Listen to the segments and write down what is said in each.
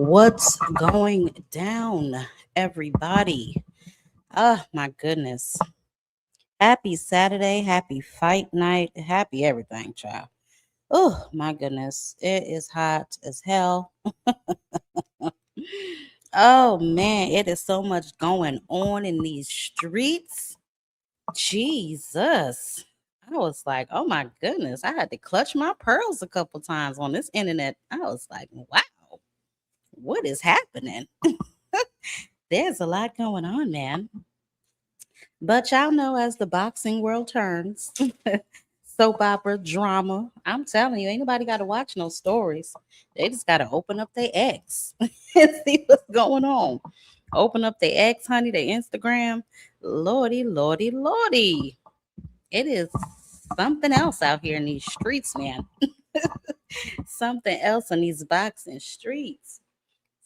What's going down, everybody? Oh, my goodness. Happy Saturday. Happy fight night. Happy everything, child. Oh, my goodness. It is hot as hell. Oh, man. It is so much going on in these streets. Jesus. I was like, oh, my goodness. I had to clutch my pearls a couple times on this internet. I was like, wow, what is happening? There's a lot going on, man. But y'all know, as the boxing world turns, soap opera, drama, I'm telling you, ain't nobody got to watch no stories. They just got to open up their X and see what's going on. Open up their X, honey, their Instagram. Lordy, lordy, lordy. It is something else out here in these streets, man. Something else in these boxing streets.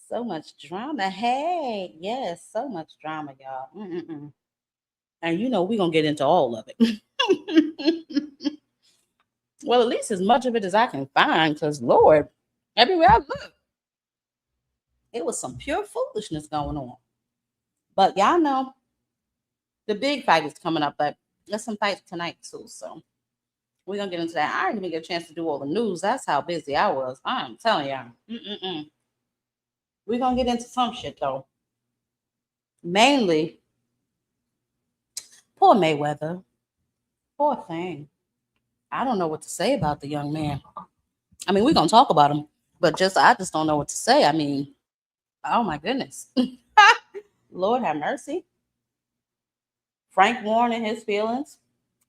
So much drama. Hey, yes, so much drama, y'all. Mm-mm-mm. And you know, we're going to get into all of it. Well, at least as much of it as I can find, because Lord, everywhere I look, it was some pure foolishness going on. But y'all know the big fight is coming up, but there's some fights tonight too. So we're going to get into that. I didn't even get a chance to do all the news. That's how busy I was. I'm telling y'all. We're going to get into some shit though. Mainly, poor Mayweather. Poor thing. I don't know what to say about the young man. I mean, we're going to talk about him, but I just don't know what to say. I mean, oh my goodness. Lord have mercy. Frank Warren and his feelings.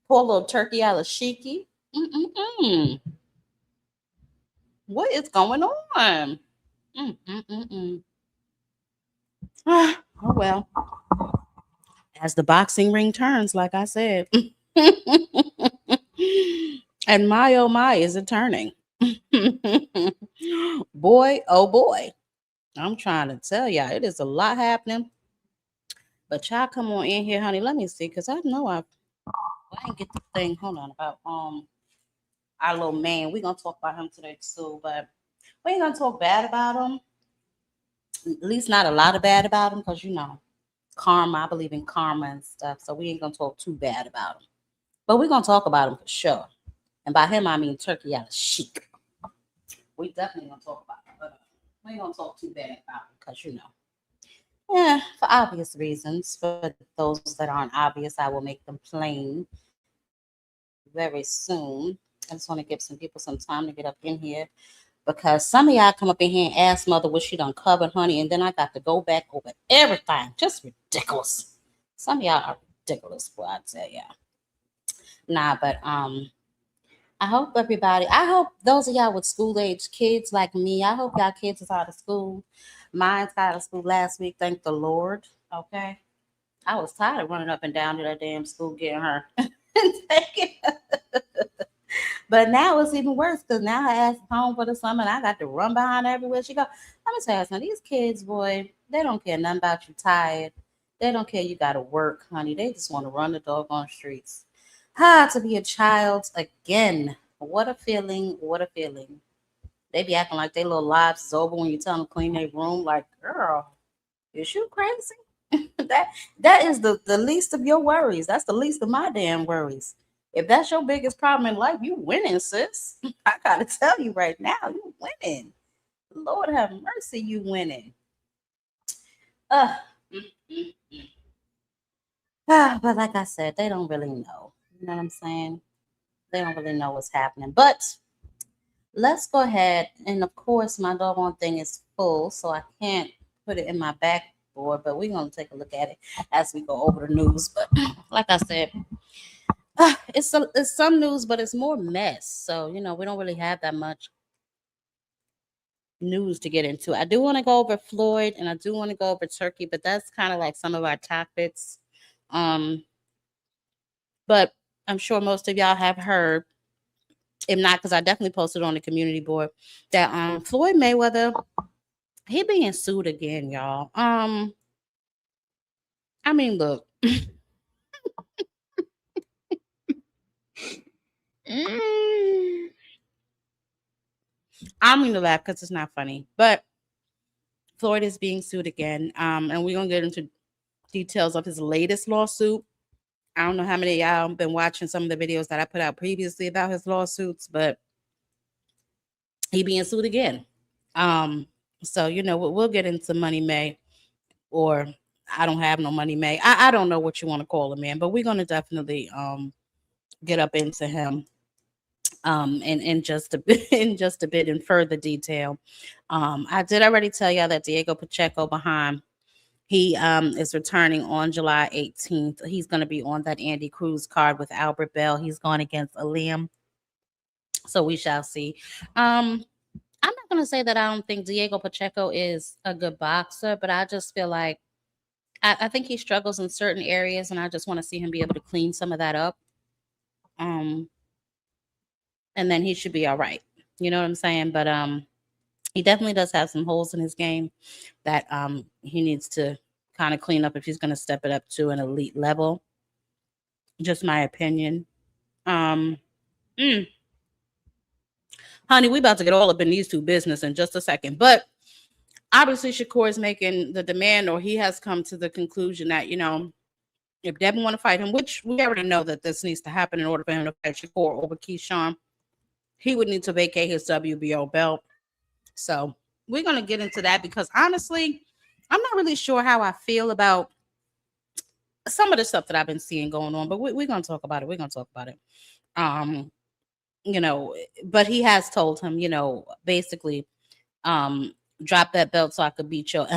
Poor little TURKI ALALSHIKH. Mm-mm-mm. What is going on? Mm-mm-mm-mm. Oh well. As the boxing ring turns, like I said. And my oh my, is it turning? Boy, oh boy. I'm trying to tell y'all, it is a lot happening. But y'all come on in here, honey. Let me see, because I know I didn't get the thing. Hold on, about our little man. We're gonna talk about him today too, but we ain't gonna talk bad about him. At least not a lot of bad about him, because you know, karma. I believe in karma and stuff. So we ain't gonna talk too bad about him. But we're gonna talk about him for sure. And by him I mean TURKI ALALSHIKH. We definitely gonna talk about him, but we ain't gonna talk too bad about him, because you know. Yeah, for obvious reasons. For those that aren't obvious, I will make them plain very soon. I just want to give some people some time to get up in here, because some of y'all come up in here and ask mother what she done covered, honey, and then I got to go back over everything. Just ridiculous. Some of y'all are ridiculous, boy, I tell y'all. Nah, but I hope everybody, I hope those of y'all with school age kids like me, I hope y'all kids is out of school. Mine's got out of school last week, thank the Lord. Okay. I was tired of running up and down to that damn school getting her. But now it's even worse, because now I asked home for the summer and I got to run behind everywhere she go. Let me tell you something. These kids, boy, they don't care nothing about you tired. They don't care you got to work, honey. They just want to run the doggone streets. To be a child again. What a feeling. What a feeling. They be acting like their little lives is over when you tell them to clean their room. Like, girl, is you crazy? that is the least of your worries. That's the least of my damn worries. If that's your biggest problem in life, you winning, sis. I gotta tell you right now, you winning. Lord have mercy, you winning. Uh, mm, mm, mm. But like I said, they don't really know. You know what I'm saying? They don't really know what's happening. But let's go ahead. And of course, my doggone thing is full, so I can't put it in my backboard. But we're going to take a look at it as we go over the news. But like I said, it's some news, but it's more mess. So, you know, we don't really have that much news to get into. I do want to go over Floyd and I do want to go over Turkey, but that's kind of like some of our topics. Um, but I'm sure most of y'all have heard, if not, because I definitely posted on the community board, that Floyd Mayweather, he being sued again, y'all. I mean, look. I mean to laugh because it's not funny, but Floyd is being sued again. And we're gonna get into details of his latest lawsuit. I don't know how many of y'all been watching some of the videos that I put out previously about his lawsuits, but he being sued again. So we'll get into Money May, or I don't have no Money May. I don't know what you want to call him, man, but we're gonna definitely get up into him in just a bit in further detail. I did already tell y'all that Diego Pacheco behind. He is returning on July 18th. He's going to be on that Andy Cruz card with Albert Bell. He's going against Liam. So we shall see. I'm not going to say that I don't think Diego Pacheco is a good boxer, but I just feel like I think he struggles in certain areas, and I just want to see him be able to clean some of that up. And then he should be all right. You know what I'm saying? But he definitely does have some holes in his game that he needs to kind of clean up if he's going to step it up to an elite level. Just my opinion. Honey, we about to get all up in these two business in just a second. But obviously Shakur is making the demand, or he has come to the conclusion that, if Devin want to fight him, which we already know that this needs to happen in order for him to fight Shakur over Keyshawn, he would need to vacate his WBO belt. So we're going to get into that because honestly, I'm not really sure how I feel about some of the stuff that I've been seeing going on, but we're going to talk about it. We're going to talk about it. But he has told him, basically, drop that belt so I could beat your,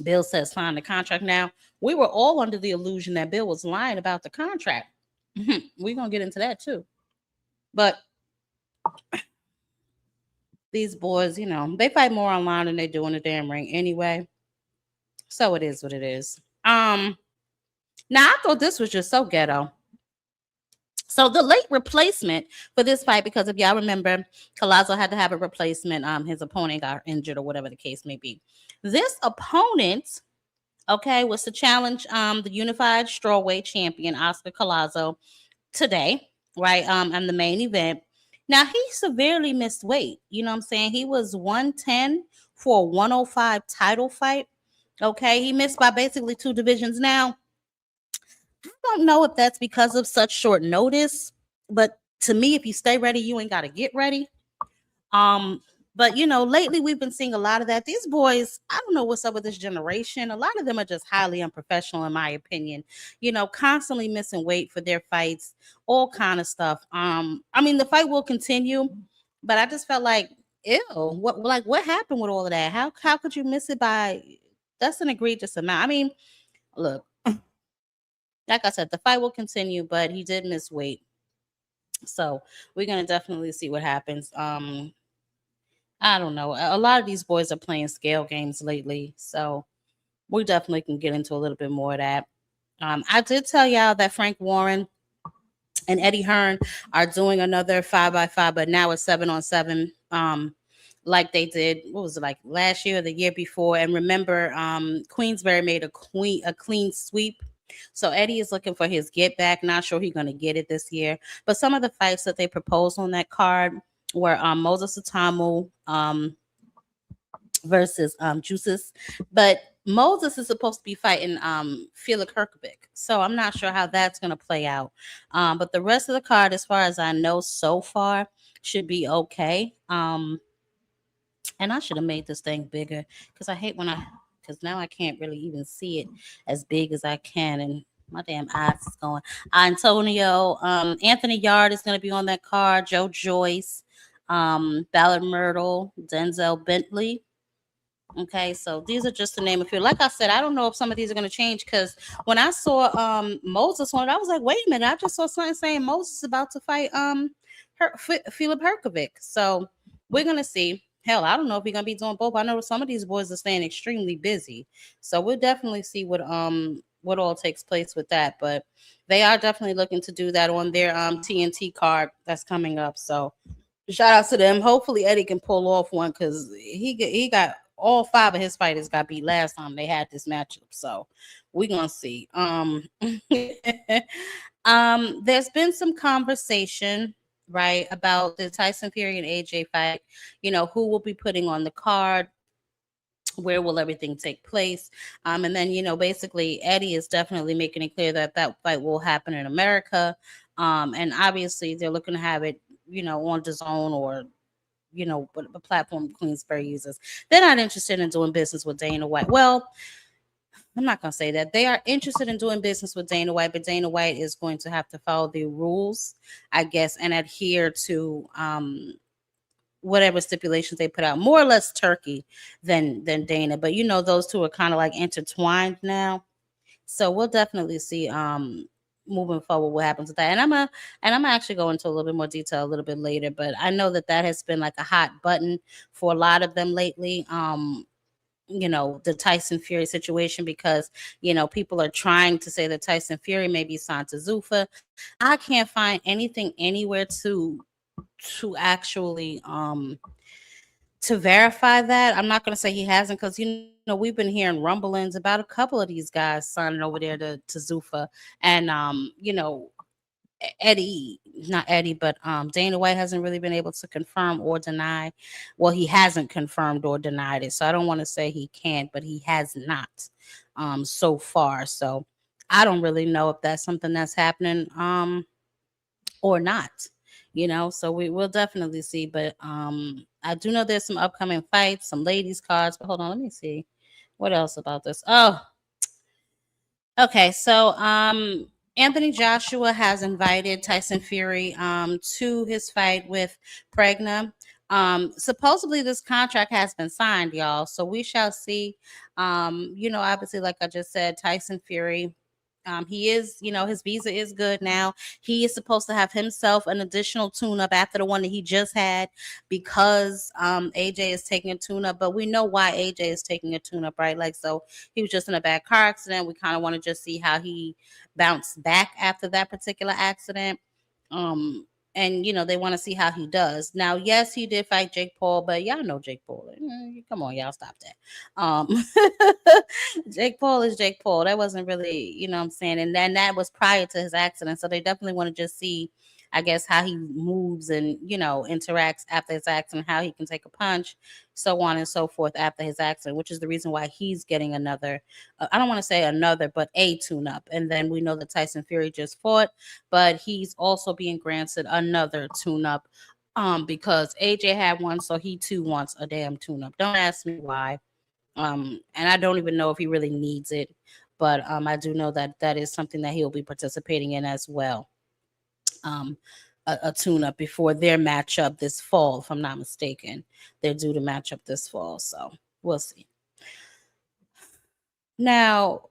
Bill says sign the contract. Now, we were all under the illusion that Bill was lying about the contract. We're going to get into that too. But these boys, they fight more online than they do in the damn ring anyway. So it is what it is. Now, I thought this was just so ghetto. So the late replacement for this fight, because if y'all remember, Collazo had to have a replacement. His opponent got injured or whatever the case may be. This opponent, was to challenge the unified strawweight champion, Oscar Collazo, today, right? And the main event. Now, he severely missed weight. You know what I'm saying? He was 110 for a 105 title fight. Okay, he missed by basically 2 divisions. Now, I don't know if that's because of such short notice, but to me, if you stay ready, you ain't got to get ready. But lately we've been seeing a lot of that. These boys, I don't know what's up with this generation. A lot of them are just highly unprofessional, in my opinion. Constantly missing weight for their fights, all kind of stuff. The fight will continue, but I just felt like, ew, what happened with all of that? How could you miss it by? That's an egregious amount. Look, like I said, the fight will continue, but he did miss weight. So we're gonna definitely see what happens. I don't know. A lot of these boys are playing scale games lately, so we definitely can get into a little bit more of that. I did tell y'all that Frank Warren and Eddie Hearn are doing another 5x5, but now it's 7-on-7. Like they did, what was it, like last year or the year before? And remember, Queensberry made a clean sweep. So Eddie is looking for his get back. Not sure he's going to get it this year. But some of the fights that they proposed on that card were Moses Atamu versus Juices. But Moses is supposed to be fighting Felix Herkovic. So I'm not sure how that's going to play out. But the rest of the card, as far as I know so far, should be okay. And I should have made this thing bigger because I hate because now I can't really even see it as big as I can. And my damn eyes is going. Anthony Yard is going to be on that card. Joe Joyce, Ballard Myrtle, Denzel Bentley. Okay, so these are just to name a few. Like I said, I don't know if some of these are going to change because when I saw Moses on it, I was like, wait a minute, I just saw something saying Moses is about to fight Felix Herkovic. So we're going to see. Hell, I don't know if we're going to be doing both. I know some of these boys are staying extremely busy. So we'll definitely see what all takes place with that. But they are definitely looking to do that on their TNT card that's coming up. So shout out to them. Hopefully Eddie can pull off one because he got all 5 of his fighters got beat last time they had this matchup. So we're gonna see. There's been some conversation right, about the Tyson Fury and AJ fight. You know, who will be putting on the card, where will everything take place, and then, you know, basically Eddie is definitely making it clear that that fight will happen in America, and obviously they're looking to have it, you know, on DAZN or, you know, what the platform Queensberry uses. They're not interested in doing business with Dana White. Well, I'm not going to say that. They are interested in doing business with Dana White, but Dana White is going to have to follow the rules, I guess, and adhere to whatever stipulations they put out. More or less Turkey than Dana, but you know, those two are kind of like intertwined now. So we'll definitely see moving forward what happens with that. And I'm actually go into a little bit more detail a little bit later, but I know that that has been like a hot button for a lot of them lately. You know, the Tyson Fury situation, because, you know, people are trying to say that Tyson Fury may be signed to Zuffa. I can't find anything anywhere to actually to verify that. I'm not going to say he hasn't, because, you know, we've been hearing rumblings about a couple of these guys signing over there to Zuffa, and you know, Eddie, not Eddie, but Dana White hasn't really been able to confirm or deny. Well, he hasn't confirmed or denied it, so I don't want to say he can't, but he has not so far. So I don't really know if that's something that's happening or not. You know, so we will definitely see. But I do know there's some upcoming fights, some ladies cards. But hold on, let me see what else about this. Oh, okay, so Anthony Joshua has invited Tyson Fury to his fight with Pregna. Supposedly this contract has been signed, y'all. So we shall see. You know, obviously, like I just said, Tyson Fury. He is, you know, his visa is good now. He is supposed to have himself an additional tune-up after the one that he just had, because AJ is taking a tune-up. But we know why AJ is taking a tune-up, right? Like, so he was just in a bad car accident. We kind of want to just see how he bounced back after that particular accident. Um, and you know, they want to see how he does. Now, yes, he did fight Jake Paul, but y'all know Jake Paul. Come on, y'all, stop that. Jake Paul is Jake Paul. That wasn't really, you know what I'm saying? And then that was prior to his accident. So they definitely want to just see, I guess, how he moves and, you know, interacts after his accident, how he can take a punch, so on and so forth after his accident, which is the reason why he's getting another, I don't want to say another, but a tune up. And then we know that Tyson Fury just fought, but he's also being granted another tune up because AJ had one, so he too wants a damn tune up. Don't ask me why. And I don't even know if he really needs it, but I do know that that is something that he'll be participating in as well. Um, a tune-up before their matchup this fall, if I'm not mistaken. They're due to match up this fall, so we'll see. Now,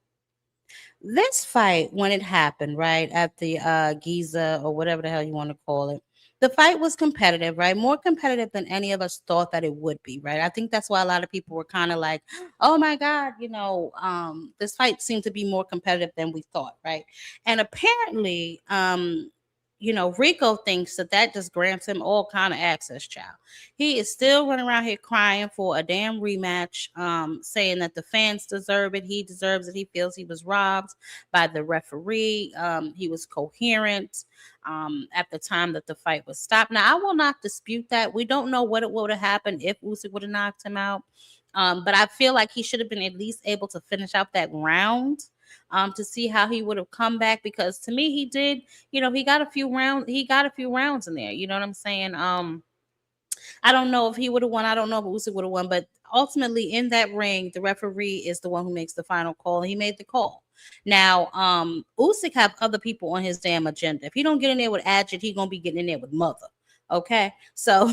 this fight, when it happened, right, at the Giza, or whatever the hell you want to call it, the fight was competitive, right? More competitive than any of us thought that it would be, right? I think that's why a lot of people were kind of like, oh my God, you know, this fight seemed to be more competitive than we thought, right? And apparently, you know, Rico thinks that that just grants him all kind of access, child. He is still running around here crying for a damn rematch, saying that the fans deserve it. He deserves it. He feels he was robbed by the referee. He was coherent at the time that the fight was stopped. Now, I will not dispute that. We don't know what it would have happened if Usyk would have knocked him out. But I feel like he should have been at least able to finish out that round to see how he would have come back, because to me, he did, you know, he got a few rounds in there. You know what I'm saying? I don't know if he would have won. I don't know if Usyk would have won, but ultimately in that ring, the referee is the one who makes the final call. He made the call. Now, Usyk have other people on his damn agenda. If he don't get in there with Adjit, he gonna be getting in there with Mother. Okay, so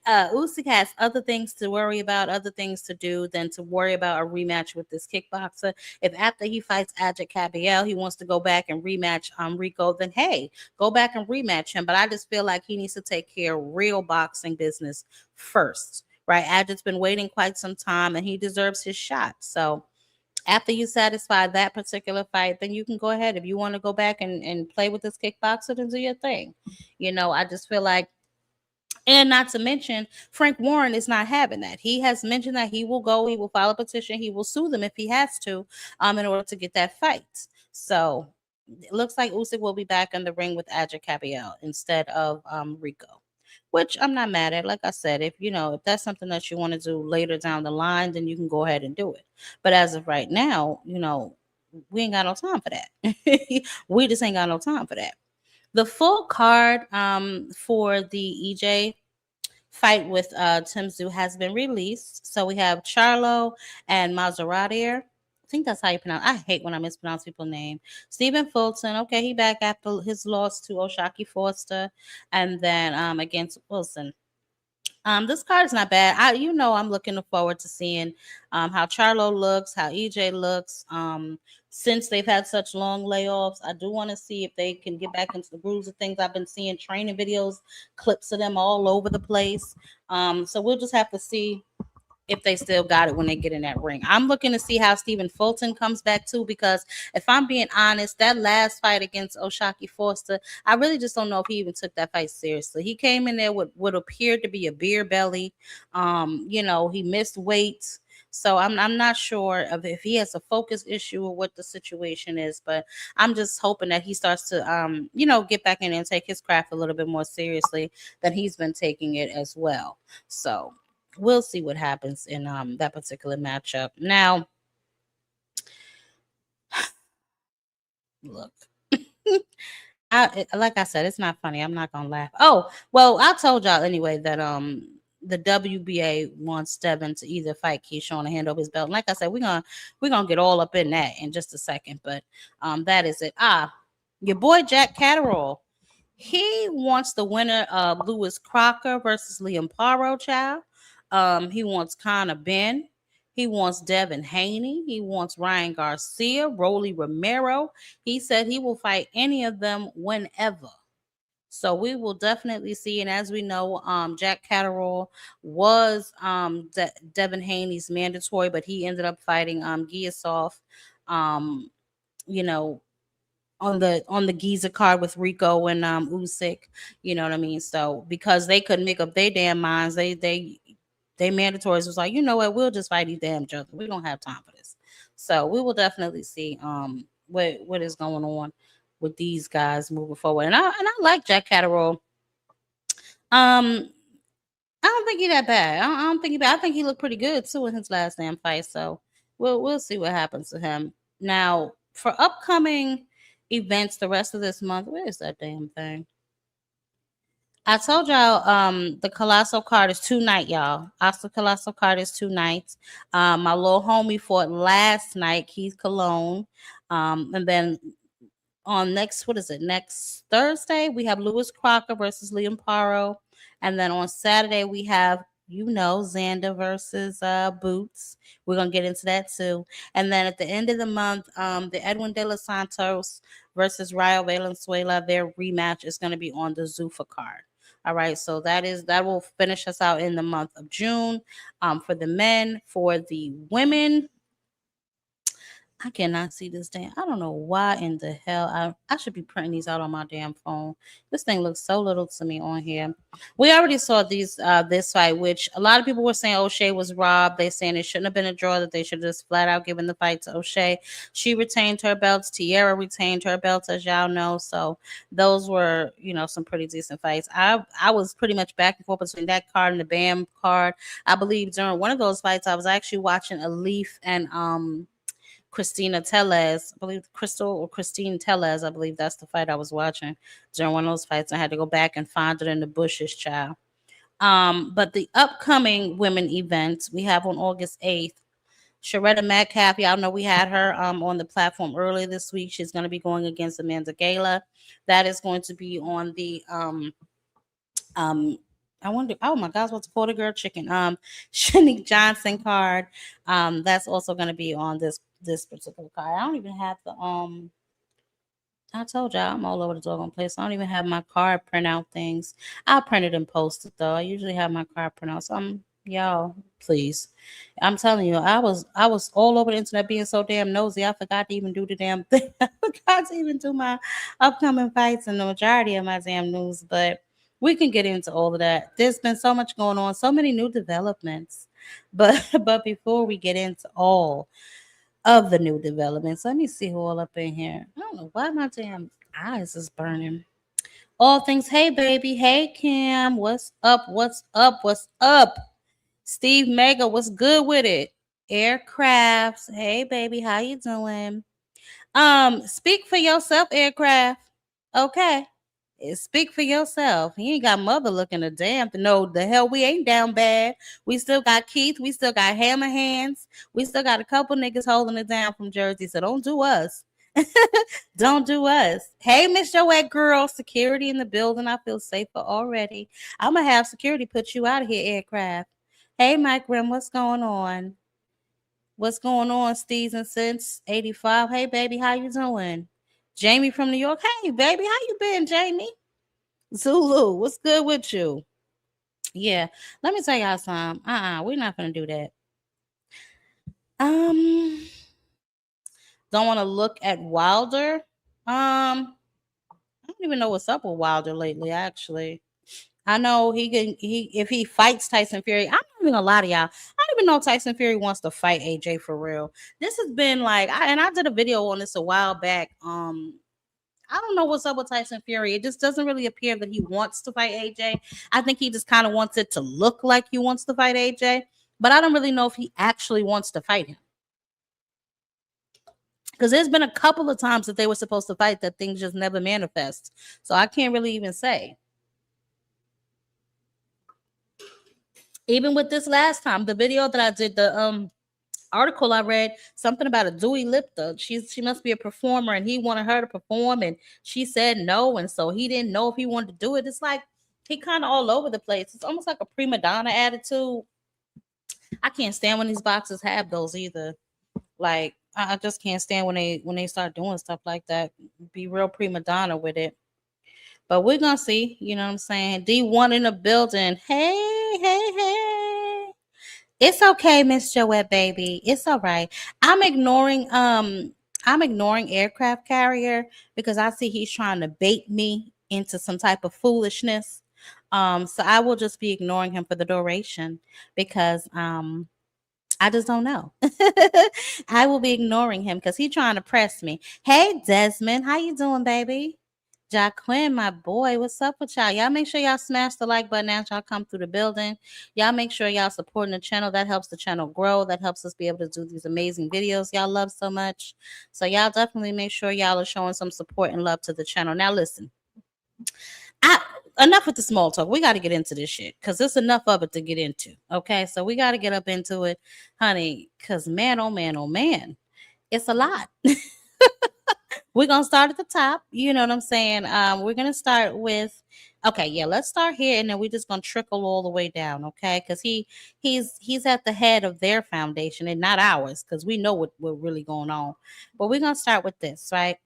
Usyk has other things to worry about, other things to do than to worry about a rematch with this kickboxer. If after he fights Adjit Cabiel, he wants to go back and rematch Rico, then hey, go back and rematch him. But I just feel like he needs to take care of real boxing business first, right? Adjit's been waiting quite some time, and he deserves his shot. So after you satisfy that particular fight, then you can go ahead. If you want to go back and play with this kickboxer, then do your thing. You know, I just feel like, and not to mention, Frank Warren is not having that. He has mentioned that he will file a petition, he will sue them if he has to, in order to get that fight. So it looks like Usyk will be back in the ring with Adja Capiel instead of Rico, which I'm not mad at. Like I said, if that's something that you want to do later down the line, then you can go ahead and do it. But as of right now, we ain't got no time for that. We just ain't got no time for that. The full card for the EJ fight with Tim Tszyu has been released. So we have Charlo and Maserati. I think that's how you pronounce. I hate when I mispronounce people's name. Stephen Fulton, okay, he back after his loss to Oshaki Foster, and then against Wilson. This card is not bad. I'm looking forward to seeing how Charlo looks, how EJ looks. Since they've had such long layoffs, I do want to see if they can get back into the grooves of things. I've been seeing training videos, clips of them all over the place. So we'll just have to see if they still got it when they get in that ring. I'm looking to see how Stephen Fulton comes back too, because if I'm being honest, that last fight against Oshaki Foster, I really just don't know if he even took that fight seriously. He came in there with what appeared to be a beer belly. He missed weight. So I'm not sure if he has a focus issue or what the situation is, but I'm just hoping that he starts to get back in and take his craft a little bit more seriously than he's been taking it as well. So we'll see what happens in that particular matchup. Now, look, like I said, it's not funny. I'm not gonna laugh. Oh, well, I told y'all anyway that the WBA wants Devin to either fight Keyshawn or hand over his belt. And like I said, we're gonna get all up in that in just a second. But that is it. Your boy Jack Catterall. He wants the winner of Lewis Crocker versus Liam Paro, child. He wants Conor Ben. He wants Devin Haney. He wants Ryan Garcia, Rolly Romero. He said he will fight any of them whenever. So we will definitely see. And as we know, Jack Catterall was Devin Haney's mandatory, but he ended up fighting Giasov, on the Giza card with Rico and Usyk, you know what I mean? So because they couldn't make up their damn minds, they mandatories was like, you know what, we'll just fight these damn jokers. We don't have time for this. So we will definitely see what is going on with these guys moving forward. And I like Jack Catterall. I don't think he that bad. I don't think he bad. I think he looked pretty good too in his last damn fight. So we'll see what happens to him. Now for upcoming events the rest of this month, where is that damn thing? I told y'all the Colossal card is 2 nights, y'all. Oscar Colossal card is 2 nights. My little homie fought last night, Keith Cologne. And then on next Thursday, we have Lewis Crocker versus Liam Paro. And then on Saturday, we have, Xander versus Boots. We're going to get into that too. And then at the end of the month, the Edwin De Los Santos versus Rayo Valenzuela, their rematch is going to be on the Zuffa card. All right, so that will finish us out in the month of June for the men. For the women, I cannot see this damn. I don't know why in the hell I should be printing these out on my damn phone. This thing looks so little to me on here. We already saw this fight, which a lot of people were saying O'Shea was robbed. They saying it shouldn't have been a draw, that they should have just flat out given the fight to O'Shea. She retained her belts. Tierra retained her belts, as y'all know. So those were, some pretty decent fights. I was pretty much back and forth between that card and the BAM card. I believe during one of those fights, I was actually watching Alif and Christina Tellez, I believe Christine Tellez, I believe that's the fight I was watching during one of those fights. I had to go back and find it in the bushes, child. But the upcoming women events we have on August 8th, Sharetta Metcalf, y'all know we had her on the platform earlier this week. She's going to be going against Amanda Gala. That is going to be on the I wonder, oh my gosh, what's called a girl chicken? Shanique Johnson card. That's also going to be on this particular card. I don't even have the I told y'all I'm all over the doggone place. I don't even have my card printout things. I'll print it and post it though. I usually have my card printout. So y'all, please. I'm telling you, I was all over the internet being so damn nosy. I forgot to even do the damn thing. I forgot to even do my upcoming fights and the majority of my damn news, but we can get into all of that. There's been so much going on, so many new developments. But before we get into all of the new developments. Let me see who all up in here. I don't know why my damn eyes is burning. All things, hey baby, hey Kim, what's up? What's up? What's up? Steve Mega, what's good with it? Aircrafts, hey baby, how you doing? Speak for yourself, Aircraft. Okay. Speak for yourself. He ain't got mother looking a damn. No, the hell we ain't down bad. We still got Keith. We still got Hammer Hands. We still got a couple niggas holding it down from Jersey. So don't do us. Don't do us. Hey, Miss Joette girl, security in the building. I feel safer already. I'm gonna have security put you out of here, Aircraft. Hey, Mike Rim, what's going on? What's going on, Steves and Since 85? Hey, baby, how you doing? Jamie from New York. Hey, baby, how you been, Jamie? Zulu, what's good with you? Yeah, let me tell y'all something. We're not gonna do that. Don't want to look at Wilder. I don't even know what's up with Wilder lately. Actually, I know if he fights Tyson Fury. I'm not even gonna lie to y'all. I don't even know if Tyson Fury wants to fight AJ for real. This has been like, I did a video on this a while back. I don't know what's up with Tyson Fury. It just doesn't really appear that he wants to fight AJ. I think he just kind of wants it to look like he wants to fight AJ, but I don't really know if he actually wants to fight him. Because there's been a couple of times that they were supposed to fight that things just never manifest. So I can't really even say. Even with this last time, the video that I did, the article I read, something about a Dewey Lipta. She must be a performer, and he wanted her to perform, and she said no, and so he didn't know if he wanted to do it. It's like he kind of all over the place. It's almost like a prima donna attitude. I can't stand when these boxers have those either. Like I just can't stand when they start doing stuff like that. Be real prima donna with it. But we're gonna see. You know what I'm saying? D1 in the building. Hey, hey, hey. It's okay, Miss Joette, baby. It's all right. I'm ignoring aircraft carrier because I see he's trying to bait me into some type of foolishness. So I will just be ignoring him for the duration because I just don't know. I will be ignoring him because he's trying to press me. Hey Desmond, how you doing, baby? Jacqueline, my boy, what's up with y'all? Y'all make sure y'all smash the like button as y'all come through the building. Y'all make sure y'all supporting the channel. That helps the channel grow. That helps us be able to do these amazing videos y'all love so much. So y'all definitely make sure y'all are showing some support and love to the channel. Now listen, enough with the small talk. We got to get into this shit because there's enough of it to get into. Okay, so we got to get up into it, honey, because man, oh man, oh man, it's a lot. We're gonna start at the top. You know what I'm saying? We're gonna start with, okay, yeah, let's start here, and then we're just gonna trickle all the way down, okay? Because he's at the head of their foundation and not ours, because we know what really going on. But we're gonna start with this, right?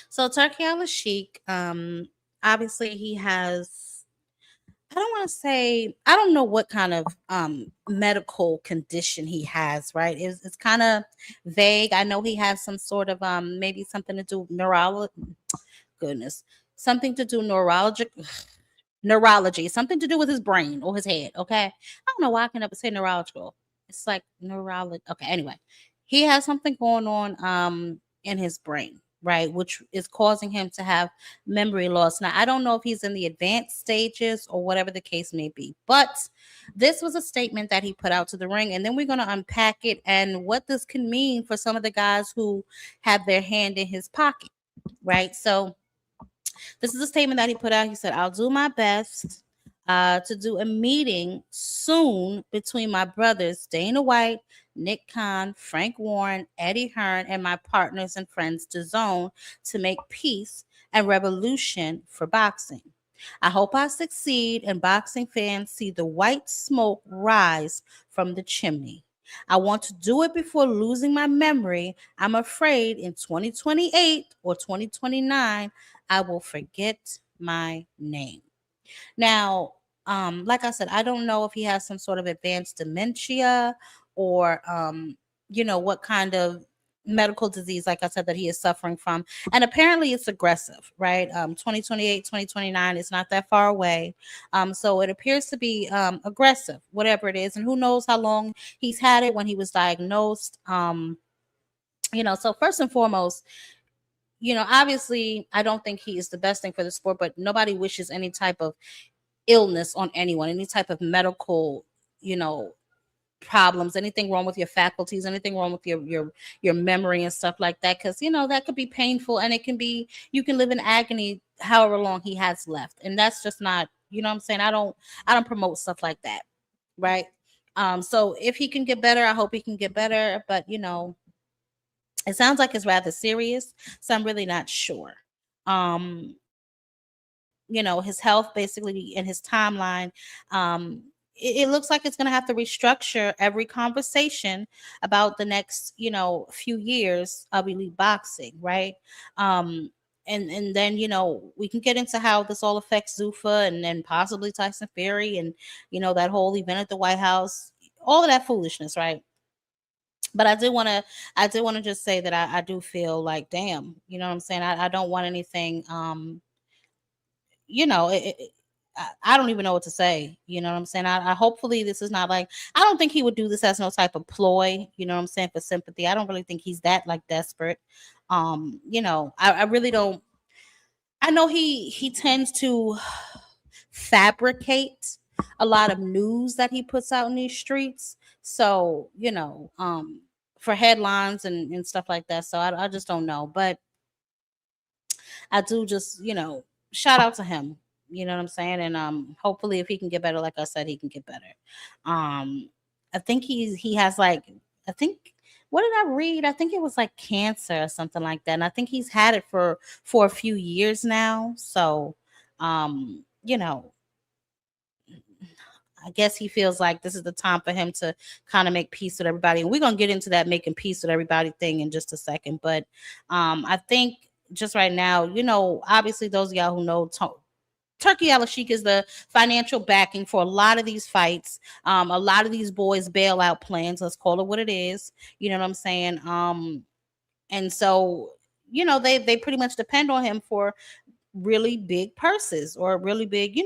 So TURKI ALALSHIKH, obviously he has, I don't want to say, I don't know what kind of medical condition he has, right? It's kind of vague. I know he has some sort of maybe something to do something to do neurology, something to do with his brain or his head. Okay, I don't know why I can never say neurological. It's like neurology. Okay, anyway, he has something going on in his brain, right, which is causing him to have memory loss. Now I don't know if he's in the advanced stages or whatever the case may be, but this was a statement that he put out to the ring, and then we're going to unpack it and what this can mean for some of the guys who have their hand in his pocket, right? So this is a statement that he put out. He said, I'll do my best to do a meeting soon between my brothers, Dana White, Nick Khan, Frank Warren, Eddie Hearn, and my partners and friends to zone to make peace and revolution for boxing. I hope I succeed and boxing fans see the white smoke rise from the chimney. I want to do it before losing my memory. I'm afraid in 2028 or 2029, I will forget my name. Now, like I said, I don't know if he has some sort of advanced dementia or, what kind of medical disease, like I said, that he is suffering from. And apparently it's aggressive, right? 2028, 2029 is not that far away. So it appears to be aggressive, whatever it is. And who knows how long he's had it, when he was diagnosed. So first and foremost, obviously I don't think he is the best thing for the sport, but nobody wishes any type of illness on anyone, any type of medical, problems, anything wrong with your faculties, anything wrong with your memory and stuff like that, because that could be painful, and you can live in agony however long he has left, and that's just not, what I'm saying. I don't promote stuff like that, right? So if he can get better, I hope he can get better, but it sounds like it's rather serious, so I'm really not sure. um his health basically in his timeline. It looks like it's going to have to restructure every conversation about the next, few years of elite boxing, right? And then we can get into how this all affects Zuffa and then possibly Tyson Fury and that whole event at the White House, all of that foolishness, right? But I did want to just say that I do feel like, damn, you know what I'm saying? I don't want anything I don't even know what to say. You know what I'm saying? I hopefully this is not like, I don't think he would do this as no type of ploy, you know what I'm saying, for sympathy. I don't really think he's that like desperate. I really don't. I know he tends to fabricate a lot of news that he puts out in these streets. So, for headlines and stuff like that. So I just don't know. But I do just, shout out to him. You know what I'm saying? And hopefully if he can get better, like I said, he can get better. I think he has like, I think, what did I read? I think it was like cancer or something like that. And I think he's had it for a few years now. So I guess he feels like this is the time for him to kind of make peace with everybody. And we're going to get into that making peace with everybody thing in just a second. But I think just right now, obviously those of y'all who know, TURKI ALALSHIKH is the financial backing for a lot of these fights. A lot of these boys' bailout plans, let's call it what it is. You know what I'm saying? And so, they pretty much depend on him for really big purses or really big,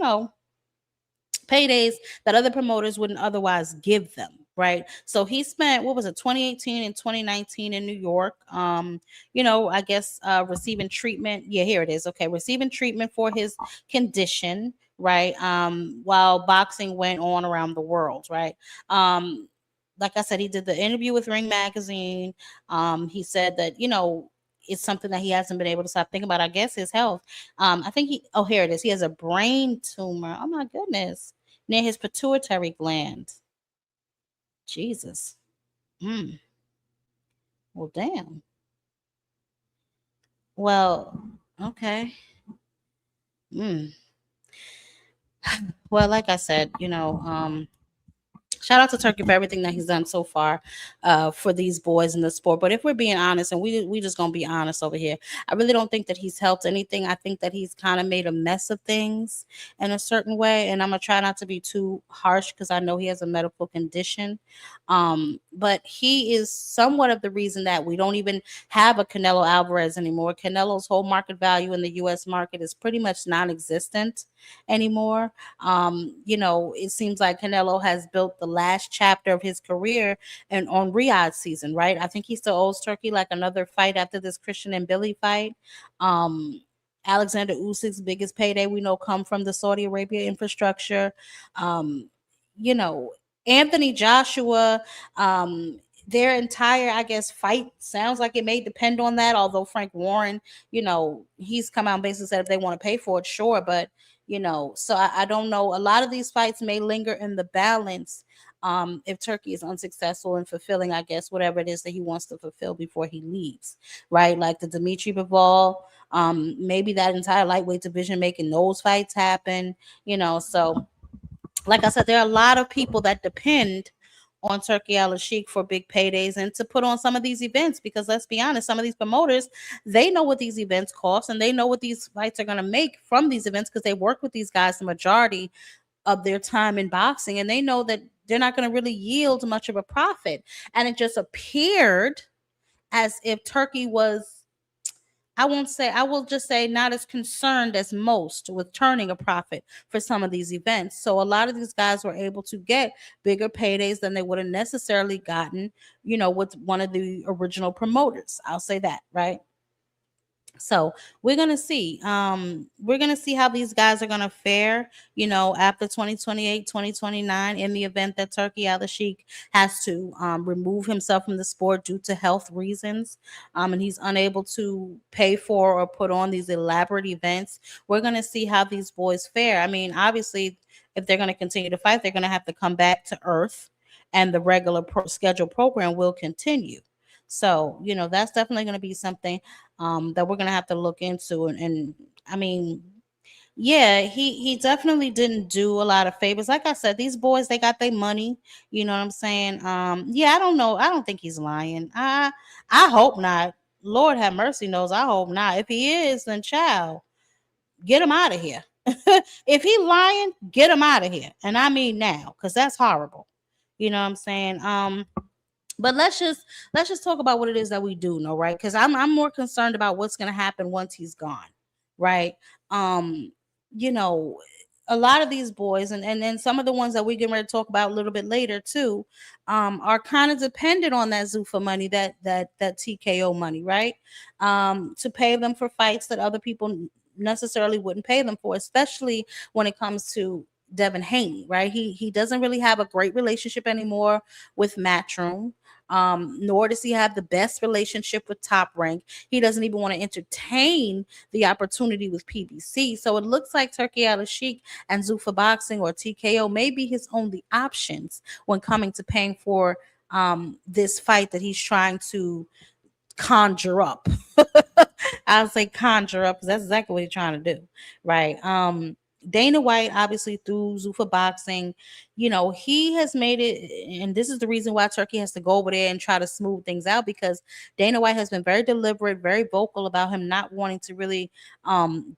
paydays that other promoters wouldn't otherwise give them, right? So he spent, what was it, 2018 and 2019 in New York, I guess receiving treatment. Yeah, here it is. Okay, receiving treatment for his condition, right? While boxing went on around the world, right? Like I said, he did the interview with Ring Magazine. He said that, it's something that he hasn't been able to stop thinking about. I guess his health. I think here it is. He has a brain tumor. Oh my goodness. Near his pituitary gland. Jesus. Well, damn. Well, okay. Well, like I said, shout out to TURKI for everything that he's done so far for these boys in the sport. But if we're being honest, and we just gonna be honest over here, I really don't think that he's helped anything. I think that he's kind of made a mess of things in a certain way. And I'm gonna try not to be too harsh because I know he has a medical condition. But he is somewhat of the reason that we don't even have a Canelo Alvarez anymore. Canelo's whole market value in the U.S. market is pretty much non-existent anymore. It seems like Canelo has built the last chapter of his career and on Riyadh season, right? I think he still owes TURKI like another fight after this Christian and Billy fight. Alexander Usyk's biggest payday we know come from the Saudi Arabia infrastructure. Anthony Joshua, their entire, I guess, fight sounds like it may depend on that. Although Frank Warren, he's come out and basically said if they want to pay for it, sure. But so I don't know. A lot of these fights may linger in the balance if TURKI is unsuccessful in fulfilling, I guess, whatever it is that he wants to fulfill before he leaves, right? Like the Dimitri Bivol, maybe that entire lightweight division making those fights happen, so like I said, there are a lot of people that depend on TURKI ALALSHIKH for big paydays and to put on some of these events, because let's be honest, some of these promoters, they know what these events cost and they know what these fights are going to make from these events because they work with these guys the majority of their time in boxing, and they know that they're not going to really yield much of a profit. And it just appeared as if Turkey was, I will just say not as concerned as most with turning a profit for some of these events. So a lot of these guys were able to get bigger paydays than they would have necessarily gotten, with one of the original promoters. I'll say that, right? So we're gonna see. We're gonna see how these guys are gonna fare, after 2028, 2029, in the event that TURKI ALALSHIKH has to remove himself from the sport due to health reasons, and he's unable to pay for or put on these elaborate events. We're gonna see how these boys fare. I mean, obviously, if they're gonna continue to fight, they're gonna have to come back to earth, and the regular scheduled program will continue. So, that's definitely going to be something that we're going to have to look into. And I mean, yeah, he definitely didn't do a lot of favors. Like I said, these boys, they got their money. You know what I'm saying? Yeah, I don't know. I don't think he's lying. I hope not. Lord have mercy knows. I hope not. If he is, then child, get him out of here. If he lying, get him out of here. And I mean now, because that's horrible. You know what I'm saying? But let's just talk about what it is that we do know, right? Because I'm more concerned about what's going to happen once he's gone, right? Um, you know, a lot of these boys, and then some of the ones that we get ready to talk about a little bit later too, are kind of dependent on that Zuffa money, that TKO money, right? To pay them for fights that other people necessarily wouldn't pay them for, especially when it comes to Devin Haney, right? He doesn't really have a great relationship anymore with Matchroom. Nor does he have the best relationship with Top Rank. He doesn't even want to entertain the opportunity with PBC. So it looks like TURKI ALALSHIKH and Zuffa Boxing, or TKO, may be his only options when coming to paying for this fight that he's trying to conjure up. I'll say conjure up because that's exactly what he's trying to do, right? Dana White, obviously through Zuffa Boxing, he has made it, and this is the reason why Turkey has to go over there and try to smooth things out, because Dana White has been very deliberate, very vocal about him not wanting to really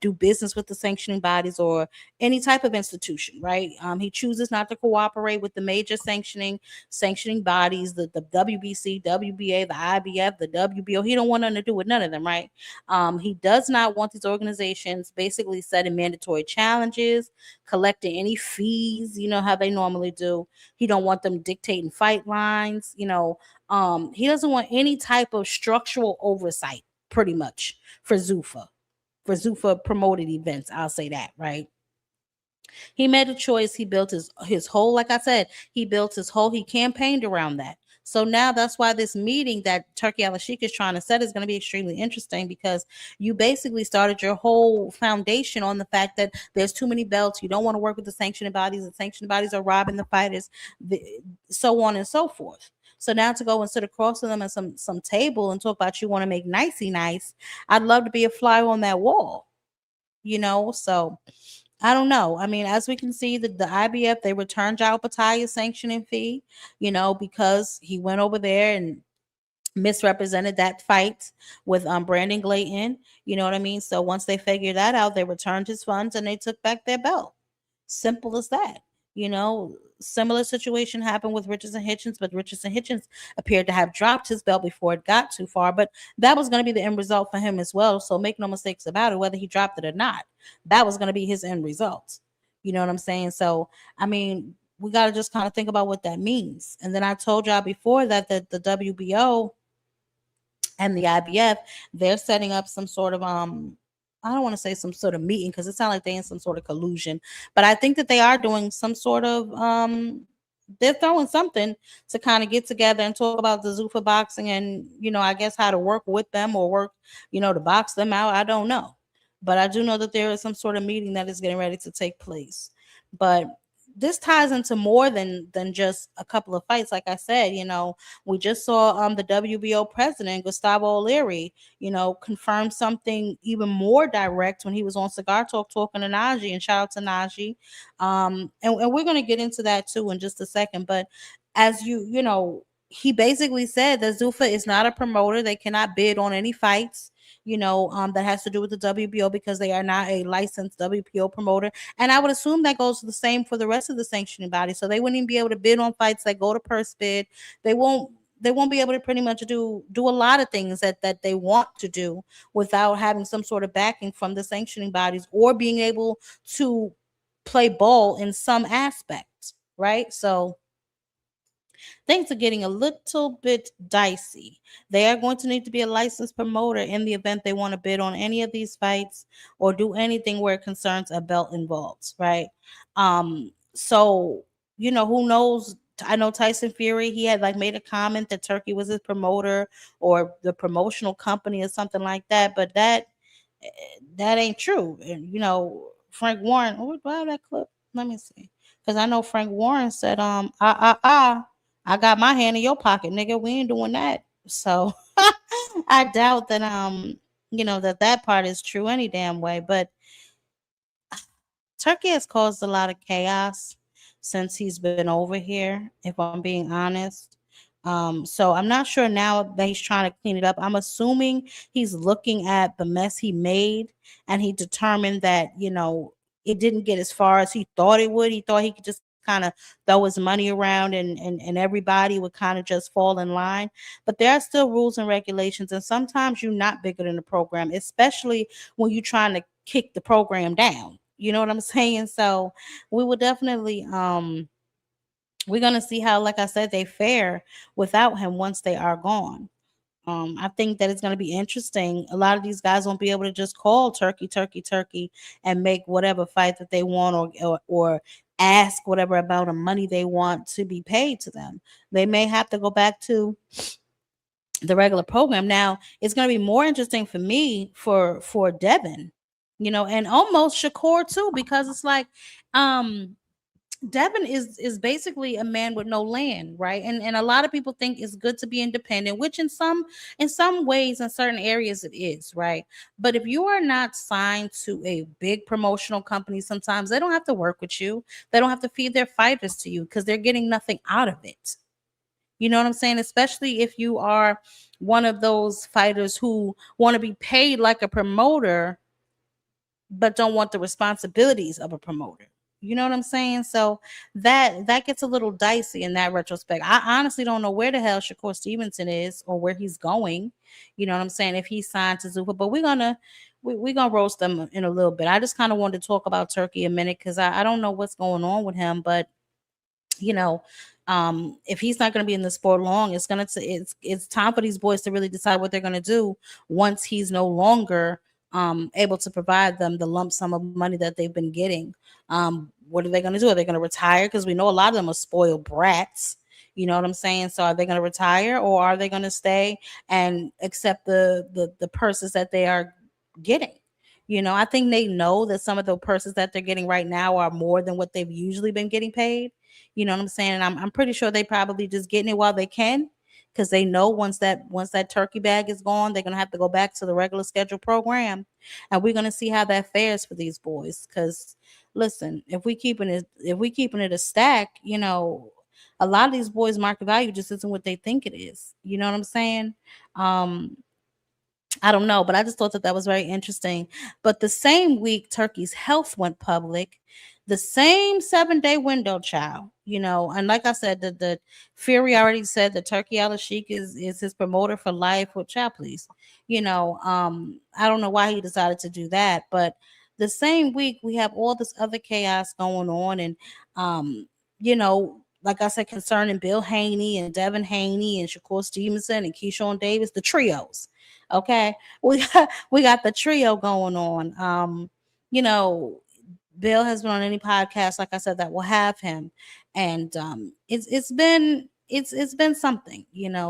do business with the sanctioning bodies or any type of institution, right? He chooses not to cooperate with the major sanctioning bodies, the WBC, WBA, the IBF, the WBO. He don't want nothing to do with none of them, right? He does not want these organizations basically setting mandatory challenges, collecting any fees, how they normally do. He don't want them dictating fight lines. He doesn't want any type of structural oversight, pretty much, for Zuffa promoted events. I'll say that, right? He made a choice. He built his whole, like I said, he campaigned around that. So now that's why this meeting that TURKI ALALSHIKH is trying to set is going to be extremely interesting, because you basically started your whole foundation on the fact that there's too many belts. You don't want to work with the sanctioning bodies. The sanctioning bodies are robbing the fighters, so on and so forth. So now to go and sit across from them at some table and talk about you want to make nicey nice, I'd love to be a fly on that wall, so I don't know. I mean, as we can see, the IBF, they returned Jao Pataya's sanctioning fee, because he went over there and misrepresented that fight with Brandon Glayton. You know what I mean? So once they figured that out, they returned his funds and they took back their belt. Simple as that. Similar situation happened with Richardson Hitchens, but Richardson Hitchens appeared to have dropped his belt before it got too far. But that was going to be the end result for him as well. So make no mistakes about it, whether he dropped it or not, that was going to be his end result. You know what I'm saying? So, I mean, we got to just kind of think about what that means. And then I told y'all before that the WBO and the IBF, they're setting up some sort of I don't want to say some sort of meeting, because it sounds like they're in some sort of collusion, but I think that they are doing some sort of they're throwing something to kind of get together and talk about the Zuffa Boxing and, I guess how to work with them or work, to box them out. I don't know. But I do know that there is some sort of meeting that is getting ready to take place. But this ties into more than just a couple of fights. Like I said, we just saw the WBO president Gustavo O'Leary, confirm something even more direct when he was on Cigar Talk talking to Najee, and shout out to Najee. And we're going to get into that too in just a second. But as he basically said that Zuffa is not a promoter. They cannot bid on any fights, that has to do with the WBO, because they are not a licensed WBO promoter. And I would assume that goes the same for the rest of the sanctioning body. So they wouldn't even be able to bid on fights that go to purse bid. They won't they won't be able to pretty much do a lot of things that they want to do without having some sort of backing from the sanctioning bodies or being able to play ball in some aspects, right? So things are getting a little bit dicey. They are going to need to be a licensed promoter in the event they want to bid on any of these fights or do anything where it concerns a belt involved, right? So who knows? I know Tyson Fury, he had like made a comment that Turkey was his promoter or the promotional company or something like that, but that ain't true. And Frank Warren, oh, do I have that clip? Let me see. Because I know Frank Warren said, I got my hand in your pocket, nigga. We ain't doing that. So I doubt that that part is true any damn way. But Turkey has caused a lot of chaos since he's been over here, if I'm being honest. So I'm not sure now that he's trying to clean it up. I'm assuming he's looking at the mess he made and he determined that, it didn't get as far as he thought it would. He thought he could just kind of throw his money around and everybody would kind of just fall in line. But there are still rules and regulations, and sometimes you're not bigger than the program, especially when you're trying to kick the program down. You know what I'm saying? So we will definitely we're gonna see how, like I said, they fare without him once they are gone. I think that it's going to be interesting. A lot of these guys won't be able to just call Turkey, Turkey, Turkey, and make whatever fight that they want, or ask whatever amount of money they want to be paid to them. They may have to go back to the regular program. Now, it's going to be more interesting for me for Devin, and almost Shakur too, because it's like, Devin is basically a man with no land, right? And a lot of people think it's good to be independent, which in some ways, in certain areas, it is, right? But if you are not signed to a big promotional company, sometimes they don't have to work with you. They don't have to feed their fighters to you because they're getting nothing out of it. You know what I'm saying? Especially if you are one of those fighters who want to be paid like a promoter, but don't want the responsibilities of a promoter. You know what I'm saying? So that gets a little dicey in that retrospect. I honestly don't know where the hell Shakur Stevenson is or where he's going. You know what I'm saying? If he's signed to Zuffa, but we're gonna roast them in a little bit. I just kind of wanted to talk about Turkey a minute because I don't know what's going on with him, but if he's not going to be in the sport long, it's time for these boys to really decide what they're going to do once he's no longer able to provide them the lump sum of money that they've been getting. What are they going to do? Are they going to retire? Because we know a lot of them are spoiled brats. You know what I'm saying? So are they going to retire, or are they going to stay and accept the purses that they are getting? I think they know that some of the purses that they're getting right now are more than what they've usually been getting paid. You know what I'm saying? And I'm pretty sure they probably just getting it while they can, because they know once that turkey bag is gone, they're gonna have to go back to the regular scheduled program, and we're gonna see how that fares for these boys. Because listen, if we keeping it a stack, a lot of these boys' market value just isn't what they think it is. You know what I'm saying? I don't know, but I just thought that was very interesting. But the same week, Turkey's health went public. The same 7-day window, child. And like I said, the Fury already said that Turkey AlAlShikh is his promoter for life. With child, please. I don't know why he decided to do that, but the same week we have all this other chaos going on, and like I said, concerning Bill Haney and Devin Haney and Shakur Stevenson and Keyshawn Davis, the trios. Okay, we got the trio going on. Bill has been on any podcast, like I said, that will have him, and it's been something,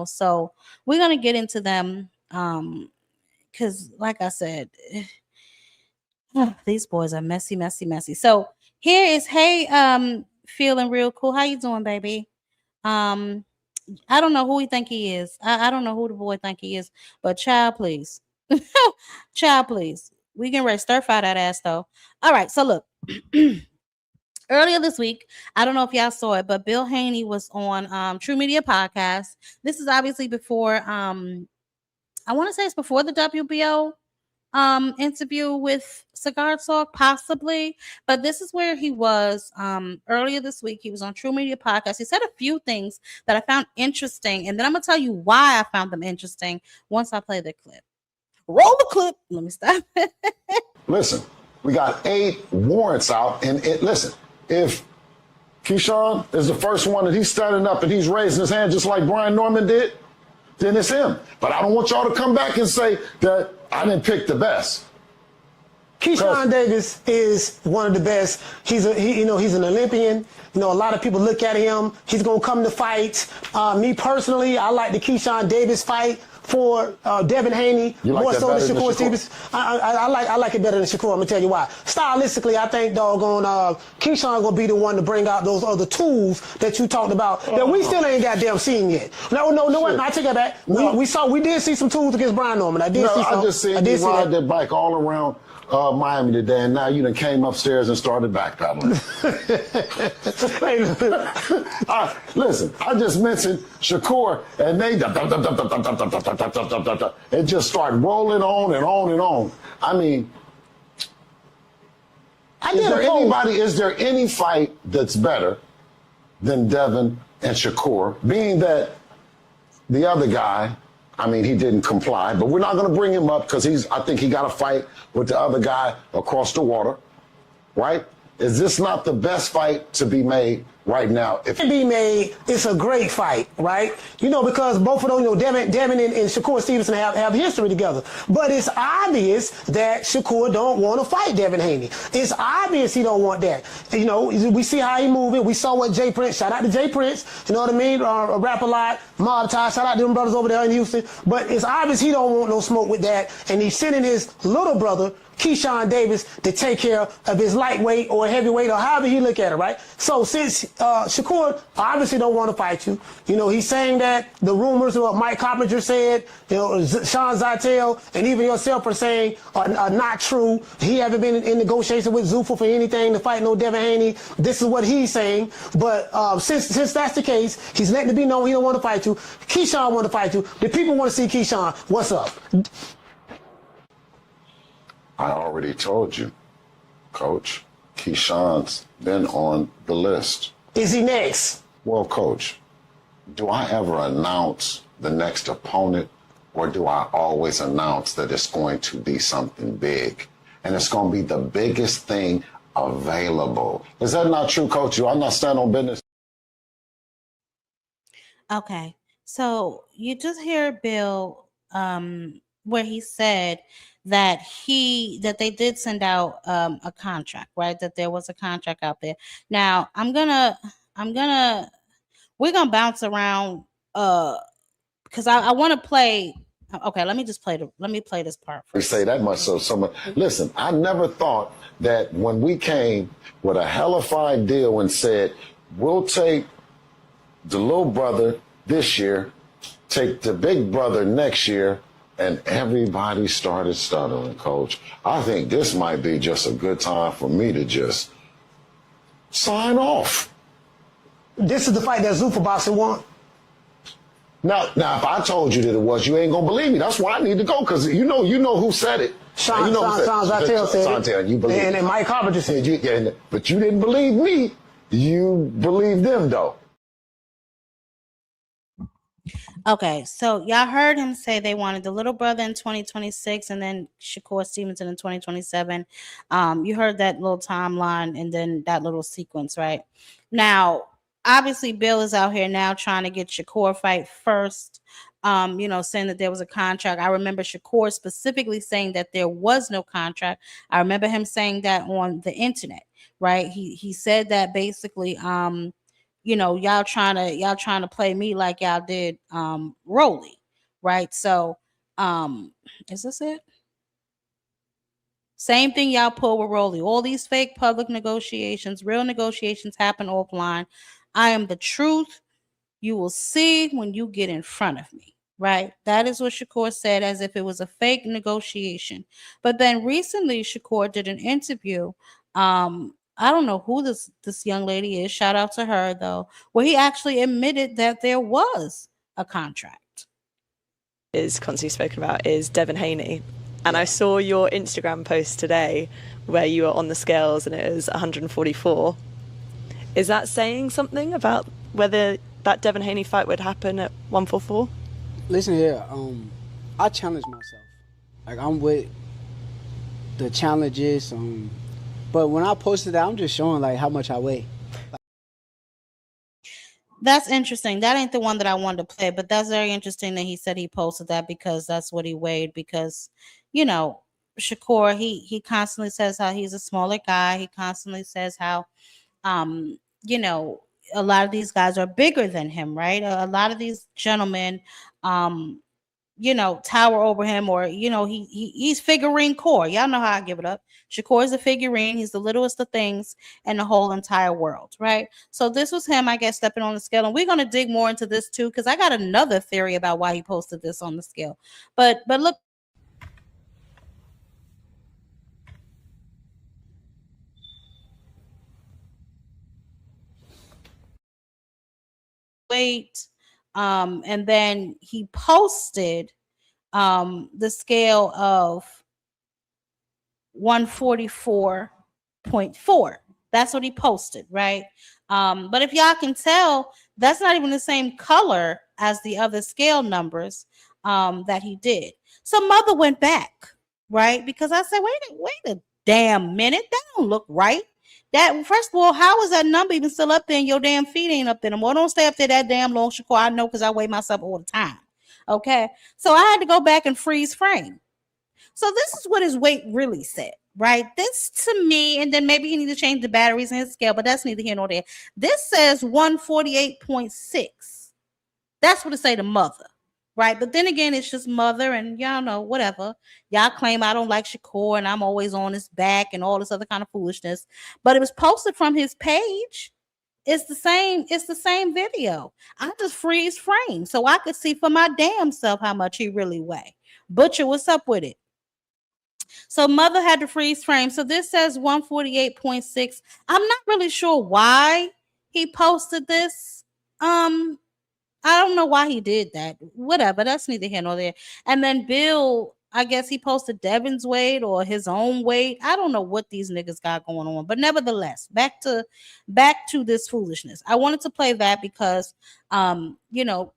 So we're gonna get into them, because like I said, these boys are messy, messy, messy. So here is feeling real cool. How you doing, baby? Um, I don't know who he think he is. I don't know who the boy think he is, but child, please. Child, please. We can ready stir fry that ass though. All right, so look. Earlier this week, I don't know if y'all saw it, but Bill Haney was on Tru Media podcast. This is obviously before I want to say it's before the WBO interview with Cigar Talk, possibly, but this is where he was earlier this week. He was on Tru Media podcast. He said a few things that I found interesting, and then I'm gonna tell you why I found them interesting once I play the clip. Roll the clip. Let me stop. Listen, we got 8 warrants out, and listen, if Keyshawn is the first one that he's standing up and he's raising his hand just like Brian Norman did, then it's him. But I don't want y'all to come back and say that I didn't pick the best. Keyshawn Davis is one of the best. He's an Olympian. You know, a lot of people look at him. He's gonna come to fights. Me personally, I like the Keyshawn Davis fight for Devin Haney more so than Shakur Stevenson. I like it better than Shakur. I'm gonna tell you why. Stylistically, I think doggone Keyshawn gonna be the one to bring out those other tools that you talked about that we still ain't goddamn seen yet. No, I take that back. No. We did see some tools against Brian Norman. I just seen you ride that bike all around Miami today, and now you done came upstairs and started backpedaling. Listen, I just mentioned Shakur, and they it just started rolling on and on and on. I mean, is there any fight that's better than Devin and Shakur, being that the other guy, I mean, he didn't comply, but we're not going to bring him up because I think he got a fight with the other guy across the water, right? Is this not the best fight to be made right now? If it be made, it's a great fight, right? You know, because both of them, you know, Devin and Shakur Stevenson have history together. But it's obvious that Shakur don't want to fight Devin Haney. It's obvious he don't want that. You know, we see how he moving. We saw what Jay Prince, shout out to Jay Prince, you know what I mean? Rap a lot, Molotov, shout out to them brothers over there in Houston. But it's obvious he don't want no smoke with that. And he's sending his little brother, Keyshawn Davis, to take care of his lightweight or heavyweight or however he look at it, right? So since Shakur obviously don't want to fight you, you know, he's saying that the rumors of what Mike Coppinger said, you know, Sean Zytel, and even yourself are saying are not true. He haven't been in negotiation with Zuffa for anything to fight no Devin Haney. This is what he's saying. But since that's the case, he's letting it be known he don't want to fight you. Keyshawn want to fight you. The people want to see Keyshawn. What's up? I already told you, Coach. Keyshawn's been on the list. Is he next? Well, Coach, do I ever announce the next opponent, or do I always announce that it's going to be something big? And it's going to be the biggest thing available. Is that not true, Coach? I'm not standing on business. Okay, so you just hear Bill where he said that they did send out a contract, right? That there was a contract out there. Now we're gonna bounce around because I want to play. Okay, let me play this part first. We say that much so much. Listen, I never thought that when we came with a hellified deal and said we'll take the little brother this year, take the big brother next year, and everybody started stuttering, Coach. I think this might be just a good time for me to just sign off. This is the fight that Zuffa Boxing won. Now, if I told you that it was, you ain't gonna believe me. That's why I need to go, because you know who said it. Sean Zytel said it. You believe and Mike Coppinger said it. But you didn't believe me. You believed them, though. Okay, so y'all heard him say they wanted the little brother in 2026 and then Shakur Stevenson in 2027. You heard that little timeline and then that little sequence, right? Now, obviously, Bill is out here now trying to get Shakur fight first, you know, saying that there was a contract. I remember Shakur specifically saying that there was no contract. I remember him saying that on the internet, right? He said that basically, you know, y'all trying to play me like y'all did Rolly, right? So is this it? Same thing y'all pull with Rolly. All these fake public negotiations, real negotiations happen offline. I am the truth. You will see when you get in front of me, right? That is what Shakur said, as if it was a fake negotiation. But then recently Shakur did an interview. I don't know who this young lady is. Shout out to her, though, where he actually admitted that there was a contract. Is constantly spoken about is Devin Haney. And I saw your Instagram post today where you were on the scales and it was 144. Is that saying something about whether that Devin Haney fight would happen at 144? Listen here, I challenge myself. Like, I'm with the challenges, but when I posted that, I'm just showing like how much I weigh. That's interesting. That ain't the one that I wanted to play, but that's very interesting that he said he posted that because that's what he weighed. Because, you know, Shakur, he constantly says how he's a smaller guy. He constantly says how, you know, a lot of these guys are bigger than him, right? A lot of these gentlemen, you know, tower over him, or, you know, he's figurine core. Y'all know how I give it up. Shakur is a figurine. He's the littlest of things in the whole entire world, right? So this was him, I guess, stepping on the scale. And we're going to dig more into this too, because I got another theory about why he posted this on the scale. But look, wait, and then he posted the scale of 144.4. That's what he posted, right? But if y'all can tell, that's not even the same color as the other scale numbers that he did. So mother went back, right? Because I said, wait a damn minute, that don't look right. That, first of all, how is that number even still up there and your damn feet ain't up there anymore? Don't stay up there that damn long, Shakur. I know, because I weigh myself all the time. Okay, so I had to go back and freeze frame. So this is what his weight really said, right? This to me, and then maybe he need to change the batteries in his scale, but that's neither here nor there. This says 148.6. That's what it say to mother, right? But then again, it's just mother, and y'all know, whatever. Y'all claim I don't like Shakur and I'm always on his back and all this other kind of foolishness. But it was posted from his page. It's the same video. I just freeze frame so I could see for my damn self how much he really weigh. Butcher, what's up with it? So mother had to freeze frame. So this says 148.6. I'm not really sure why he posted this. I don't know why he did that. Whatever, that's neither here nor there. And then Bill, I guess he posted Devin's weight or his own weight. I don't know what these niggas got going on, but nevertheless, back to this foolishness. I wanted to play that because, you know,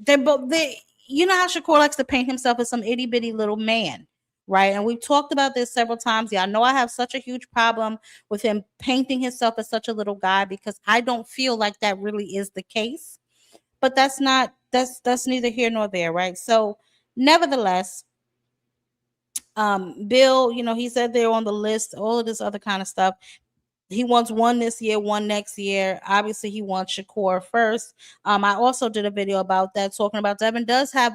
you know how Shakur likes to paint himself as some itty bitty little man, right? And we've talked about this several times. Y'all know I have such a huge problem with him painting himself as such a little guy, because I don't feel like that really is the case. But that's neither here nor there, right? So nevertheless, Bill, you know, he said they're on the list, all of this other kind of stuff. He wants one this year, one next year. Obviously, he wants Shakur first. I also did a video about that, talking about Devin does have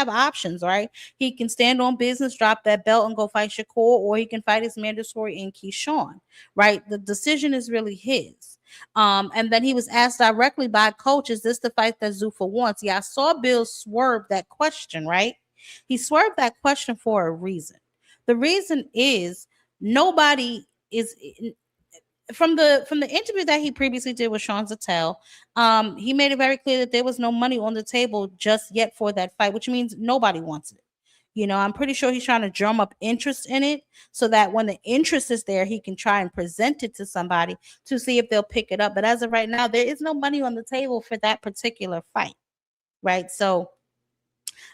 options, right? He can stand on business, drop that belt, and go fight Shakur, or he can fight his mandatory in Keyshawn, right? The decision is really his. And then he was asked directly by a coach, is this the fight that Zuffa wants? Yeah, I saw Bill swerve that question, right? He swerved that question for a reason. The reason is nobody is from the interview that he previously did with Sean Zattel. He made it very clear that there was no money on the table just yet for that fight, which means nobody wants it. You know, I'm pretty sure he's trying to drum up interest in it so that when the interest is there, he can try and present it to somebody to see if they'll pick it up. But as of right now, there is no money on the table for that particular fight, right? So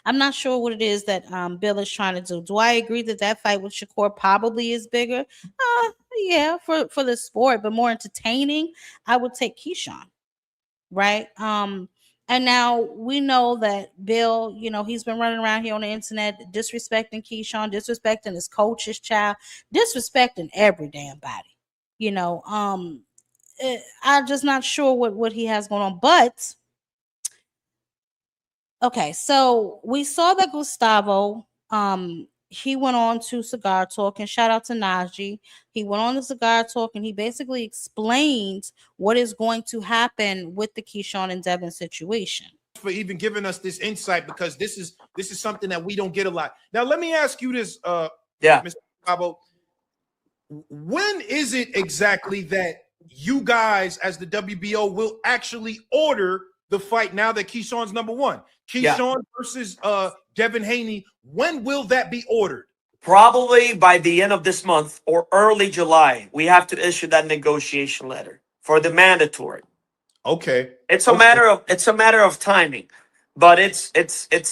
I'm not sure what it is that Bill is trying to do. Do I agree that that fight with Shakur probably is bigger? Yeah, for the sport, but more entertaining, I would take Keyshawn, right? And now we know that Bill, you know, he's been running around here on the internet disrespecting Keyshawn, disrespecting his coach, his child, disrespecting every damn body. You know, I'm just not sure what he has going on, but okay, so we saw that Gustavo, he went on to Cigar Talk, and shout out to Najee. He went on to Cigar Talk and he basically explained what is going to happen with the Keyshawn and Devin situation. For even giving us this insight, because this is something that we don't get a lot. Now, let me ask you this, Mr. Gustavo. When is it exactly that you guys, as the WBO, will actually order the fight now that Keyshawn's number one? Keyshawn versus Devin Haney. When will that be ordered? Probably by the end of this month or early July, we have to issue that negotiation letter for the mandatory. Okay. It's a matter of timing, but it's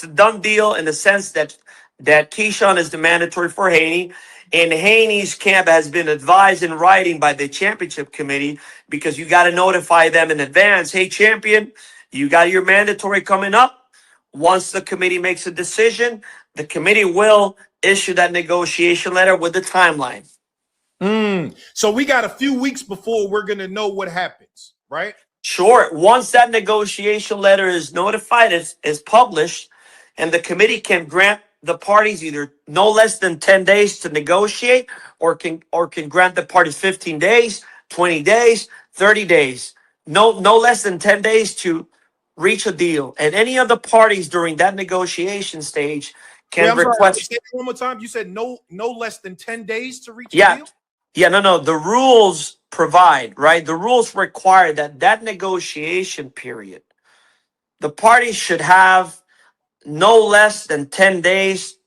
a done deal in the sense that Keyshawn is the mandatory for Haney, and Haney's camp has been advised in writing by the championship committee, because you got to notify them in advance. Hey, champion, you got your mandatory coming up. Once the committee makes a decision, the committee will issue that negotiation letter with the timeline. So we got a few weeks before we're gonna know what happens, right? Sure. Once that negotiation letter is notified, is published, and the committee can grant the parties either no less than 10 days to negotiate, or can grant the parties 15 days, 20 days, 30 days. No less than 10 days to reach a deal. And any of the parties during that negotiation stage can request. Say it one more time. You said no less than 10 days to reach a deal? Yeah, no. The rules provide, right? The rules require that negotiation period, the parties should have no less than 10 days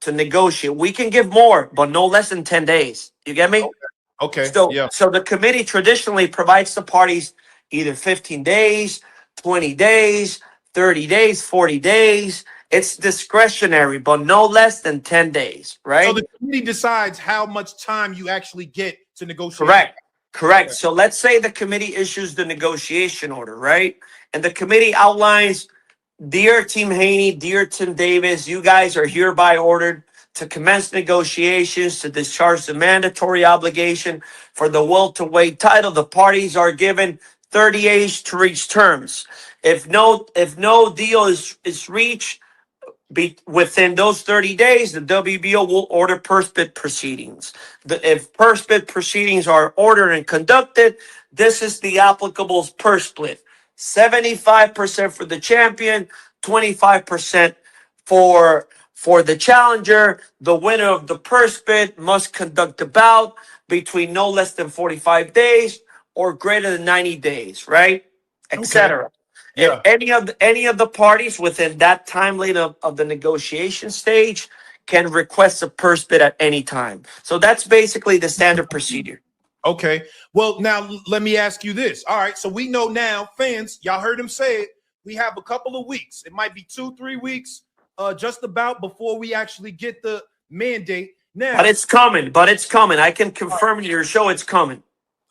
to negotiate. We can give more, but no less than 10 days. You get me? Okay. So the committee traditionally provides the parties either 15 days, 20 days, 30 days, 40 days. It's discretionary, but no less than 10 days, right? So the committee decides how much time you actually get to negotiate. Correct. So let's say the committee issues the negotiation order, right? And the committee outlines, dear Team Haney, dear Tim Davis, you guys are hereby ordered to commence negotiations to discharge the mandatory obligation for the welterweight title. The parties are given 30 days to reach terms. If no deal is reached within those 30 days, the WBO will order purse bid proceedings. If purse bid proceedings are ordered and conducted, this is the applicable purse split: 75% for the champion, 25% for the challenger. The winner of the purse bid must conduct a bout between no less than 45 days or greater than 90 days, right? Etc. Yeah. If any of the parties within that time limit of the negotiation stage can request a purse bid at any time. So that's basically the standard procedure. Okay. Well, now let me ask you this. All right. So we know now, fans, y'all heard him say it. We have a couple of weeks. It might be 2-3 weeks, just about, before we actually get the mandate. Now, but it's coming. I can confirm to your show it's coming.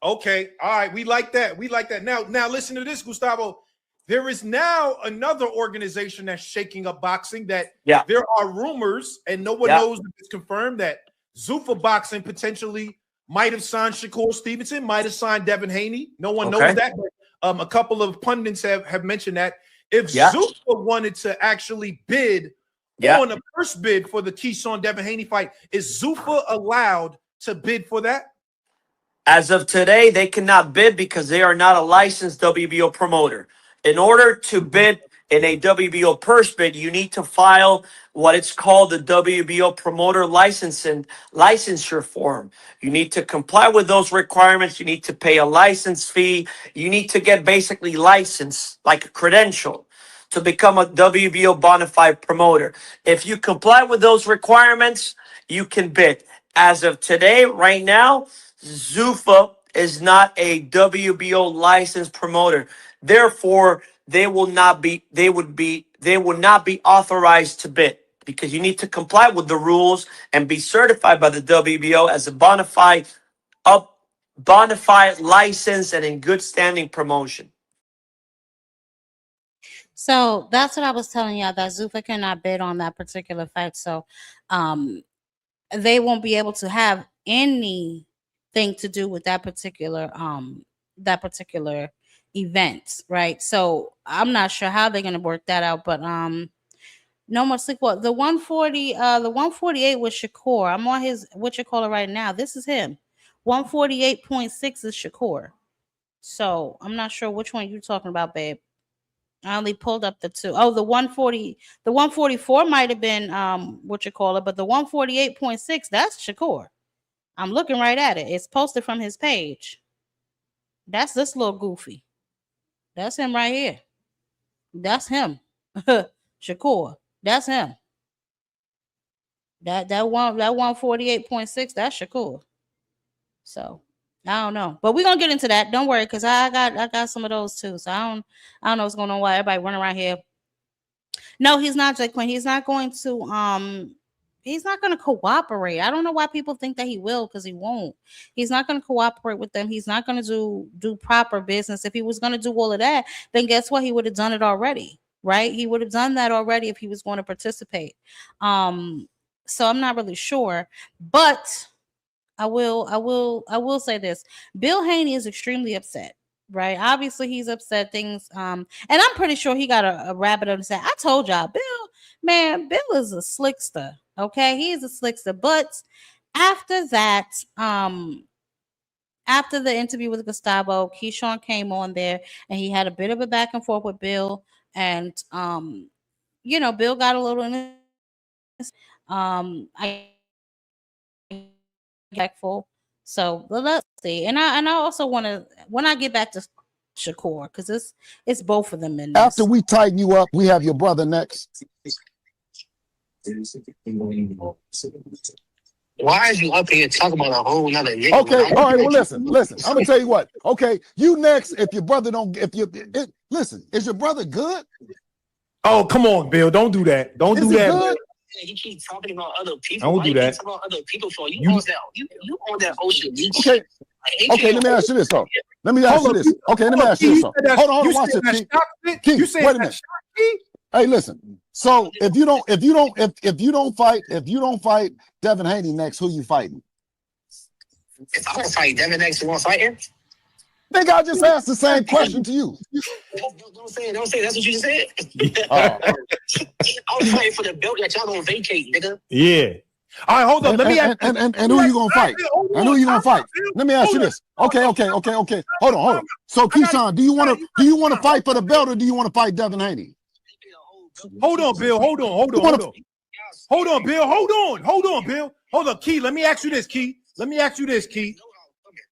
Okay. All right. We like that. Now listen to this, Gustavo. There is now another organization that's shaking up boxing that there are rumors, and no one knows if it's confirmed, that Zuffa Boxing potentially might have signed Shakur Stevenson, might have signed Devin Haney. No one knows that, but a couple of pundits have mentioned that. If Zuffa wanted to actually bid on a first bid for the Keyshawn Devin Haney fight, is Zuffa allowed to bid for that? As of today, they cannot bid because they are not a licensed WBO promoter. In order to bid in a WBO purse bid, you need to file what it's called the WBO promoter licensure form. You need to comply with those requirements. You need to pay a license fee. You need to get basically licensed, like a credential, to become a WBO bona fide promoter. If you comply with those requirements, you can bid. As of today, right now, Zuffa is not a WBO licensed promoter. Therefore, they will not be authorized to bid, because you need to comply with the rules and be certified by the WBO as a bona fide licensed and in good standing promotion. So that's what I was telling y'all, that Zuffa cannot bid on that particular fight. So they won't be able to have anything to do with that particular event, right? So I'm not sure how they're gonna work that out, but no more sleep. Well, the 140, the 148 with Shakur. I'm on his right now. This is him. 148.6 is Shakur. So I'm not sure which one you're talking about, babe. I only pulled up the two. Oh, the 140, the 144 might have been but the 148.6, that's Shakur. I'm looking right at it. It's posted from his page. That's this little goofy. That's him right here. That's him. Shakur. That's him. That 148.6, that's Shakur. So I don't know, but we're gonna get into that. Don't worry, because I got some of those too. So I don't know what's going on. Why everybody running around here? No, he's not, Jake Quinn. He's not going to cooperate. I don't know why people think that he will, because he won't. He's not going to cooperate with them. He's not going to do proper business. If he was going to do all of that, then guess what? He would have done it already, right? He would have done that already if he was going to participate. So I'm not really sure, but I will say this. Bill Haney is extremely upset, right? Obviously he's upset things. And I'm pretty sure he got a rabbit up and said, I told y'all, Bill is a slickster. Okay, he is a slickster. But after that, after the interview with Gustavo, Keyshawn came on there and he had a bit of a back and forth with Bill. And Bill got a little in his I respectful. So let's see. And I also want to, when I get back to Shakur, because it's both of them in this. After we tighten you up, we have your brother next. Why is you up here talking about a whole nother nigga? Okay, all right, well, listen. I'm gonna tell you what. Okay, you next. If your brother don't, listen, is your brother good? Oh, come on, Bill. Don't do that. Don't do that. Good? He keep talking about other people. Don't do that. Talking about other people for you on that ocean. Okay. Okay, let me ask you this though. Let me ask you this. Okay, let me ask you this. Hold on, watch this. Keith, wait a minute. Hey, listen. So if you don't fight Devin Haney next, who you fighting? If I don't fight Devin next, you want to fight him? Nigga, I just asked the same question to you. Don't say it. That's what you just said. I was fighting for the belt that y'all gonna vacate, nigga. Yeah. All right, hold on. Let me ask. And who you gonna fight? And who you gonna fight? Let me ask you this. Okay. Hold on. So Keyshawn, do you want to fight for the belt, or do you want to fight Devin Haney? Hold on, Bill. Hold on, Bill. Hold on, Bill. Hold on, Key. Let me ask you this, Key.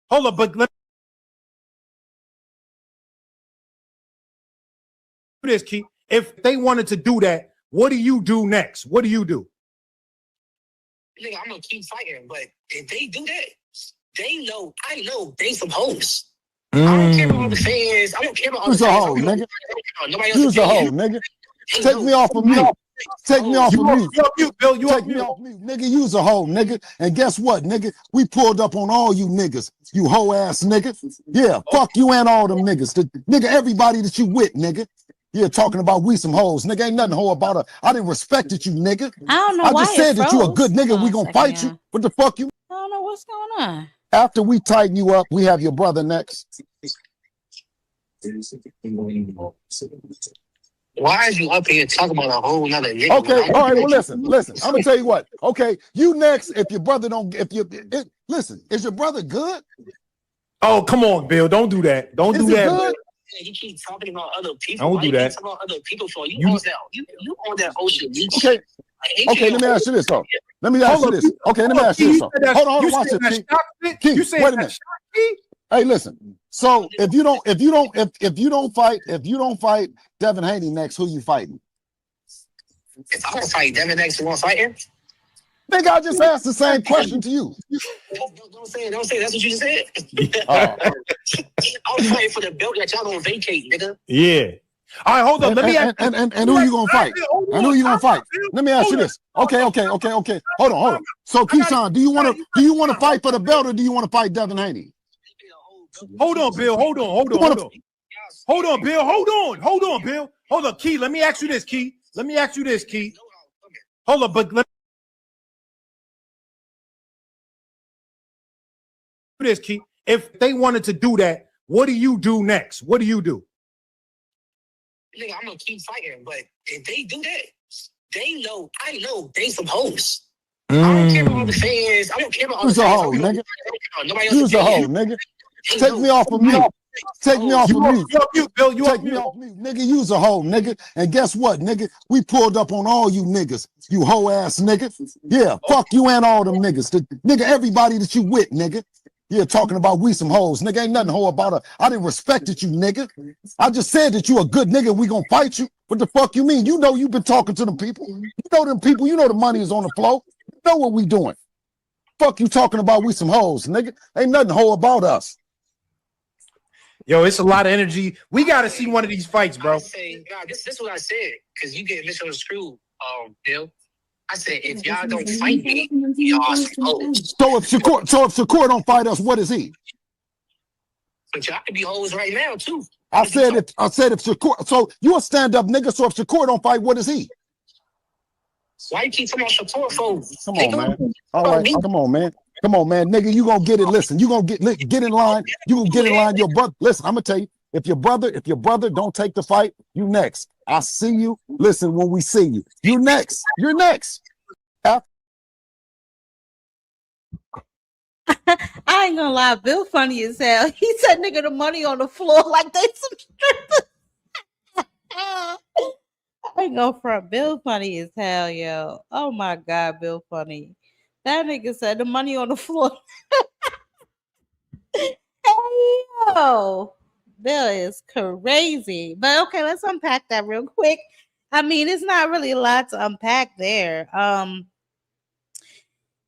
Hold on, but let this, Key. If they wanted to do that, what do you do next? What do you do? Nigga, I'm gonna keep fighting, but if they do that, I know they some hoes. I don't care about the fans. I don't care about Who's a hoe, nigga? Who's a hoe, nigga? Take me off of mute. Take me off of mute. Take me off mute, nigga. You's a hoe, nigga. And guess what, nigga? We pulled up on all you niggas. You hoe ass nigga. Yeah, fuck you and all them niggas. Nigga, everybody that you with, nigga. Yeah, talking about we some hoes. Nigga, ain't nothing hoe about her. I didn't respect it, you nigga. I don't know why I just said that you a good nigga. We gonna fight you. What the fuck you? I don't know what's going on. After we tighten you up, we have your brother next. Why is you up here talking about a whole nother nigga? Okay, all right, well, listen. I'm gonna tell you what. Okay, you next. If your brother don't, listen, is your brother good? Oh, come on, Bill. Don't do that. Don't do that. Good? He keep talking about other people. Don't do that. Talking about other people for you on that ocean. Okay. Okay, let me ask you this though. Let me ask you this. Okay, let me ask you this though. Hold on, watch this. Keith, wait a minute. Hey, listen. So if you don't fight Devin Haney next, who you fighting? If I don't fight Devin next, you want to fight him? Nigga, I just asked the same question to you. Don't say it. That's what you just said. I was fighting for the belt that y'all gonna vacate, nigga. Yeah. All right, hold on. Let me ask. And who you gonna fight? And who you gonna fight? Let me ask you this. Okay. Hold on. So Keyshawn, do you want to fight for the belt, or do you want to fight Devin Haney? Hold on, Bill. Hold on, Bill. Hold on, Key. Let me ask you this, Key. Hold on, but this, Key. If they wanted to do that, what do you do next? What do you do? Nigga, I'm gonna keep fighting, but if they do that, I know they some hoes. I don't care about the fans. I don't care about Who's a hoe, nigga? Who's a hoe, nigga? Take me off of mute. Take me off of mute. Take me off mute, nigga. You's a hoe, nigga. And guess what, nigga? We pulled up on all you niggas. You hoe ass nigga. Yeah, fuck you and all them niggas. Nigga, everybody that you with, nigga. Yeah, talking about we some hoes. Nigga, ain't nothing hoe about her. I didn't respect it, you nigga. I just said that you a good nigga. We gonna fight you. What the fuck you mean? You know you been talking to them people. You know them people. You know the money is on the floor. You know what we doing. Fuck you talking about we some hoes, nigga. Ain't nothing hoe about us. Yo, it's a lot of energy. We got to see one of these fights, bro. I say, nah, this is what I said, because you get misconstrued, Bill. I said, if y'all don't fight me, y'all some hoes. So if Shakur don't fight us, what is he? But y'all can be hoes right now, too. I said if Shakur, so you a stand-up nigga, so if Shakur don't fight, what is he? Why you keep talking about Shakur for? Come on, man. All right, come on, man. Come on, man. Nigga, you gonna get it. Listen, you gonna get in line. You gonna get in line. Your brother, listen, I'm gonna tell you, if your brother don't take the fight, you next. I see you. Listen, when we see you, you next. You're next. I ain't gonna lie, Bill funny as hell. He said nigga the money on the floor like they some strippers. I ain't gonna front. Bill funny as hell, yo. Oh my god, Bill funny. That nigga said the money on the floor. Hey yo. Bill is crazy. But okay, let's unpack that real quick. I mean, it's not really a lot to unpack there.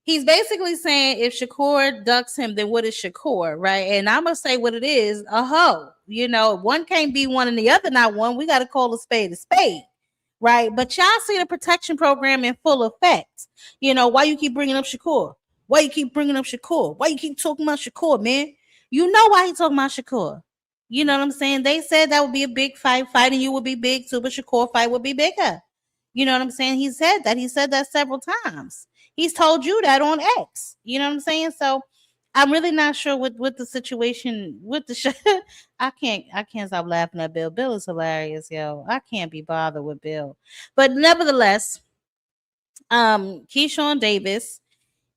He's basically saying if Shakur ducks him, then what is Shakur, right? And I'm gonna say what it is, a hoe. You know, one can't be one and the other not one. We got to call a spade, right? But y'all see the protection program in full effect. You know, why you keep bringing up Shakur? Why you keep bringing up Shakur? Why you keep talking about Shakur, man? You know why he talking about Shakur. You know what I'm saying? They said that would be a big fight. Fighting you would be big too, but Shakur fight would be bigger. You know what I'm saying? He said that. He said that several times. He's told you that on X. You know what I'm saying? So I'm really not sure what the situation with the show. I can't stop laughing at Bill. Bill is hilarious, yo. I can't be bothered with Bill. But nevertheless, Keyshawn Davis,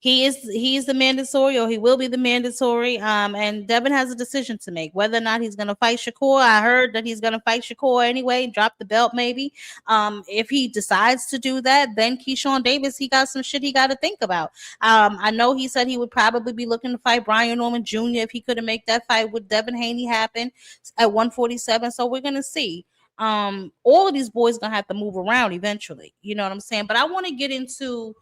he is the mandatory, or he will be the mandatory. And Devin has a decision to make whether or not he's gonna fight Shakur. I heard that he's gonna fight Shakur anyway, drop the belt maybe. If he decides to do that, then Keyshawn Davis, he got some shit he got to think about. I know he said he would probably be looking to fight Brian Norman Jr. if he couldn't make that fight with Devin Haney happen at 147. So we're gonna see. All of these boys gonna have to move around eventually. You know what I'm saying? But I want to get into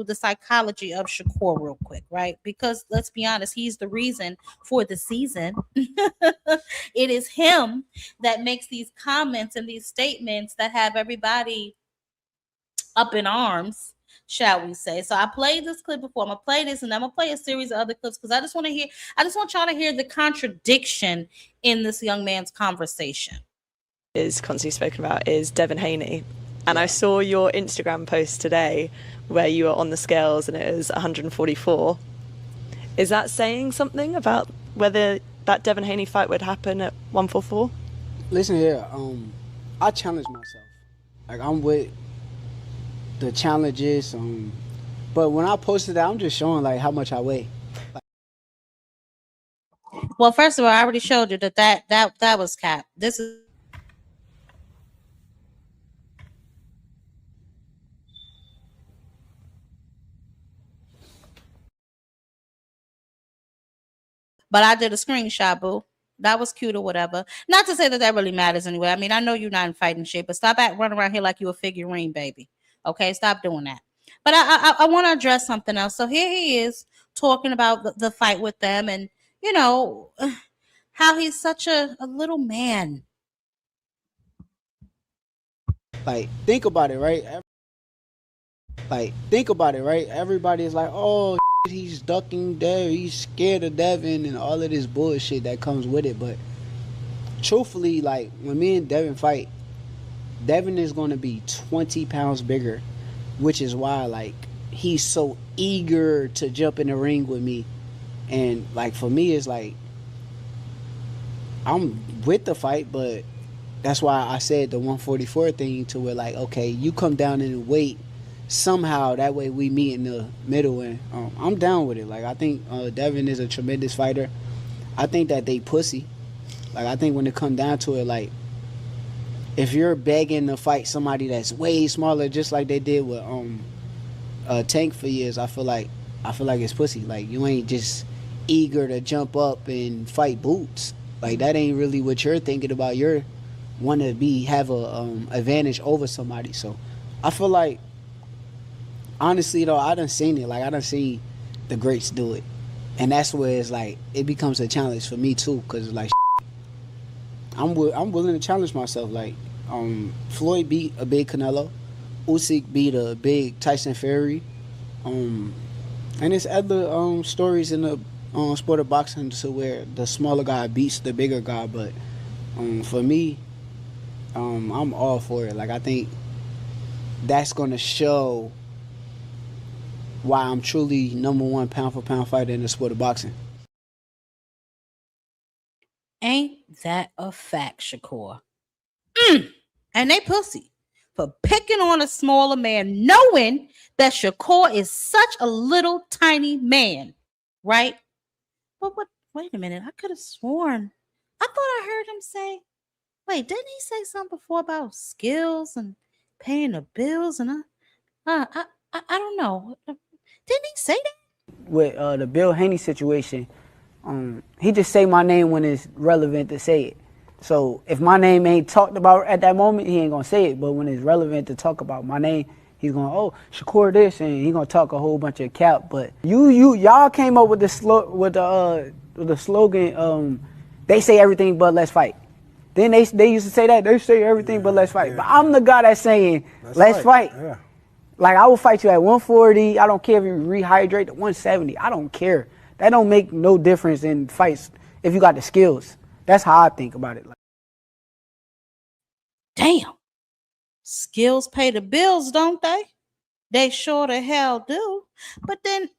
the psychology of Shakur real quick, right? Because let's be honest, he's the reason for the season. It is him that makes these comments and these statements that have everybody up in arms, shall we say. So I played this clip before. I'm gonna play this, and I'm gonna play a series of other clips because I just want y'all to hear the contradiction in this young man's conversation. Is constantly spoken about is Devin Haney. And I saw your Instagram post today where you were on the scales and it was 144. Is that saying something about whether that Devin Haney fight would happen at 144? Listen here, I challenge myself. Like, I'm with the challenges, but when I posted that, I'm just showing like how much I weigh. Well, first of all, I already showed you that was cap. This is but I did a screenshot, boo. That was cute or whatever. Not to say that really matters anyway. I mean, I know you're not in fighting shape, but stop running around here like you a figurine, baby. Okay, stop doing that. But I want to address something else. So here he is talking about the fight with them, and you know how he's such a little man. Like, think about it, right? Everybody is like, oh, he's ducking Devin, he's scared of Devin, and all of this bullshit that comes with it. But truthfully, like, when me and Devin fight, Devin is going to be 20 pounds bigger, which is why, like, he's so eager to jump in the ring with me. And, like, for me, it's like, I'm with the fight, but that's why I said the 144 thing, to where, like, okay, you come down in weight somehow, that way we meet in the middle, and I'm down with it. Like, I think Devin is a tremendous fighter. I think that they pussy. Like, I think when it come down to it, like, if you're begging to fight somebody that's way smaller, just like they did with Tank for years, I feel like it's pussy. Like, you ain't just eager to jump up and fight Boots. Like, that ain't really what you're thinking about. You're want to have a advantage over somebody. So I feel like honestly though, I done seen it. Like I done seen the greats do it, and that's where it's like it becomes a challenge for me too. Cause like I'm willing to challenge myself. Like Floyd beat a big Canelo, Usyk beat a big Tyson Fury, and there's other stories in the sport of boxing to where the smaller guy beats the bigger guy. But for me, I'm all for it. Like I think that's gonna show why I'm truly #1 pound for pound fighter in the sport of boxing. Ain't that a fact, Shakur? And they pussy for picking on a smaller man, knowing that Shakur is such a little tiny man, right? But wait a minute, I could have sworn. I thought I heard him say, wait, didn't he say something before about skills and paying the bills? And I don't know. Didn't he say that? With the Bill Haney situation, he just say my name when it's relevant to say it. So if my name ain't talked about at that moment, he ain't gonna say it. But when it's relevant to talk about my name, he's going, oh, Shakur this, and he gonna talk a whole bunch of cap. But y'all came up with the slogan, they say everything but let's fight. Then they used to say that, they say everything but let's fight. But I'm the guy that's saying let's fight. Yeah. Like I will fight you at 140. I don't care if you rehydrate to 170. I don't care. That don't make no difference in fights if you got the skills. That's how I think about it. Damn. Skills pay the bills, don't they? They sure the hell do. But then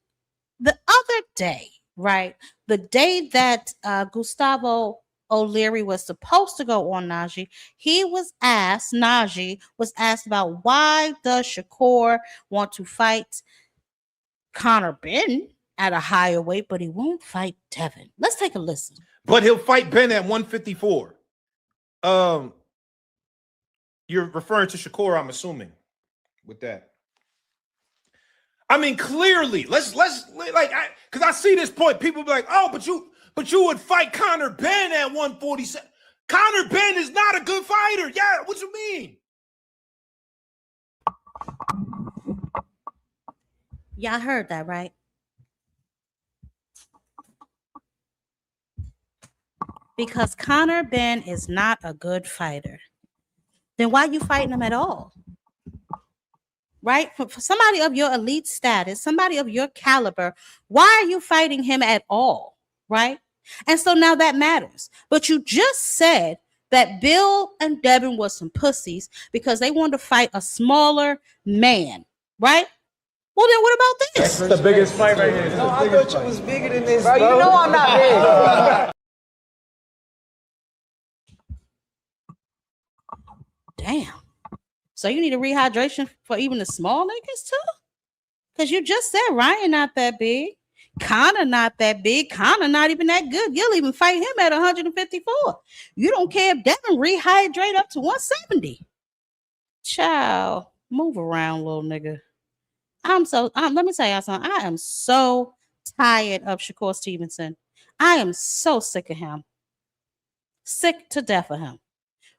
the other day, right? The day that Gustavo O'Leary was supposed to go on Najee, Najee was asked about why does Shakur want to fight Conor Ben at a higher weight, but he won't fight Devin. Let's take a listen. But he'll fight Ben at 154. You're referring to Shakur, I'm assuming, with that. I mean, clearly, let's like, because I see this point. People be like, oh, but you would fight Conor Ben at 147. Conor Ben is not a good fighter. Yeah, what you mean? Y'all heard that, right? Because Conor Ben is not a good fighter. Then why are you fighting him at all? Right? For somebody of your elite status, somebody of your caliber, why are you fighting him at all? Right? And so now that matters. But you just said that Bill and Devin were some pussies because they wanted to fight a smaller man. Right? Well, then what about this? That's the biggest fight right here. No, I thought you was bigger than this, bro. You know I'm not big. Damn. So you need a rehydration for even the small niggas too? Because you just said Ryan not that big. Conor not that big. Conor not even that good. You'll even fight him at 154. You don't care if Devin rehydrate up to 170. Child, move around, little nigga. Let me tell y'all something. I am so tired of Shakur Stevenson. I am so sick of him. Sick to death of him.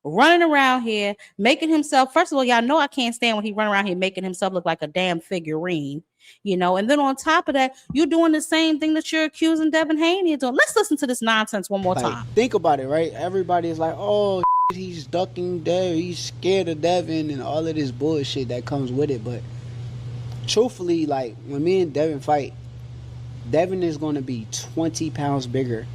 Running around here, making himself, first of all, y'all know I can't stand when he run around here making himself look like a damn figurine, you know, and then on top of that, you're doing the same thing that you're accusing Devin Haney of doing. Let's listen to this nonsense one more time. Think about it, right? Everybody is like, oh, he's ducking Devin, he's scared of Devin and all of this bullshit that comes with it. But truthfully, like, when me and Devin fight, Devin is going to be 20 pounds bigger,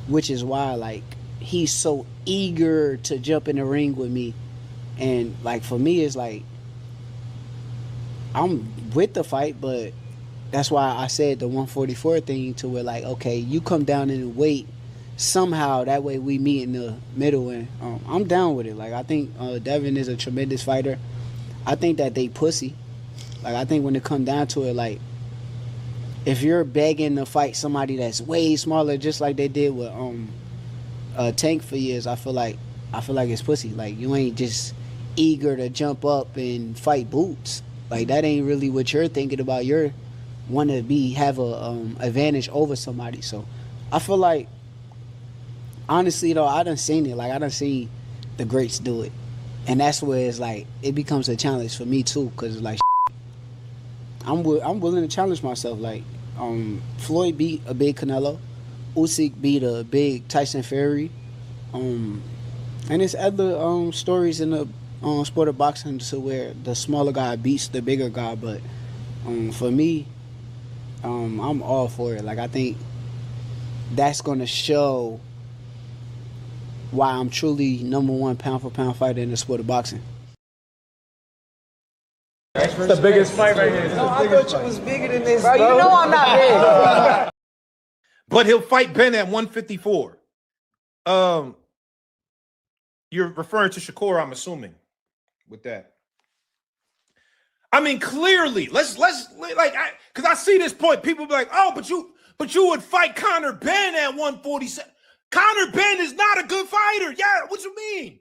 which is why, like, he's so eager to jump in the ring with me. And like for me, it's like I'm with the fight, but that's why I said the 144 thing to where like, okay, you come down in the weight somehow, that way we meet in the middle. And I'm down with it. Like I think Devin is a tremendous fighter. I think that they pussy. Like I think when it come down to it, like if you're begging to fight somebody that's way smaller, just like they did with Tank for years, I feel like it's pussy. Like you ain't just eager to jump up and fight Boots. Like that ain't really what you're thinking about. You're want to have a advantage over somebody. So I feel like, honestly though, I done seen it. Like I done seen the greats do it, and that's where it's like it becomes a challenge for me too. Cause like I'm willing to challenge myself. Like, Floyd beat a big Canelo, Usyk beat a big Tyson Fury, and there's other stories in the sport of boxing to where the smaller guy beats the bigger guy. But for me, I'm all for it. Like, I think that's gonna show why I'm truly #1 pound for pound fighter in the sport of boxing. It's the biggest fight right here. No, I thought you was bigger than this, bro. You know I'm not big. But he'll fight Ben at 154. You're referring to Shakur, I'm assuming, with that. I mean, clearly, let's like, because I see this point. People be like, oh, but you would fight Conor Ben at 147. Conor Ben is not a good fighter. Yeah, what you mean?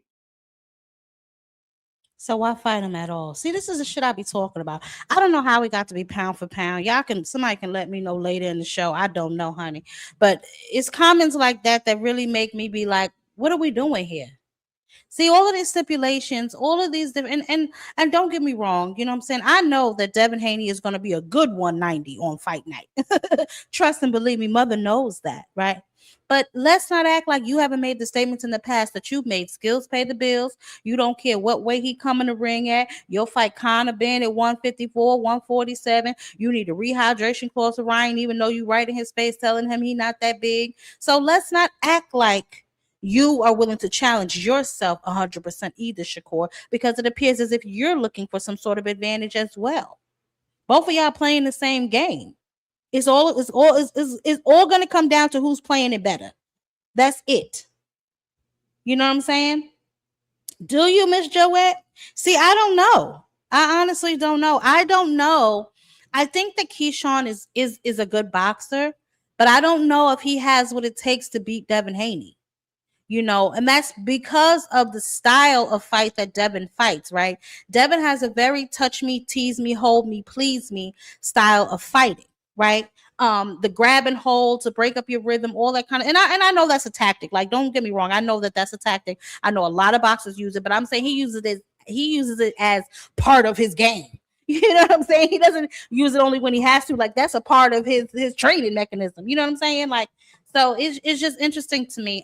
So why fight him at all? See, this is the shit I be talking about. I don't know how we got to be pound for pound. Somebody can let me know later in the show. I don't know, honey. But it's comments like that that really make me be like, what are we doing here? See, all of these stipulations, all of these different, and don't get me wrong, you know what I'm saying? I know that Devin Haney is going to be a good 190 on fight night. Trust and believe me, mother knows that, right? But let's not act like you haven't made the statements in the past that you've made. Skills pay the bills. You don't care what way he come in the ring at. You'll fight Conor Ben at 154, 147. You need a rehydration clause for Ryan, even though you right in his face telling him he not that big. So let's not act like you are willing to challenge yourself 100% either, Shakur, because it appears as if you're looking for some sort of advantage as well. Both of y'all playing the same game. It's all going to come down to who's playing it better. That's it. You know what I'm saying? Do you, Miss Joette? See, I don't know. I honestly don't know. I don't know. I think that Keyshawn is a good boxer, but I don't know if he has what it takes to beat Devin Haney. You know, and that's because of the style of fight that Devin fights, right? Devin has a very touch me, tease me, hold me, please me style of fighting, right? The grab and hold to break up your rhythm, all that kind of, and I know that's a tactic. Like, don't get me wrong, I know that that's a tactic. I know a lot of boxers use it, but I'm saying he uses it as part of his game. You know what I'm saying? He doesn't use it only when he has to. Like, that's a part of his training mechanism. You know what I'm saying? Like, so it's just interesting to me.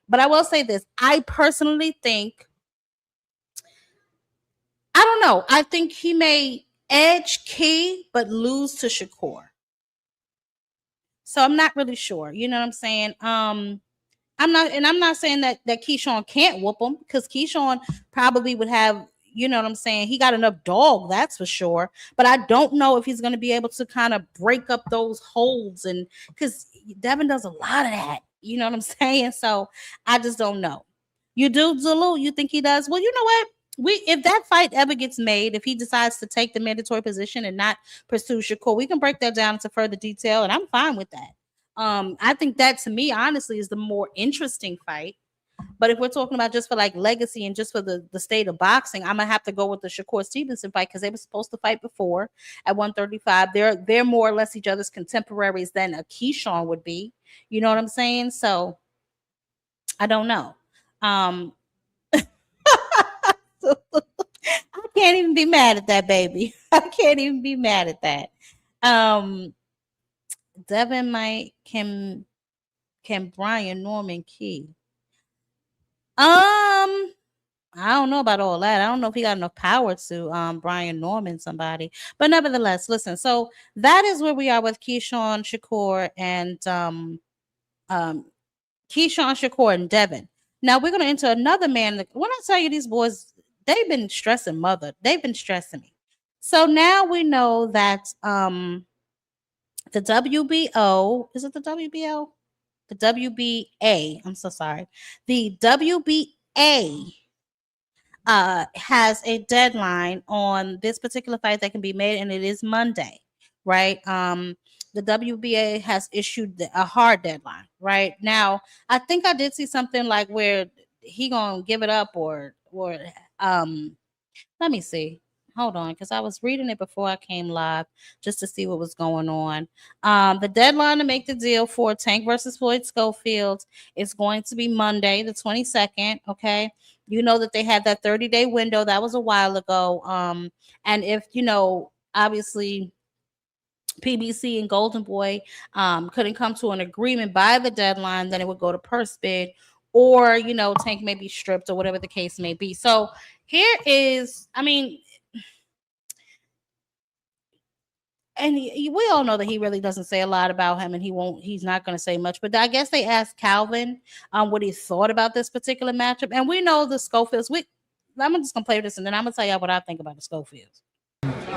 But I will say this. I personally think, I don't know. I think he may edge Key, but lose to Shakur. So I'm not really sure. You know what I'm saying? I'm not saying that Keyshawn can't whoop him, because Keyshawn probably would have, you know what I'm saying? He got enough dog, that's for sure. But I don't know if he's going to be able to kind of break up those holds, and because Devin does a lot of that. You know what I'm saying? So I just don't know. You do, Zulu? You think he does? Well, you know what? If that fight ever gets made, if he decides to take the mandatory position and not pursue Shakur, we can break that down into further detail, and I'm fine with that. I think that, to me, honestly, is the more interesting fight. But if we're talking about just for like legacy and just for the state of boxing, I'm gonna have to go with the Shakur Stevenson fight, because they were supposed to fight before at 135. They're more or less each other's contemporaries than a Keyshawn would be. You know what I'm saying? So I don't know. I can't even be mad at that, baby. I can't even be mad at that. Devin might can Brian Norman Key. I don't know about all that. I don't know if he got enough power to Brian Norman somebody. But nevertheless, listen. So that is where we are with Keyshawn, Shakur, and Keyshawn, Shakur, and Devin. Now we're gonna enter another man. When I tell you, these boys, they've been stressing mother. They've been stressing me. So now we know that the WBO, is it the WBO? The WBA, I'm so sorry. The WBA has a deadline on this particular fight that can be made, and it is Monday, right? The WBA has issued a hard deadline, right? Now, I think I did see something like where he gonna give it up, or let me see. Hold on, because I was reading it before I came live just to see what was going on. The deadline to make the deal for Tank versus Floyd Schofield is going to be Monday, the 22nd. Okay. You know that they had that 30-day window. That was a while ago. And if, you know, obviously PBC and Golden Boy couldn't come to an agreement by the deadline, then it would go to purse bid, or Tank may be stripped or whatever the case may be. So here is, I mean, and we all know that he really doesn't say a lot about him, and he's not going to say much. But I guess they asked Calvin what he thought about this particular matchup, and we know the Schofields. I'm just gonna play this, and then I'm gonna tell y'all what I think about the Schofields.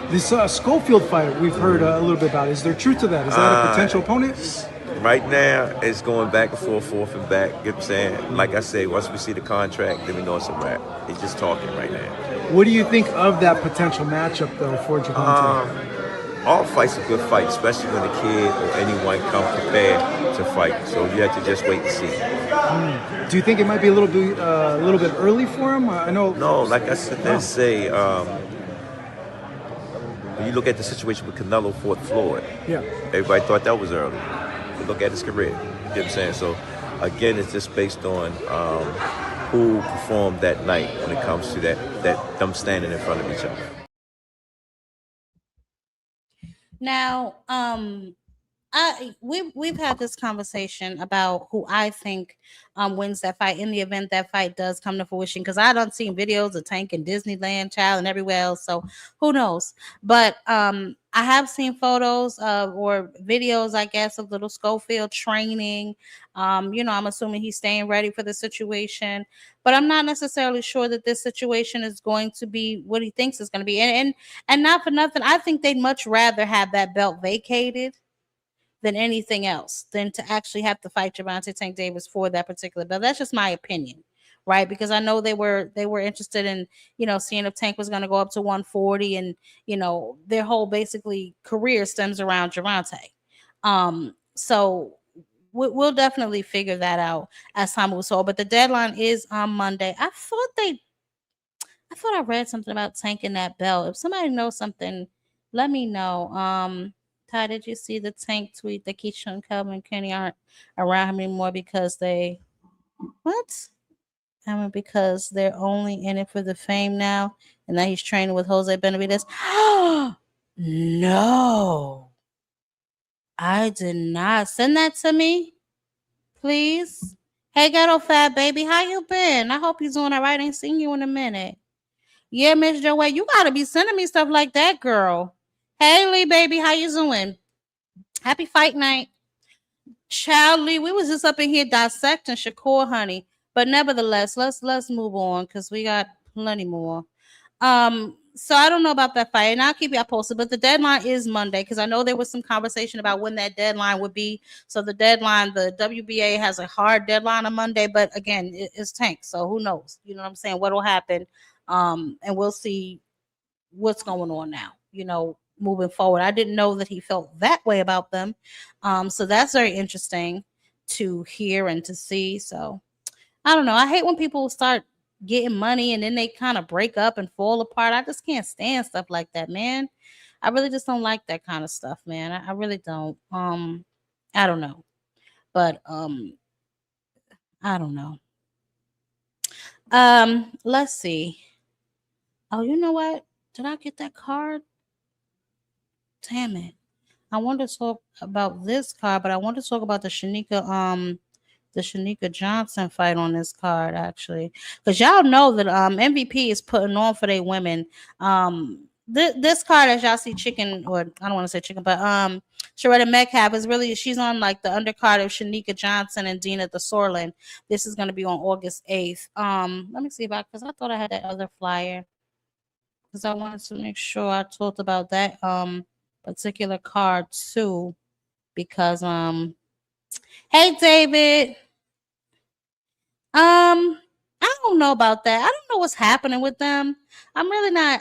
This Schofield fight we've heard a little bit about. Is there truth to that? Is that a potential opponent? Right now, it's going back and forth and back. You know what I'm saying? Like I say, once we see the contract, then we know it's a wrap. He's just talking right now. What do you think of that potential matchup, though, for Javante? All fights are good fights, especially when a kid or anyone come prepared to fight. So you have to just wait and see. Do you think it might be a little bit early for him? I know. No, like I said, let's say when you look at the situation with Canelo fought Floyd, everybody thought that was early. But look at his career. You know what I'm saying? So again, it's just based on who performed that night when it comes to that them standing in front of each other. Now, we've had this conversation about who I think wins that fight in the event that fight does come to fruition, because I done seen videos of Tank in Disneyland, child, and everywhere else. So who knows? But I have seen photos or videos, I guess, of little Schofield training. I'm assuming he's staying ready for the situation, but I'm not necessarily sure that this situation is going to be what he thinks it's going to be. And not for nothing, I think they'd much rather have that belt vacated than anything else, than to actually have to fight Javante Tank Davis for that particular belt. That's just my opinion, right? Because I know they were interested in, seeing if Tank was going to go up to 140, and their whole basically career stems around Javante. So we'll definitely figure that out as time moves on. But the deadline is on Monday. I thought I read something about Tank in that belt. If somebody knows something, let me know. Ty, did you see the Tank tweet that Keisha and Calvin and Kenny aren't around him anymore because they because they're only in it for the fame now, and that he's training with Jose Benavidez? No, I did not. Send that to me, please. Hey, Ghetto Fat Baby, how you been? I hope you're doing all right. Ain't seen you in a minute. Yeah, Miss Joey, you gotta be sending me stuff like that, girl. Hey, Lee, baby, how you doing? Happy fight night. Child, Lee, we was just up in here dissecting Shakur, honey. But nevertheless, let's move on, because we got plenty more. So I don't know about that fight, and I'll keep you posted. But the deadline is Monday, because I know there was some conversation about when that deadline would be. So the deadline, the WBA has a hard deadline on Monday, but again, it's Tank, so who knows? You know what I'm saying? What will happen? And we'll see what's going on now, moving forward. I didn't know that he felt that way about them. So that's very interesting to hear and to see. So I don't know. I hate when people start getting money and then they kind of break up and fall apart. I just can't stand stuff like that, man. I really just don't like that kind of stuff, man. I really don't. I don't know. But I don't know. Let's see. Oh, you know what? Did I get that card? Damn it. I wanted to talk about this card, but I want to talk about the Shanika Johnson fight on this card, actually. Because y'all know that MVP is putting on for their women. This card, as y'all see, I don't want to say chicken, but Sharetta Metcalf is really, she's on like the undercard of Shanika Johnson and Dina Thorslund. This is going to be on August 8th. Let me see because I thought I had that other flyer, because I wanted to make sure I talked about that particular card too, because hey David, I don't know about that. I don't know what's happening with them. I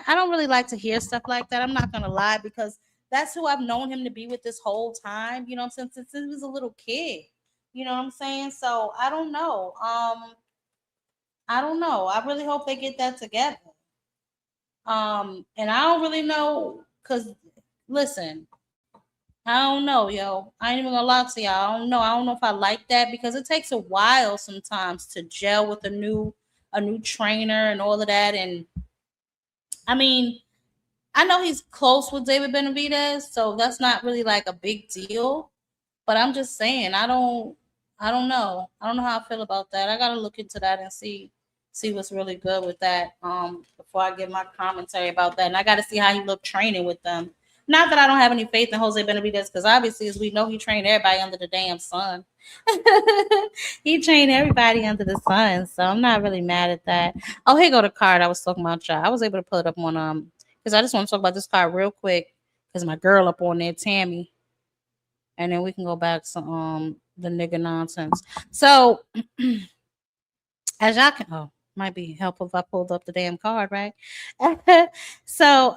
don't really like to hear stuff like that. I'm not gonna lie, because that's who I've known him to be with this whole time, you know what I'm saying, since he was a little kid, you know what I'm saying? So I don't know. I really hope they get that together. And I don't really know, because listen, I don't know, yo. I ain't even gonna lie to y'all. I don't know if I like that, because it takes a while sometimes to gel with a new trainer and all of that. And I mean, I know he's close with David Benavidez, so that's not really like a big deal. But I'm just saying, I don't know. I don't know how I feel about that. I gotta look into that and see what's really good with that. Before I give my commentary about that, and I gotta see how he looked training with them. Not that I don't have any faith in Jose Benavidez, because obviously, as we know, he trained everybody under the damn sun. He trained everybody under the sun, so I'm not really mad at that. Oh, here go the card I was talking about, y'all. I was able to pull it up on because I just want to talk about this card real quick because my girl up on there, Tammy, and then we can go back to the nigga nonsense. So as y'all can might be helpful if I pulled up the damn card, right? So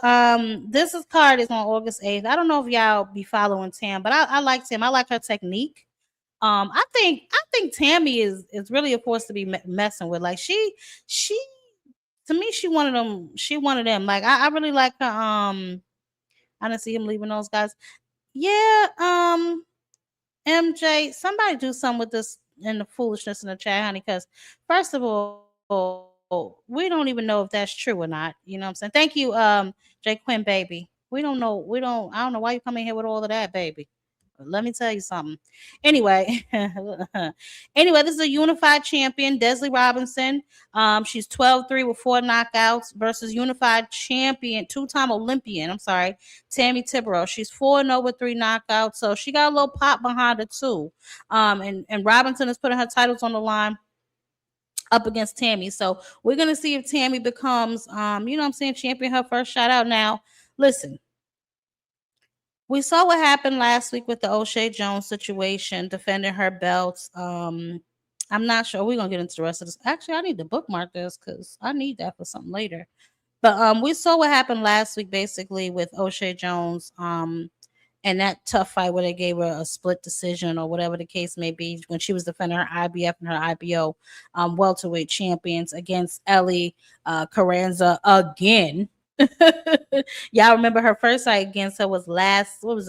this card is on August 8th. I don't know if y'all be following Tam, but I like Tam. I like her technique. I think Tammy is really a force to be messing with. Like she to me, she one of them. Like I really like her. I didn't see him leaving those guys. Yeah, MJ, somebody do something with this and the foolishness in the chat, honey. Because first of all, we don't even know if that's true or not. You know what I'm saying? Thank you, J Quinn, baby. We don't know. I don't know why you come in here with all of that, baby. Let me tell you something. Anyway, this is a unified champion, Desley Robinson. She's 12-3 with 4 knockouts versus unified champion, 2-time Olympian. I'm sorry, Tammy Tibero. She's 4-0 with 3 knockouts, so she got a little pop behind her too. And Robinson is putting her titles on the line up against Tammy. So we're gonna see if Tammy becomes, champion her first shot out. Now, listen. We saw what happened last week with the O'Shea Jones situation, defending her belts. I'm not sure. We're going to get into the rest of this. Actually, I need to bookmark this because I need that for something later. But we saw what happened last week, basically, with O'Shea Jones and that tough fight where they gave her a split decision or whatever the case may be when she was defending her IBF and her IBO welterweight champions against Ellie Carranza again. Y'all remember her first fight against her was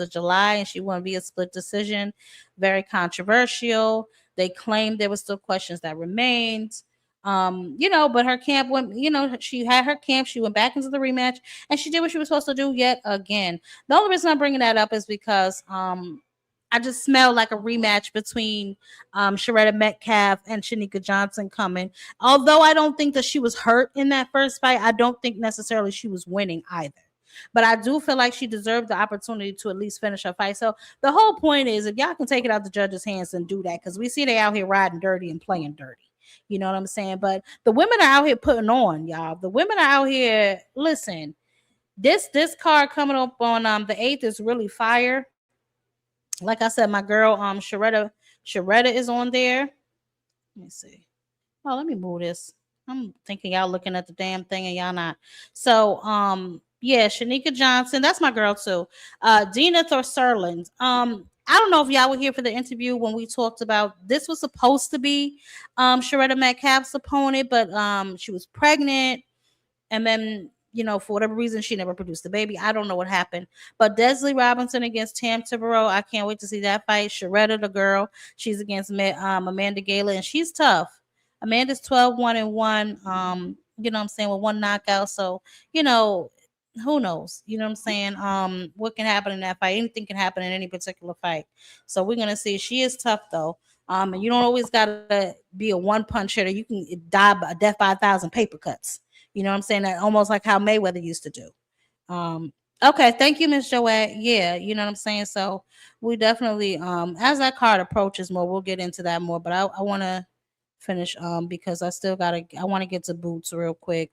July, and she won via split decision. Very controversial. They claimed there were still questions that remained. But her camp went, she had her camp. She went back into the rematch and she did what she was supposed to do yet again. The only reason I'm bringing that up is because I just smell like a rematch between Sharetta Metcalf and Shanika Johnson coming. Although I don't think that she was hurt in that first fight, I don't think necessarily she was winning either. But I do feel like she deserved the opportunity to at least finish her fight. So the whole point is, if y'all can take it out the judges' hands and do that, because we see they out here riding dirty and playing dirty. You know what I'm saying? But the women are out here putting on, y'all. The women are out here. Listen, this card coming up on the 8th is really fire. Like I said, my girl, Sharetta is on there. Let me see. Oh, let me move this. I'm thinking y'all looking at the damn thing and y'all not. So, Shanika Johnson, that's my girl too. Dina Thorslund. I don't know if y'all were here for the interview when we talked about this was supposed to be Sharetta Metcalf's opponent, but she was pregnant, and then for whatever reason, she never produced the baby. I don't know what happened. But Desley Robinson against Tam Tibero, I can't wait to see that fight. Sharetta, the girl, she's against Amanda Gala, and she's tough. Amanda's 12-1-1, with 1 knockout. So, who knows? You know what I'm saying? What can happen in that fight? Anything can happen in any particular fight. So we're going to see. She is tough, though. And you don't always got to be a one-punch hitter. You can die by death by 1,000 paper cuts. You know what I'm saying? That almost like how Mayweather used to do. Okay, thank you, Miss Joette. Yeah, you know what I'm saying? So we definitely, as that card approaches more, we'll get into that more. But I want to finish because I want to get to Boots real quick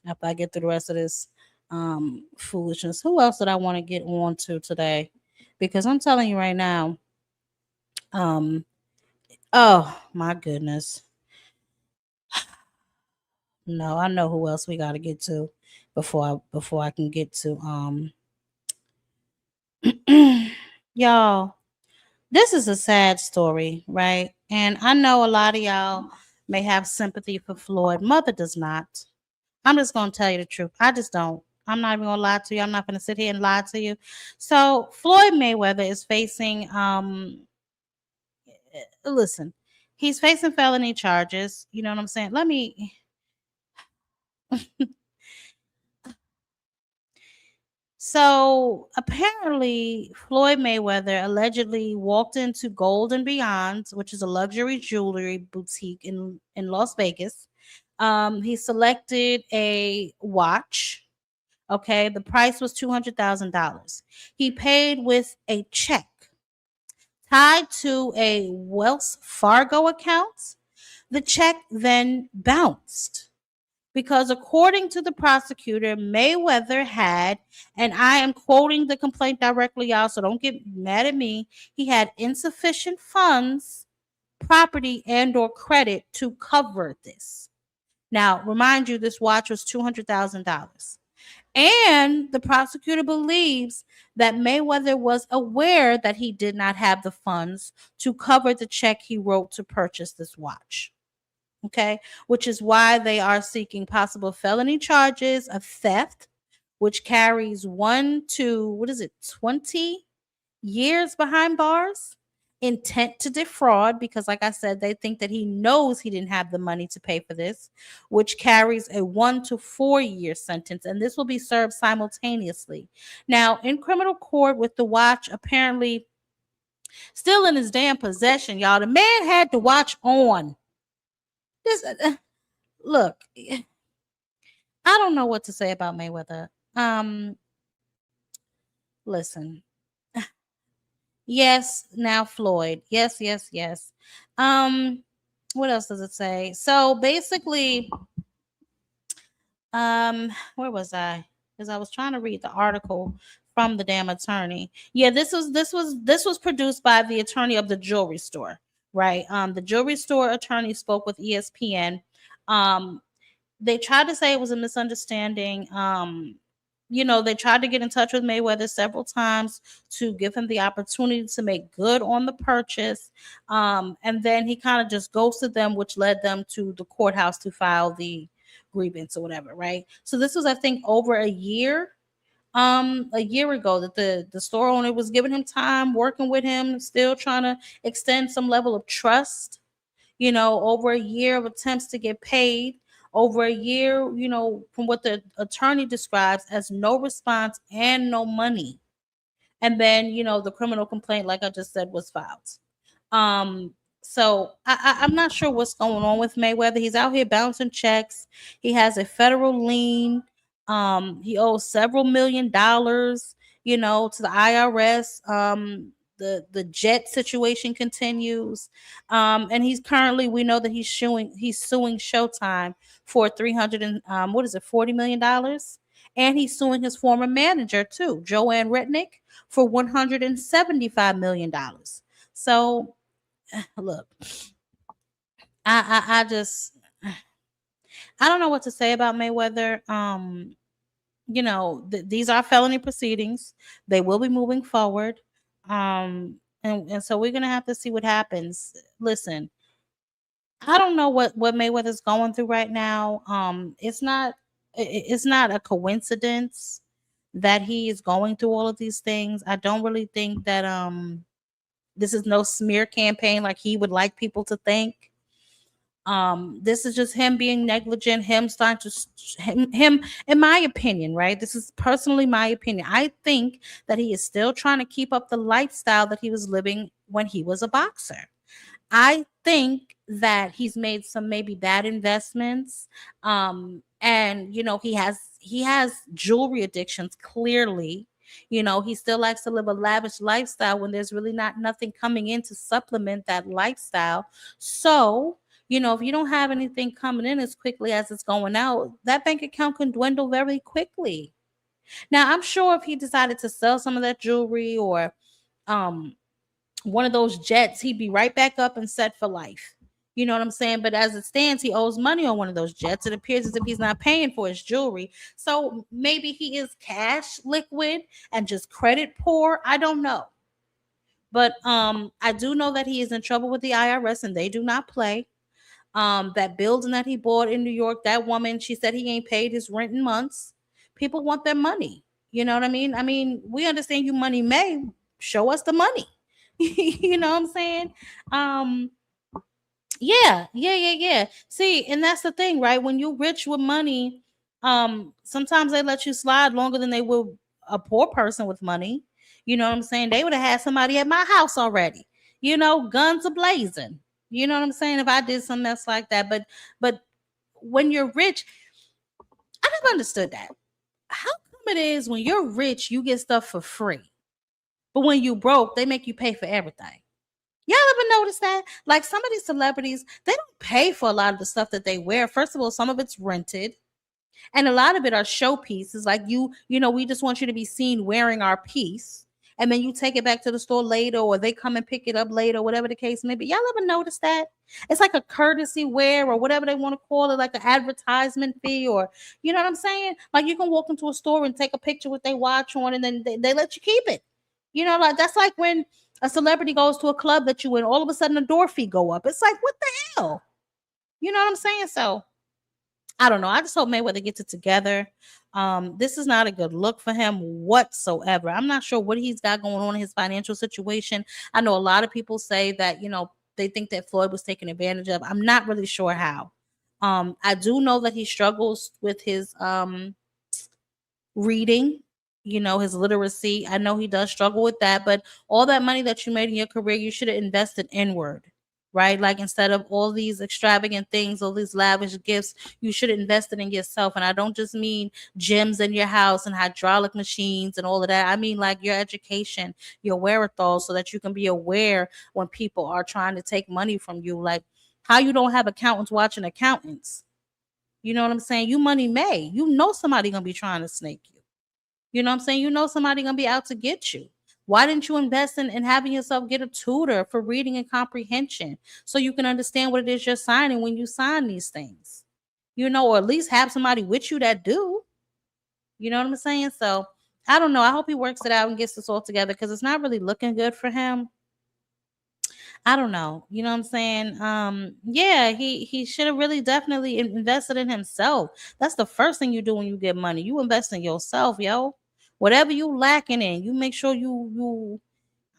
after I get through the rest of this foolishness. Who else did I want to get on to today? Because I'm telling you right now, oh my goodness. No, I know who else we got to get to before I can get to y'all. This is a sad story, right? And I know a lot of y'all may have sympathy for Floyd. Mother does not. I'm just going to tell you the truth. I just don't. I'm not even going to lie to you. I'm not going to sit here and lie to you. So Floyd Mayweather is facing listen, he's facing felony charges. You know what I'm saying? Let me So apparently, Floyd Mayweather allegedly walked into Gold and Beyond, which is a luxury jewelry boutique in Las Vegas. He selected a watch. Okay, the price was $200,000. He paid with a check tied to a Wells Fargo account. The check then bounced because, according to the prosecutor, Mayweather had, and I am quoting the complaint directly, y'all, so don't get mad at me, he had insufficient funds, property, and/or credit to cover this. Now, remind you, this watch was $200,000. And the prosecutor believes that Mayweather was aware that he did not have the funds to cover the check he wrote to purchase this watch. Okay, which is why they are seeking possible felony charges of theft, which carries 20 years behind bars, intent to defraud, because like I said, they think that he knows he didn't have the money to pay for this, which carries a 1 to 4 year sentence, and this will be served simultaneously. Now, in criminal court with the watch apparently still in his damn possession, y'all, the man had the watch on. This look, I don't know what to say about Mayweather. Listen. Yes, now Floyd. Yes. What else does it say? So basically, where was I? Because I was trying to read the article from the damn attorney. Yeah, this was produced by the attorney of the jewelry store, right? The jewelry store attorney spoke with ESPN. They tried to say it was a misunderstanding. They tried to get in touch with Mayweather several times to give him the opportunity to make good on the purchase. And then he kind of just ghosted them, which led them to the courthouse to file the grievance or whatever, right? So this was, I think, over a year ago that the store owner was giving him time, working with him, still trying to extend some level of trust. Over a year of attempts to get paid, over a year, from what the attorney describes as no response and no money. And then, the criminal complaint, like I just said, was filed. So I'm not sure what's going on with Mayweather. He's out here bouncing checks. He has a federal lien. He owes several $1 million, to the IRS. The jet situation continues. And we know that he's suing Showtime for $40 million. And he's suing his former manager too, Joanne Retnick, for $175 million. So look, I just I don't know what to say about Mayweather. These are felony proceedings. They will be moving forward. And so we're gonna have to see what happens. Listen, I don't know what Mayweather's going through right now. It's not a coincidence that he is going through all of these things. I don't really think that this is no smear campaign like he would like people to think. This is just him being negligent, him starting to him in my opinion, right? This is personally my opinion. I think that he is still trying to keep up the lifestyle that he was living when he was a boxer. I think that he's made some maybe bad investments. And he has jewelry addictions, clearly. He still likes to live a lavish lifestyle when there's really nothing coming in to supplement that lifestyle. So if you don't have anything coming in as quickly as it's going out, that bank account can dwindle very quickly. Now, I'm sure if he decided to sell some of that jewelry or one of those jets, he'd be right back up and set for life. You know what I'm saying? But as it stands, he owes money on one of those jets. It appears as if he's not paying for his jewelry. So maybe he is cash liquid and just credit poor. I don't know. But I do know that he is in trouble with the IRS and they do not play. That building that he bought in New York, that woman, she said he ain't paid his rent in months. People want their money. You know what I mean? I mean, we understand you money may show us the money. You know what I'm saying? Yeah. See, and that's the thing, right? When you're rich with money, sometimes they let you slide longer than they will a poor person with money. You know what I'm saying? They would have had somebody at my house already. You know, guns a-blazing. You know what I'm saying? If I did some mess like that. But when you're rich, I never understood that. How come it is when you're rich, you get stuff for free? But when you broke, they make you pay for everything. Y'all ever notice that? Like some of these celebrities, they don't pay for a lot of the stuff that they wear. First of all, some of it's rented. And a lot of it are showpieces. Like you know, we just want you to be seen wearing our piece. And then you take it back to the store later, or they come and pick it up later, whatever the case may be. Y'all ever notice that? It's like a courtesy wear or whatever they want to call it, like an advertisement fee, or you know what I'm saying? Like you can walk into a store and take a picture with their watch on, and then they let you keep it. You know, like that's like when a celebrity goes to a club that you in, all of a sudden the door fee go up. It's like, what the hell? You know what I'm saying? So I don't know. I just hope Mayweather gets it together. This is not a good look for him whatsoever. I'm not sure what he's got going on in his financial situation. I know a lot of people say that, you know, they think that Floyd was taken advantage of. I'm not really sure how. I do know that he struggles with his reading, you know, his literacy. I know he does struggle with that, but all that money that you made in your career, you should have invested inward. Right? Like instead of all these extravagant things, all these lavish gifts, you should invest it in yourself. And I don't just mean gyms in your house and hydraulic machines and all of that. I mean like your education, your wherewithal, so that you can be aware when people are trying to take money from you. Like how you don't have accountants watching accountants. You know what I'm saying? You money made. You know somebody gonna be trying to snake you. You know what I'm saying? You know somebody gonna be out to get you. Why didn't you invest in having yourself get a tutor for reading and comprehension so you can understand what it is you're signing when you sign these things? You know, or at least have somebody with you that do. You know what I'm saying? So I don't know. I hope he works it out and gets this all together because it's not really looking good for him. I don't know. You know what I'm saying? Yeah, he should have really definitely invested in himself. That's the first thing you do when you get money. You invest in yourself, yo. Whatever you lacking in, you make sure you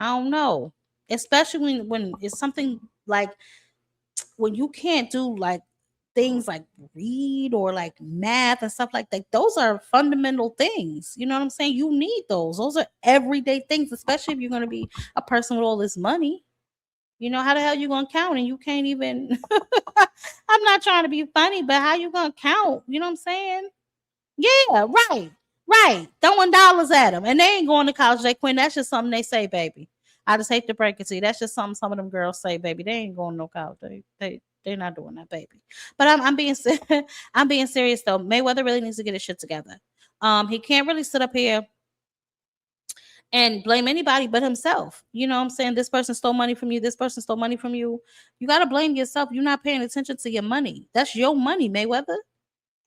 I don't know. Especially when it's something like when you can't do like things like read or like math and stuff like that. Those are fundamental things. You know what I'm saying? You need those. Those are everyday things, especially if you're going to be a person with all this money. You know, how the hell you going to count and you can't even I'm not trying to be funny, but how you going to count? You know what I'm saying? Yeah, right. Right. Throwing dollars at them. And they ain't going to college, they quit. That's just something they say, baby. I just hate to break it to you. That's just something some of them girls say, baby. They ain't going to no college. They're not doing that, baby. But I'm being I'm being serious though. Mayweather really needs to get his shit together. He can't really sit up here and blame anybody but himself. You know what I'm saying? This person stole money from you. This person stole money from you. You got to blame yourself. You're not paying attention to your money. That's your money, Mayweather.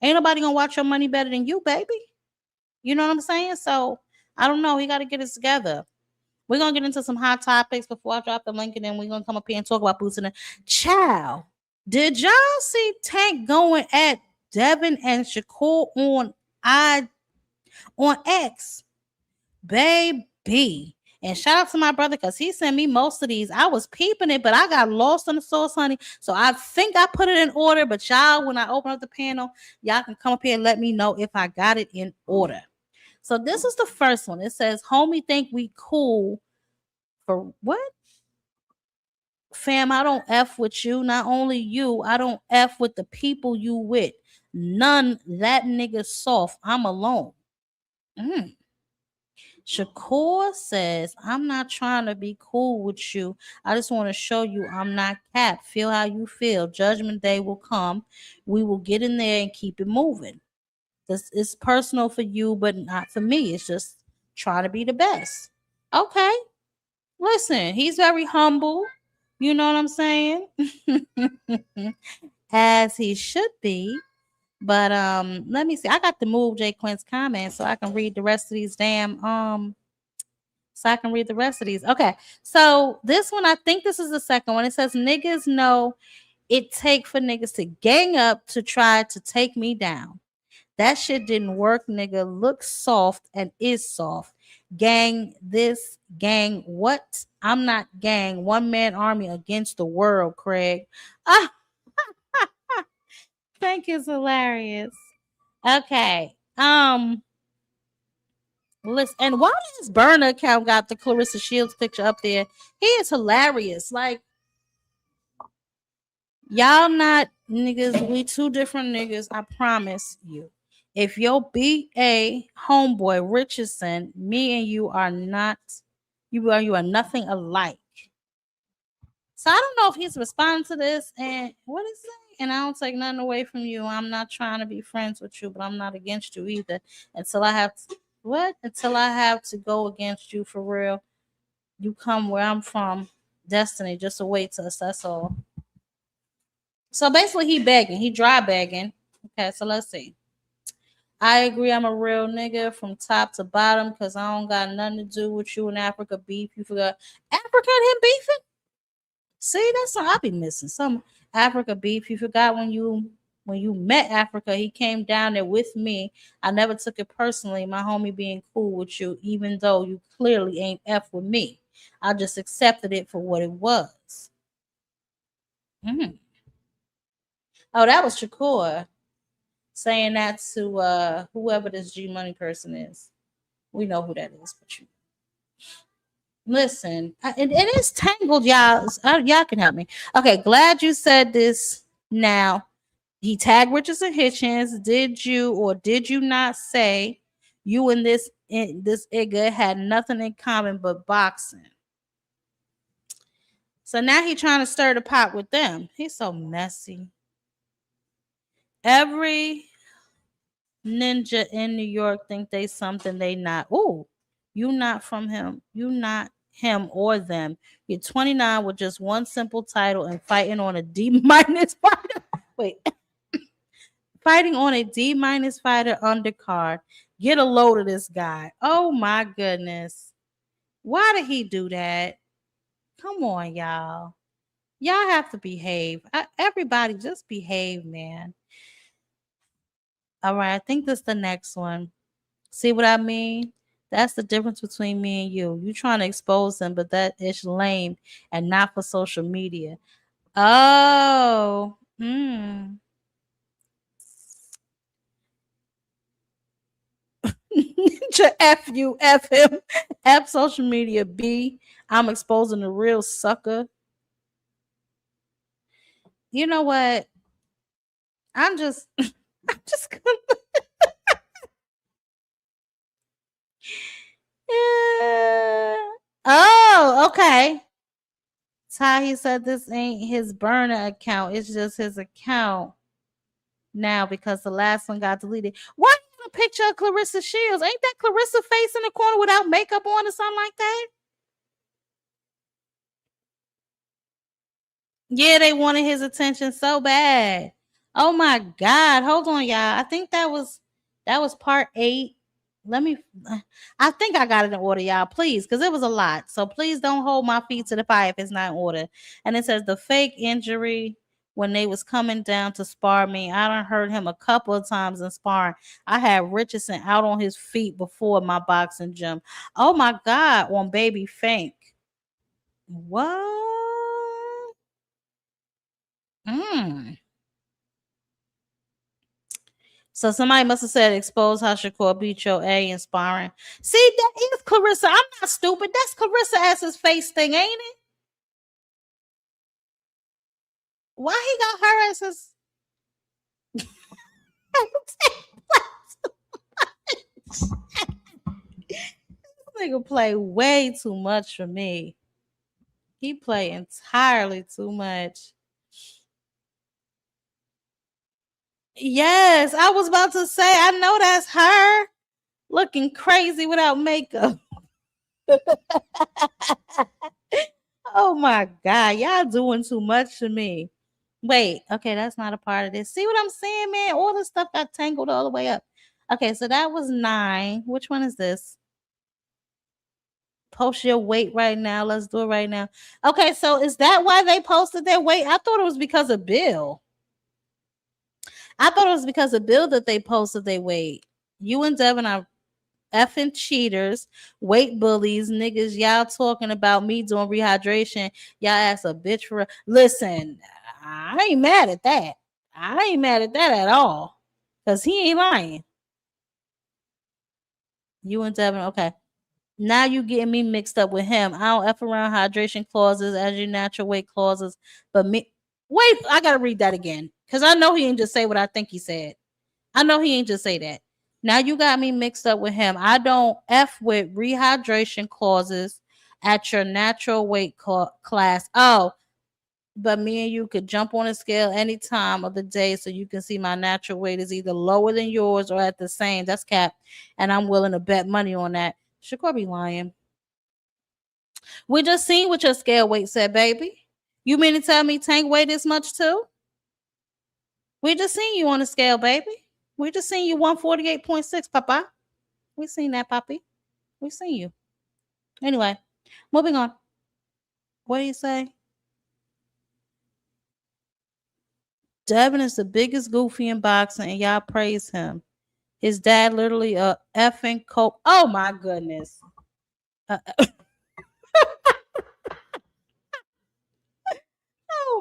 Ain't nobody gonna watch your money better than you, baby. You know what I'm saying? So I don't know. He got to get it together. We're gonna get into some hot topics before I drop the link, and then we're gonna come up here and talk about boosting the child. Did y'all see Tank going at Devin and Shakur on X? Baby. And shout out to my brother because he sent me most of these. I was peeping it, but I got lost on the sauce, honey. So I think I put it in order. But y'all, when I open up the panel, y'all can come up here and let me know if I got it in order. So this is the first one. It says, homie think we cool for what? Fam, I don't F with you. Not only you, I don't F with the people you with. None. That nigga soft. I'm alone. Shakur says, I'm not trying to be cool with you. I just want to show you I'm not cap. Feel how you feel. Judgment day will come. We will get in there and keep it moving. This is personal for you, but not for me. It's just trying to be the best. Okay. Listen, he's very humble. You know what I'm saying? As he should be. But let me see. I got to move Jay Quinn's comments so I can read the rest of these Okay. So this one, I think this is the second one. It says niggas know it take for niggas to gang up to try to take me down. That shit didn't work, nigga. Look soft and is soft. Gang this, gang what? I'm not gang. One man army against the world, Craig. Ah, Thank you, hilarious. Okay. Listen, and why does burner account got the Clarissa Shields picture up there? He is hilarious. Like, y'all not niggas. We two different niggas. I promise you. If your BA homeboy Richardson, me and you are not. You are nothing alike. So I don't know if he's responding to this and what is it? And I don't take nothing away from you. I'm not trying to be friends with you, but I'm not against you either. Until I have to, Until I have to go against you for real. You come where I'm from, Destiny, just awaits us. That's all. So basically, he begging, he dry begging. Okay, so let's see. I agree, I'm a real nigga from top to bottom because I don't got nothing to do with you in Africa beef. You forgot Africa and him beefing? See, that's something I be missing. Some Africa beef. You forgot when you met Africa, he came down there with me. I never took it personally, my homie being cool with you, even though you clearly ain't F with me. I just accepted it for what it was. Oh, that was Shakur saying that to whoever this G Money person is. We know who that is, but you listen. It is tangled, y'all. Y'all can help me. Okay, glad you said this. Now, he tagged Richardson Hitchens. Did you or did you not say you and this Igga had nothing in common but boxing? So now he's trying to stir the pot with them. He's so messy. Every ninja in New York think they something they not. Ooh, you not from him. You not him or them. You're 29 with just one simple title and fighting on a D- fighter. Wait. Fighting on a D- fighter undercard. Get a load of this guy. Oh my goodness. Why did he do that? Come on, y'all. Y'all have to behave. Everybody just behave, man. All right, I think this is the next one. See what I mean? That's the difference between me and you. You trying to expose them, but that is lame and not for social media. Oh, F you, F him, F social media. B, I'm exposing the real sucker. You know what? I'm just gonna. Yeah. Oh, okay. Ty, he said this ain't his burner account. It's just his account now because the last one got deleted. Why a picture of Clarissa Shields? Ain't that Clarissa face in the corner without makeup on or something like that? Yeah, they wanted his attention so bad. Oh my God. Hold on, y'all. I think that was part 8. I think I got it in order, y'all. Please, because it was a lot. So please don't hold my feet to the fire if it's not in order. And it says the fake injury when they was coming down to spar me. I done heard him a couple of times in sparring. I had Richardson out on his feet before my boxing gym. Oh my God, on Baby Fink. What? So somebody must have said expose how Shakur beat your A in sparring. See, that is Clarissa. I'm not stupid. That's Clarissa as his face thing, ain't it? Why he got her as his this nigga play way too much for me. He play entirely too much. Yes, I was about to say, I know that's her looking crazy without makeup. Oh my God, y'all doing too much to me. Wait, okay, that's not a part of this. See what I'm saying, man? All this stuff got tangled all the way up. Okay, so that was 9. Which one is this? Post your weight right now. Let's do it right now. Okay, so is that why they posted their weight? I thought it was because of Bill. I thought it was because of Bill that they posted their weight. You and Devin are effing cheaters, weight bullies, niggas. Y'all talking about me doing rehydration. Y'all ass a bitch for listen. I ain't mad at that. I ain't mad at that at all. Cause he ain't lying. You and Devin, okay. Now you getting me mixed up with him. I don't F around hydration clauses as your natural weight clauses. But me, wait, I gotta read that again. Because I know he ain't just say what I think he said. I know he ain't just say that. Now you got me mixed up with him. I don't F with rehydration clauses at your natural weight class. Oh, but me and you could jump on a scale any time of the day so you can see my natural weight is either lower than yours or at the same. That's cap. And I'm willing to bet money on that. Shakur be lying. We just seen what your scale weight said, baby. You mean to tell me Tank weighed this much too? We just seen you on the scale, baby. We just seen you 148.6, Papa. We seen that, Poppy. We seen you. Anyway, moving on. What do you say? Devin is the biggest goofy in boxing, and y'all praise him. His dad literally a effing coach. Oh my goodness. Oh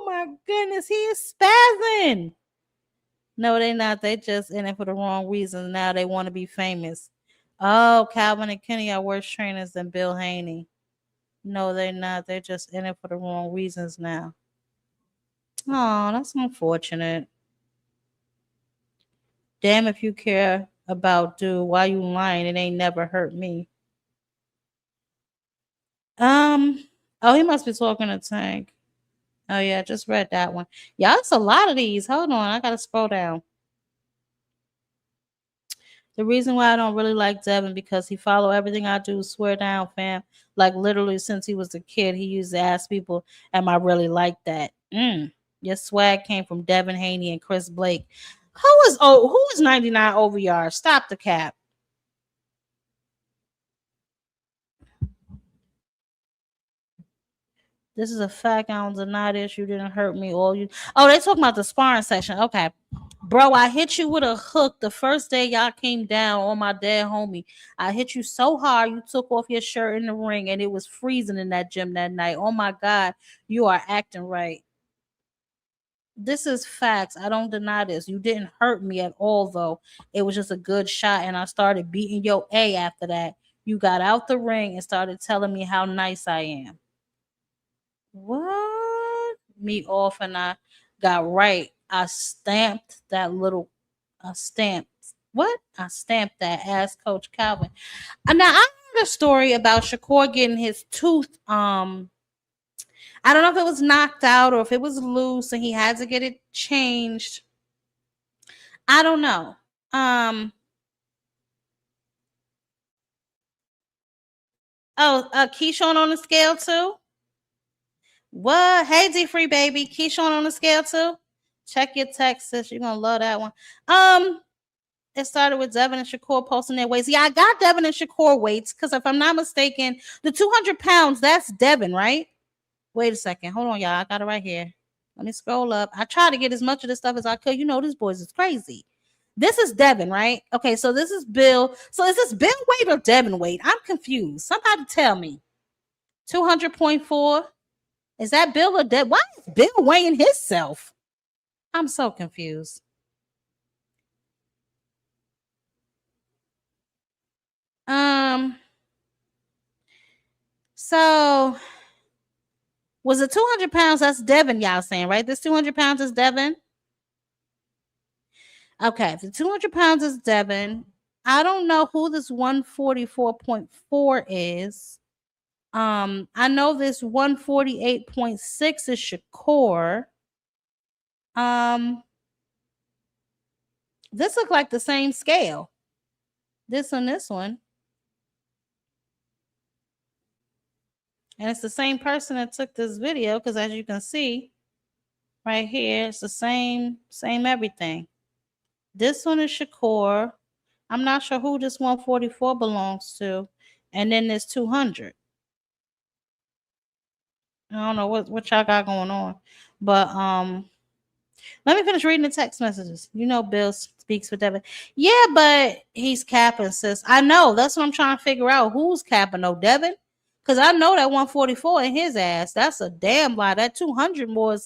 my goodness, he is spazzing. No, they not. They just in it for the wrong reasons. Now they want to be famous. Oh, Calvin and Kenny are worse trainers than Bill Haney. No, they're not. They're just in it for the wrong reasons now. Oh, that's unfortunate. Damn, if you care about dude, why you lying? It ain't never hurt me. Oh, he must be talking to Tank. Oh yeah, I just read that one. Yeah, it's a lot of these. Hold on, I gotta scroll down. The reason why I don't really like Devin because he follow everything I do. Swear down, fam. Like literally since he was a kid, he used to ask people, "Am I really like that?" Your swag came from Devin Haney and Chris Blake. Who is 99 over yards? Stop the cap. This is a fact. I don't deny this. You didn't hurt me. All you. Oh, they talking about the sparring session. Okay. Bro, I hit you with a hook the first day y'all came down on my dead homie. I hit you so hard you took off your shirt in the ring and it was freezing in that gym that night. Oh my God, you are acting right. This is facts. I don't deny this. You didn't hurt me at all, though. It was just a good shot, and I started beating your A after that. You got out the ring and started telling me how nice I am. What? Me off, and I got right. I stamped that little. I stamped that ass, Coach Calvin. And now I heard a story about Shakur getting his tooth. I don't know if it was knocked out or if it was loose and he had to get it changed. I don't know. Keyshawn on the scale too? What? Hey, D-Free baby. Keyshawn on the scale too? Check your text, sis. You're gonna love that one. It started with Devin and Shakur posting their weights. Yeah, I got Devin and Shakur weights because if I'm not mistaken, the 200 pounds, that's Devin, right? Wait a second. Hold on, y'all. I got it right here. Let me scroll up. I tried to get as much of this stuff as I could. You know, this boys is crazy. This is Devin, right? Okay, so this is Bill. So is this Bill weight or Devin weight? I'm confused. Somebody tell me. 200.4. Is that Bill or Devin? Why is Bill weighing himself? I'm so confused. So was it 200 pounds? That's Devin, y'all saying, right? This 200 pounds is Devin. Okay, if the 200 pounds is Devin, I don't know who this 144.4 is. I know this 148.6 is Shakur. This look like the same scale. This and this one. And it's the same person that took this video because as you can see right here, it's the same everything. This one is Shakur. I'm not sure who this 144 belongs to. And then there's 200. I don't know what y'all got going on. But let me finish reading the text messages. You know Bill speaks for Devin. Yeah, but he's capping, sis. I know. That's what I'm trying to figure out. Who's capping? No, Devin? Because I know that 144 in his ass. That's a damn lie. That 200 more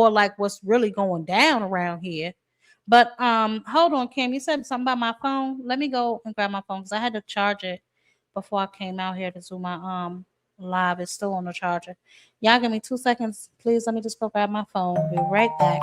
like what's really going down around here. But hold on, Kim. You said something about my phone. Let me go and grab my phone because I had to charge it before I came out here to do my live. It's still on the charger. Y'all give me 2 seconds, please. Let me just go grab my phone. Be right back.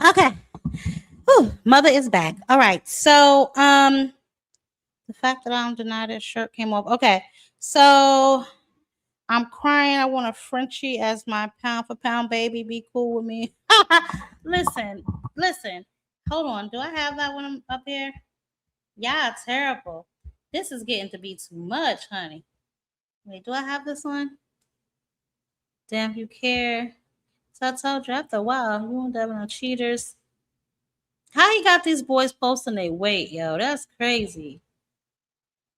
Okay. Whew, mother is back. All right. So the fact that I don't deny this shirt came off. Okay. So I'm crying. I want a Frenchie as my pound for pound baby. Be cool with me. Listen. Hold on. Do I have that when I'm up here? Yeah, terrible. This is getting to be too much, honey. Wait, do I have this one? Damn, you care. So I told you after a while, you won't have no cheaters. How you got these boys posting their weight, yo? That's crazy.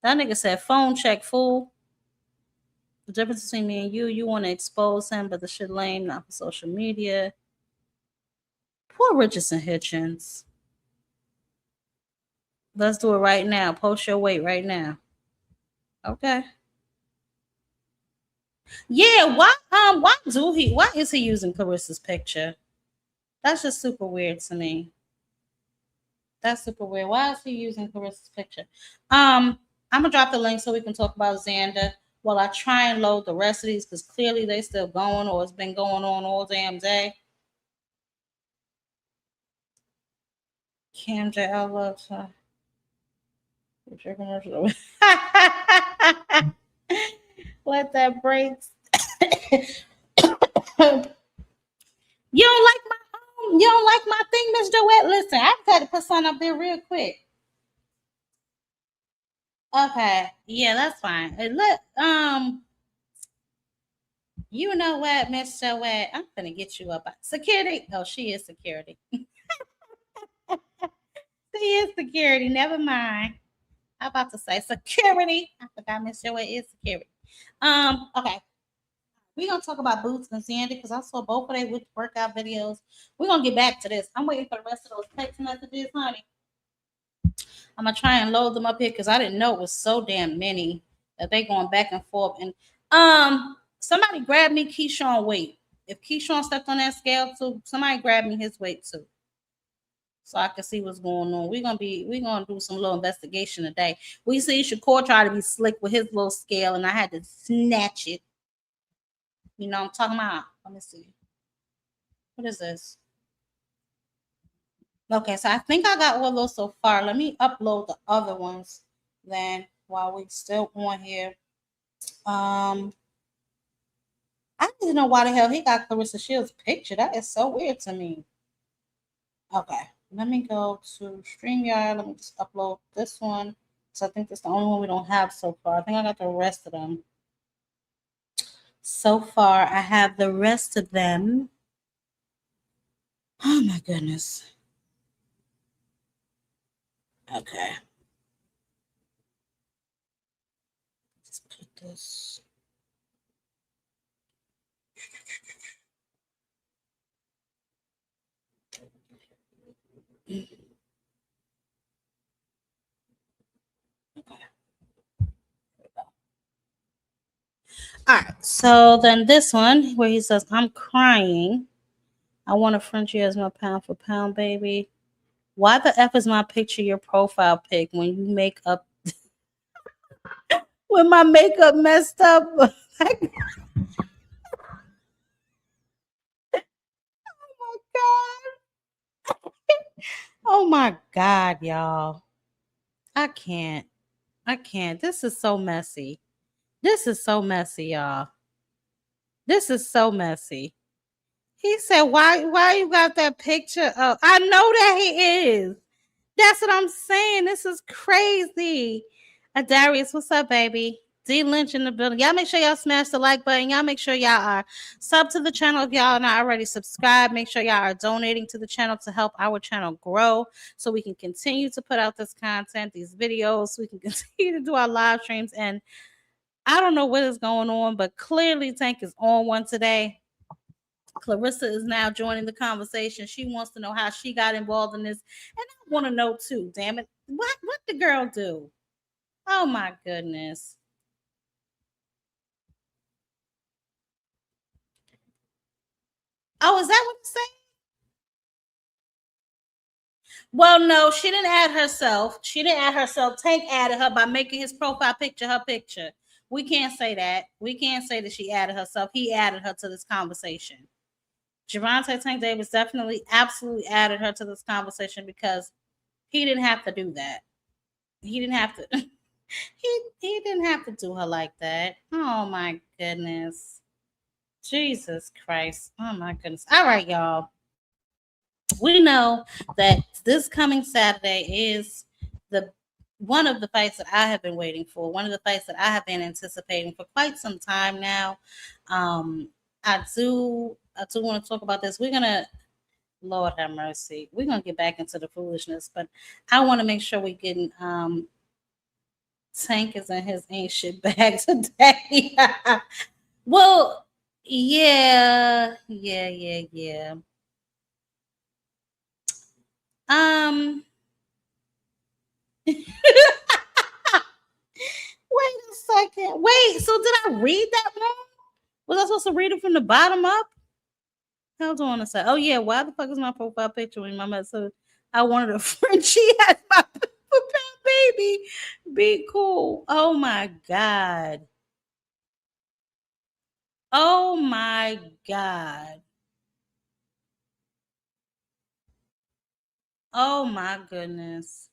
That nigga said phone check, fool. The difference between me and you want to expose him, but the shit lame, not for social media. Poor Richardson Hitchens. Let's do it right now. Post your weight right now. Okay. Yeah, why is he using Clarissa's picture? That's just super weird to me. That's super weird. Why is he using Clarissa's picture? I'm gonna drop the link so we can talk about Xander while I try and load the rest of these because clearly they still going or it's been going on all damn day. Cam J, I love her. Let that break. You don't like my thing, Miss Joette? Listen, I had to put something up there real quick. Okay, yeah, that's fine. You know what, Miss Joette? I'm gonna get you up. Security. Oh, she is security. She is security. Never mind. I'm about to say security. I forgot Miss Joette is security. Okay. We're gonna talk about Boots and Sandy because I saw both of their workout videos. We're gonna get back to this. I'm waiting for the rest of those text messages, honey. I'm gonna try and load them up here because I didn't know it was so damn many that they going back and forth. And somebody grab me Keyshawn weight. If Keyshawn stepped on that scale too, somebody grab me his weight too. So I can see what's going on. We're gonna do some little investigation today. We see Shakur try to be slick with his little scale, and I had to snatch it. You know what I'm talking about? Let me see. What is this? Okay, so I think I got all those so far. Let me upload the other ones then while we're still on here. I need to know why the hell he got Clarissa Shields' picture. That is so weird to me. Okay, let me go to StreamYard. Let me just upload this one. So I think that's the only one we don't have so far. I think I got the rest of them. So far, I have the rest of them. Oh my goodness. Okay. Let's put this. Okay. All right. So then this one where he says, I'm crying. I want a Frenchie as my pound for pound, baby. Why the F is my picture your profile pic when you make up when my makeup messed up? Oh my God, y'all. I can't. This is so messy. This is so messy, y'all. This is so messy. He said, why you got that picture up? I know that he is. That's what I'm saying. This is crazy. Darius, what's up, baby? D Lynch in the building. Y'all make sure y'all smash the like button. Y'all make sure y'all are sub to the channel if y'all are not already subscribed. Make sure y'all are donating to the channel to help our channel grow so we can continue to put out this content, these videos, so we can continue to do our live streams. And I don't know what is going on, but clearly Tank is on one today. Clarissa is now joining the conversation. She wants to know how she got involved in this. And I want to know too, damn it. What the girl do? Oh my goodness. Oh, is that what it's saying? Well, no, she didn't add herself. She didn't add herself. Tank added her by making his profile picture her picture. We can't say that. We can't say that she added herself. He added her to this conversation. Gervonta Tank Davis definitely, absolutely added her to this conversation because he didn't have to do that. He didn't have to. He didn't have to do her like that. Oh my goodness. Jesus Christ. Oh my goodness. All right, y'all. We know that this coming Saturday is one of the fights that I have been waiting for. One of the fights that I have been anticipating for quite some time now. I do want to talk about this. We're gonna, Lord have mercy, we're gonna get back into the foolishness, but I want to make sure we getting Tank is in his ain't shit bag today. Well, yeah. Wait a second. Wait, so did I read that wrong? Was I supposed to read it from the bottom up? Hold on a second. Oh yeah, why the fuck is my profile picture when my mother said I wanted a Frenchie as my baby? Be cool. Oh my God. Oh my God. Oh my goodness.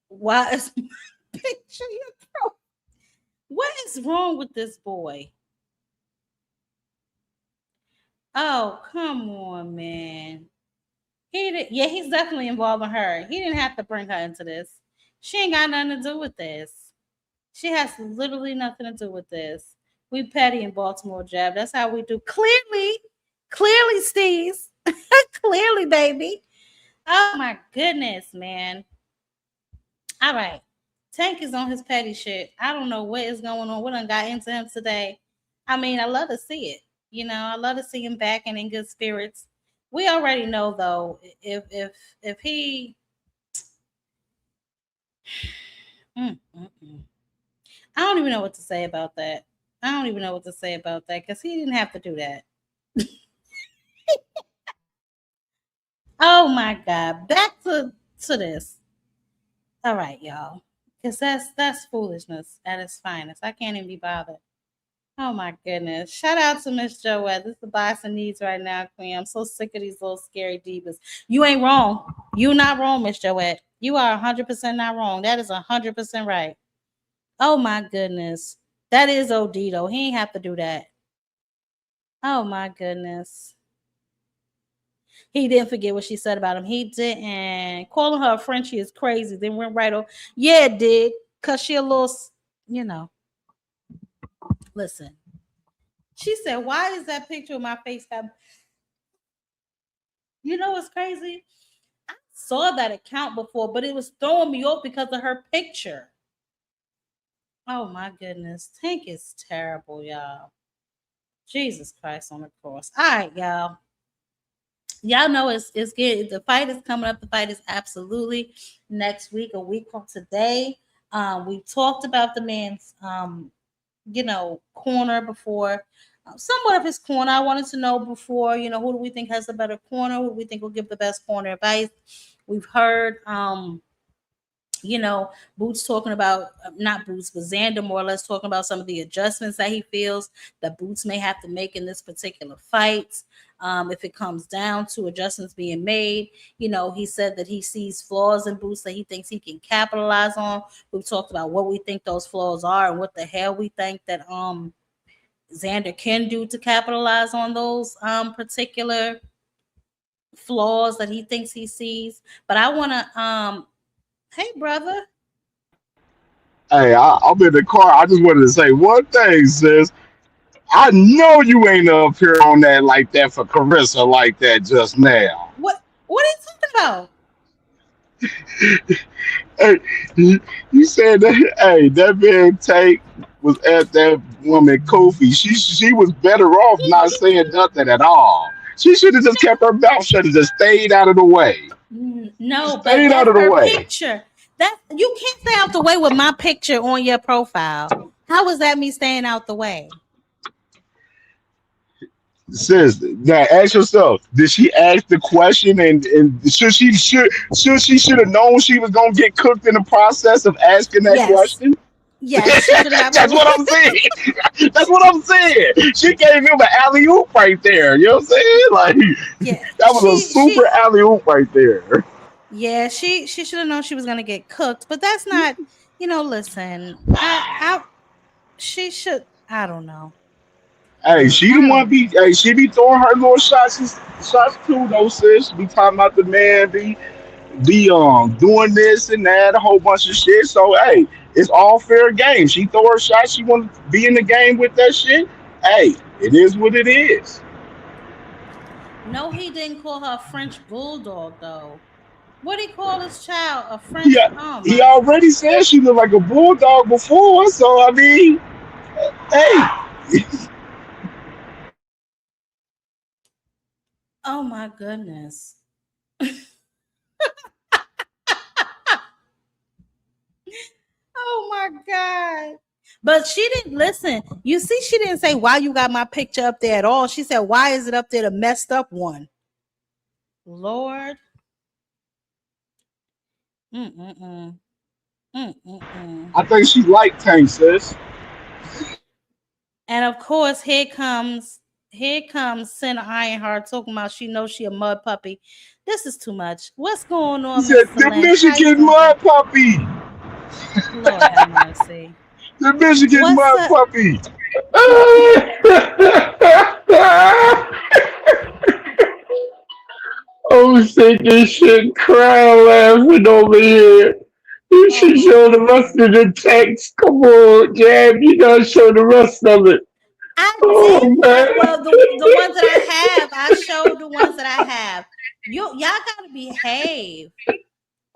Why is my picture your pro? What is wrong with this boy? Oh, come on, man. He's definitely involving her. He didn't have to bring her into this. She ain't got nothing to do with this. She has literally nothing to do with this. We petty in Baltimore, Jab. That's how we do. Clearly, Steez. Clearly, baby. Oh my goodness, man. All right. Tank is on his petty shit. I don't know what is going on. What done got into him today? I mean, I love to see it. You know, I love to see him back and in good spirits. We already know though, if he I don't even know what to say about that. Because he didn't have to do that. Oh my God. Back to this. All right, y'all. Because that's foolishness at its finest. I can't even be bothered. Oh my goodness. Shout out to Miss Joette. This is the boxing needs right now, Queen. I'm so sick of these little scary divas. You ain't wrong. You're not wrong, Miss Joette. You are 100% not wrong. That is 100% right. Oh my goodness. That is OD though. He ain't have to do that. Oh my goodness. He didn't forget what she said about him. He didn't. Calling her a Frenchie is crazy. Then went right on. Yeah, it did. Because she a little, you know. Listen. She said, why is that picture of my face? You know what's crazy? I saw that account before, but it was throwing me off because of her picture. Oh my goodness. Tank is terrible, y'all. Jesus Christ on the cross. All right, y'all. Y'all know it's good. The fight is coming up. The fight is absolutely next week, a week from today. We talked about the man's corner before. Somewhat of his corner. I wanted to know before, who do we think has the better corner? Who do we think will give the best corner advice? We've heard you know, Boots talking about, not Boots, but Xander more or less talking about some of the adjustments that he feels that Boots may have to make in this particular fight. If it comes down to adjustments being made, you know, he said that he sees flaws in Boots that he thinks he can capitalize on. We've talked about what we think those flaws are and what the hell we think that Xander can do to capitalize on those particular flaws that he thinks he sees. But I want to hey brother. Hey, I'm in the car. I just wanted to say one thing, sis. I know you ain't up here on that like that for Carissa like that just now. What are you talking about? Hey, you said that. Hey, that man Tate was at that woman Kofi. She was better off not saying nothing at all. She should have just kept her mouth shut and just stayed out of the way. No, but Stayed out that's of the her way. picture. That you can't stay out the way with my picture on your profile. How is that me staying out the way? Sis, now ask yourself: did she ask the question, and should she have known she was gonna get cooked in the process of asking that question? Yes, she should have. That's what I'm saying. That's what I'm saying. She gave him an alley oop right there. You know what I'm saying? Like, that was a super alley oop right there. Yeah, she should have known she was gonna get cooked, but that's not. You know, listen, she should. I don't know. Hey, she the one be. Hey, she be throwing her little shots too, though, sis. Be talking about the man be doing this and that, a whole bunch of shit. So hey, it's all fair game. She throw her shot. She want to be in the game with that shit. Hey, it is what it is. No, he didn't call her a French bulldog though. What did he call his child? A French? He already said she looked like a bulldog before. So I mean, hey. Oh my goodness. Oh my God. But she didn't listen. You see, she didn't say why you got my picture up there at all. She said, why is it up there, the messed up one? Lord. I think she liked Tank, sis. And of course, here comes Senator Ironheart talking about she knows she a mud puppy. This is too much. What's going on? He said, the Michigan mud puppy. Lord have mercy. The Michigan mud puppy. I'm sick of shit crying laughing over here. You should show the rest of the text. Come on, Jab. You gotta show the rest of it. I did. Well, the ones that I have, I showed the ones that I have. Y'all gotta behave.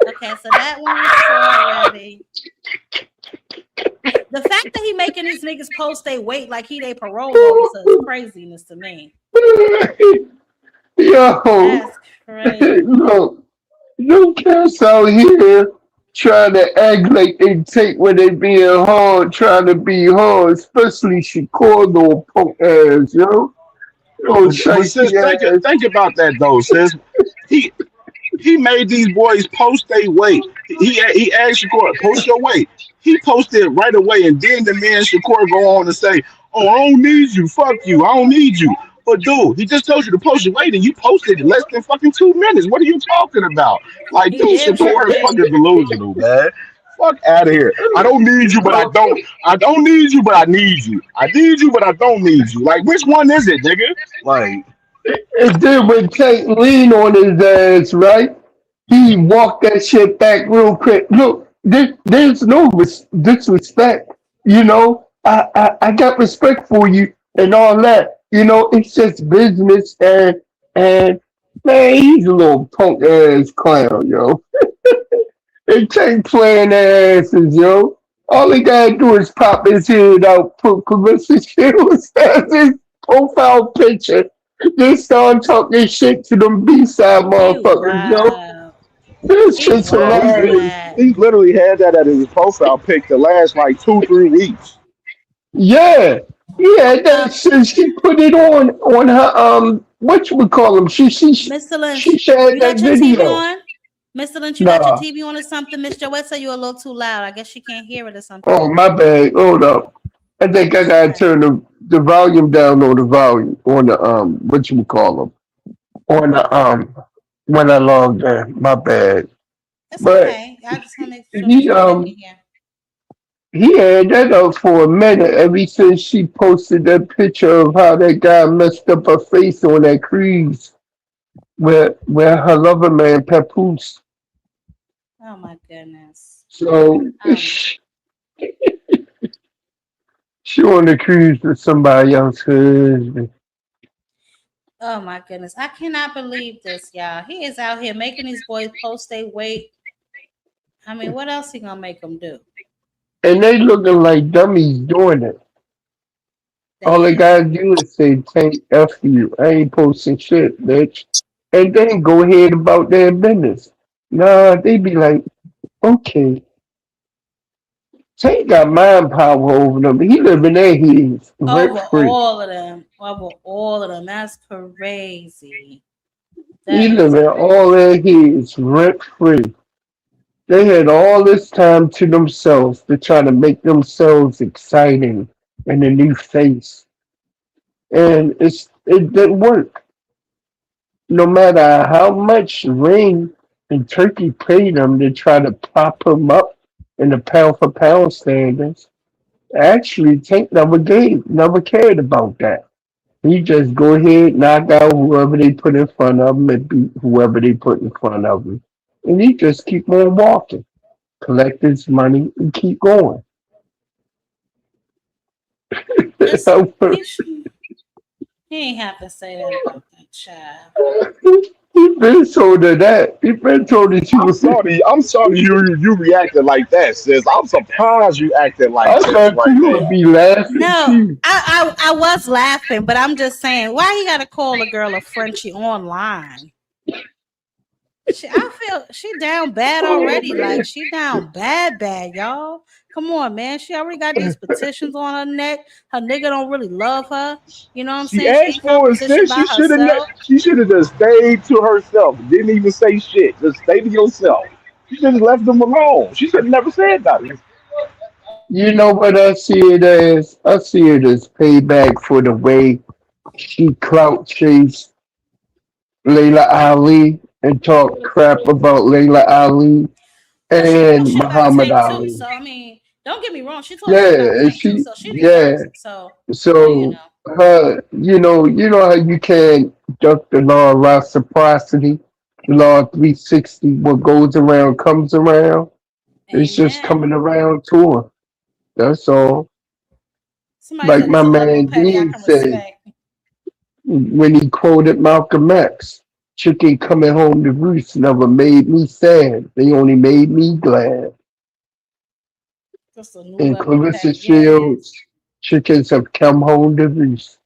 Okay, so that one was already. The fact that he making these niggas post they weight like he they parole officer is craziness to me. Yo, that's crazy. Look, no cats out here trying to act like they take when they being hard, trying to be hard, especially Shakur little punk ass, yo. But sis, think about that though, sis. He made these boys post their weight. He asked Shakur, post your weight. He posted right away, and then the man Shakur go on to say, "Oh, I don't need you. Fuck you. I don't need you." But dude, he just told you to post your weight, and you posted in less than fucking 2 minutes. What are you talking about? Like, dude, Shakur is fucking delusional, man. Fuck out of here. I don't need you, but I don't. I don't need you, but I need you. I need you, but I don't need you. Like, which one is it, nigga? Like. And then when Tank lean on his ass, right? He walked that shit back real quick. Look, there's no disrespect. You know, I got respect for you and all that. You know, it's just business and man, he's a little punk ass clown, yo. They Tank playing their asses, yo. All he gotta do is pop his head out, put Carissa Shields as his profile picture. They start talking shit to them B-side motherfuckers, yo. This shit's hilarious. He literally had that at his profile pic the last like 2-3 weeks. Yeah, that shit. She put it on her what you would call them. She shared that video. Mr. Lynch, you got your Nah. TV on or something? Miss Joette said you're a little too loud. I guess she can't hear it or something. Oh, my bad. Hold up. I think I gotta turn the volume down on the volume on the what you call them on the when I logged in. My bad. It's But okay. I just want to make sure he Miss Joette can hear. he had that up for a minute ever since she posted that picture of how that guy messed up her face on that cruise where her lover man Papoose. Oh my goodness. So she on the cruise with somebody else's husband. Oh my goodness. I cannot believe this, y'all. He is out here making these boys post their weight. I mean, what else he gonna make them do? And they looking like dummies doing it. All they gotta do is say, "Tank F you. I ain't posting shit, bitch." And then go ahead about their business. Nah, they be like, okay. Tank got mind power over them. He living there, he's rent Over free. all of them. Over all of them. That's crazy. He living all their he's rent free. They had all this time to themselves to try to make themselves exciting and a new face. And it didn't work. No matter how much Ring and Turkey paid them to try to prop him up in the pound for pound standards, actually Tank never cared about that. He just go ahead, knock out whoever they put in front of him and beat whoever they put in front of him. And he just keep on walking, collect his money and keep going. He ain't have to say that about that child. He been told her that. He been told her she was. I'm sorry you reacted like that, sis. I'm surprised you acted like I this thought right you there. would be laughing No, too. I was laughing, but I'm just saying, why he gotta call a girl a Frenchie online? I feel she down bad already. Like she down bad, y'all. Come on, man. She already got these petitions on her neck. Her nigga don't really love her. You know what I'm She saying? She asked in for it, competition sis. by herself. She should have just stayed to herself. Didn't even say shit. Just stay to yourself. She should have left them alone. She should have never said nothing. You know what I see it as? I see it as payback for the way she clout chased Layla Ali and talked crap about Layla Ali Well, she talked and shit about Muhammad Tank too. Ali. So I mean, don't get me wrong. She talked shit Yeah, about and Tank too. she, So she yeah. deserves it. So you So know. her, you know how you can't duck the law of reciprocity, the law of 360. What goes around comes around. It's just Amen. coming around to her. That's all. Somebody Like said my that's a level of man petty I Dean can said respect. when he quoted Malcolm X, "Chicken coming home to roost never made me sad. They only made me glad." Just a new And level of Clarissa petty. Yeah, it is. Shields, chickens have come home to roost.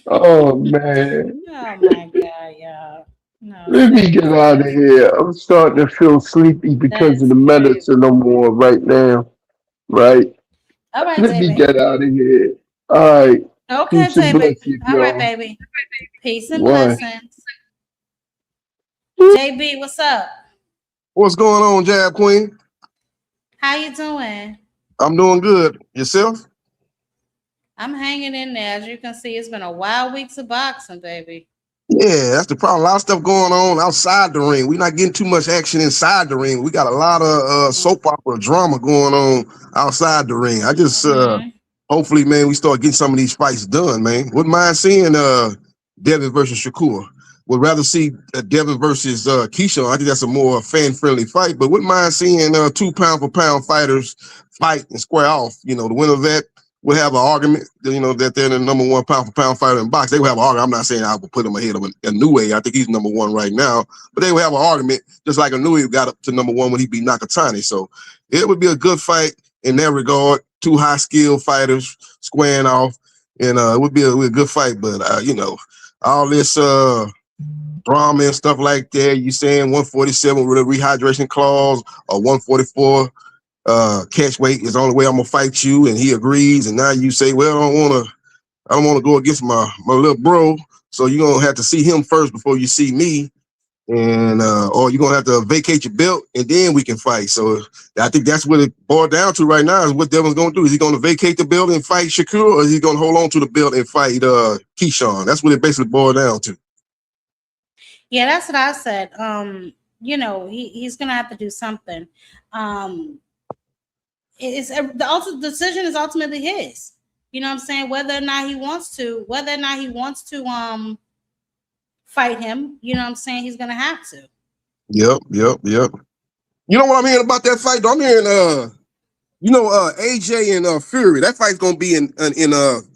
Oh man. Oh my God, y'all. No, Let me get seriously, out of here. I'm starting to feel sleepy because of that's the crazy. medicine I'm on right now. Right? All right, Let me baby. get out of here. All right. Okay, Peace and baby. blessings, All right, y'all. baby. Peace and One. blessings. JB, what's up? What's going on, Jab Queen? How you doing? I'm doing good. Yourself? I'm hanging in there. As you can see, it's been a wild week of boxing, baby. Yeah, that's the problem. A lot of stuff going on outside the ring. We're not getting too much action inside the ring. We got a lot of soap opera drama going on outside the ring. I just hopefully, man, we start getting some of these fights done, man. Wouldn't mind seeing Devin versus Shakur. Would rather see Devin versus Keisha. I think that's a more fan-friendly fight, but wouldn't mind seeing 2 pound-for-pound fighters fight and square off. You know, the winner of that will have an argument, you know, that they're the number 1 pound-for-pound fighter in boxing. They will have an argument. I'm not saying I will put him ahead of Inoue. I think he's number 1 right now. But they will have an argument, just like Inoue got up to number 1 when he beat Nakatani. So it would be a good fight in that regard. 2 high-skilled fighters squaring off. And it would be a good fight. But, you know, all this drama and stuff like that, you saying 147 with a rehydration clause or 144 catch weight is the only way I'm gonna fight you, and he agrees, and now you say, well, I don't wanna go against my little bro, so you're gonna have to see him first before you see me. and or you're gonna have to vacate your belt, and then we can fight. So I think that's what it boiled down to right now is what Devin's gonna do. Is he gonna vacate the belt and fight Shakur, or is he gonna hold on to the belt and fight Keyshawn? That's what it basically boiled down to. Yeah, that's what I said. You know, he's gonna have to do something. It's the ultimate decision is ultimately his. You know what I'm saying? Whether or not he wants to fight him, you know what I'm saying? He's gonna have to. Yep. You know what I'm hearing about that fight? I'm hearing AJ and Fury. That fight's gonna be in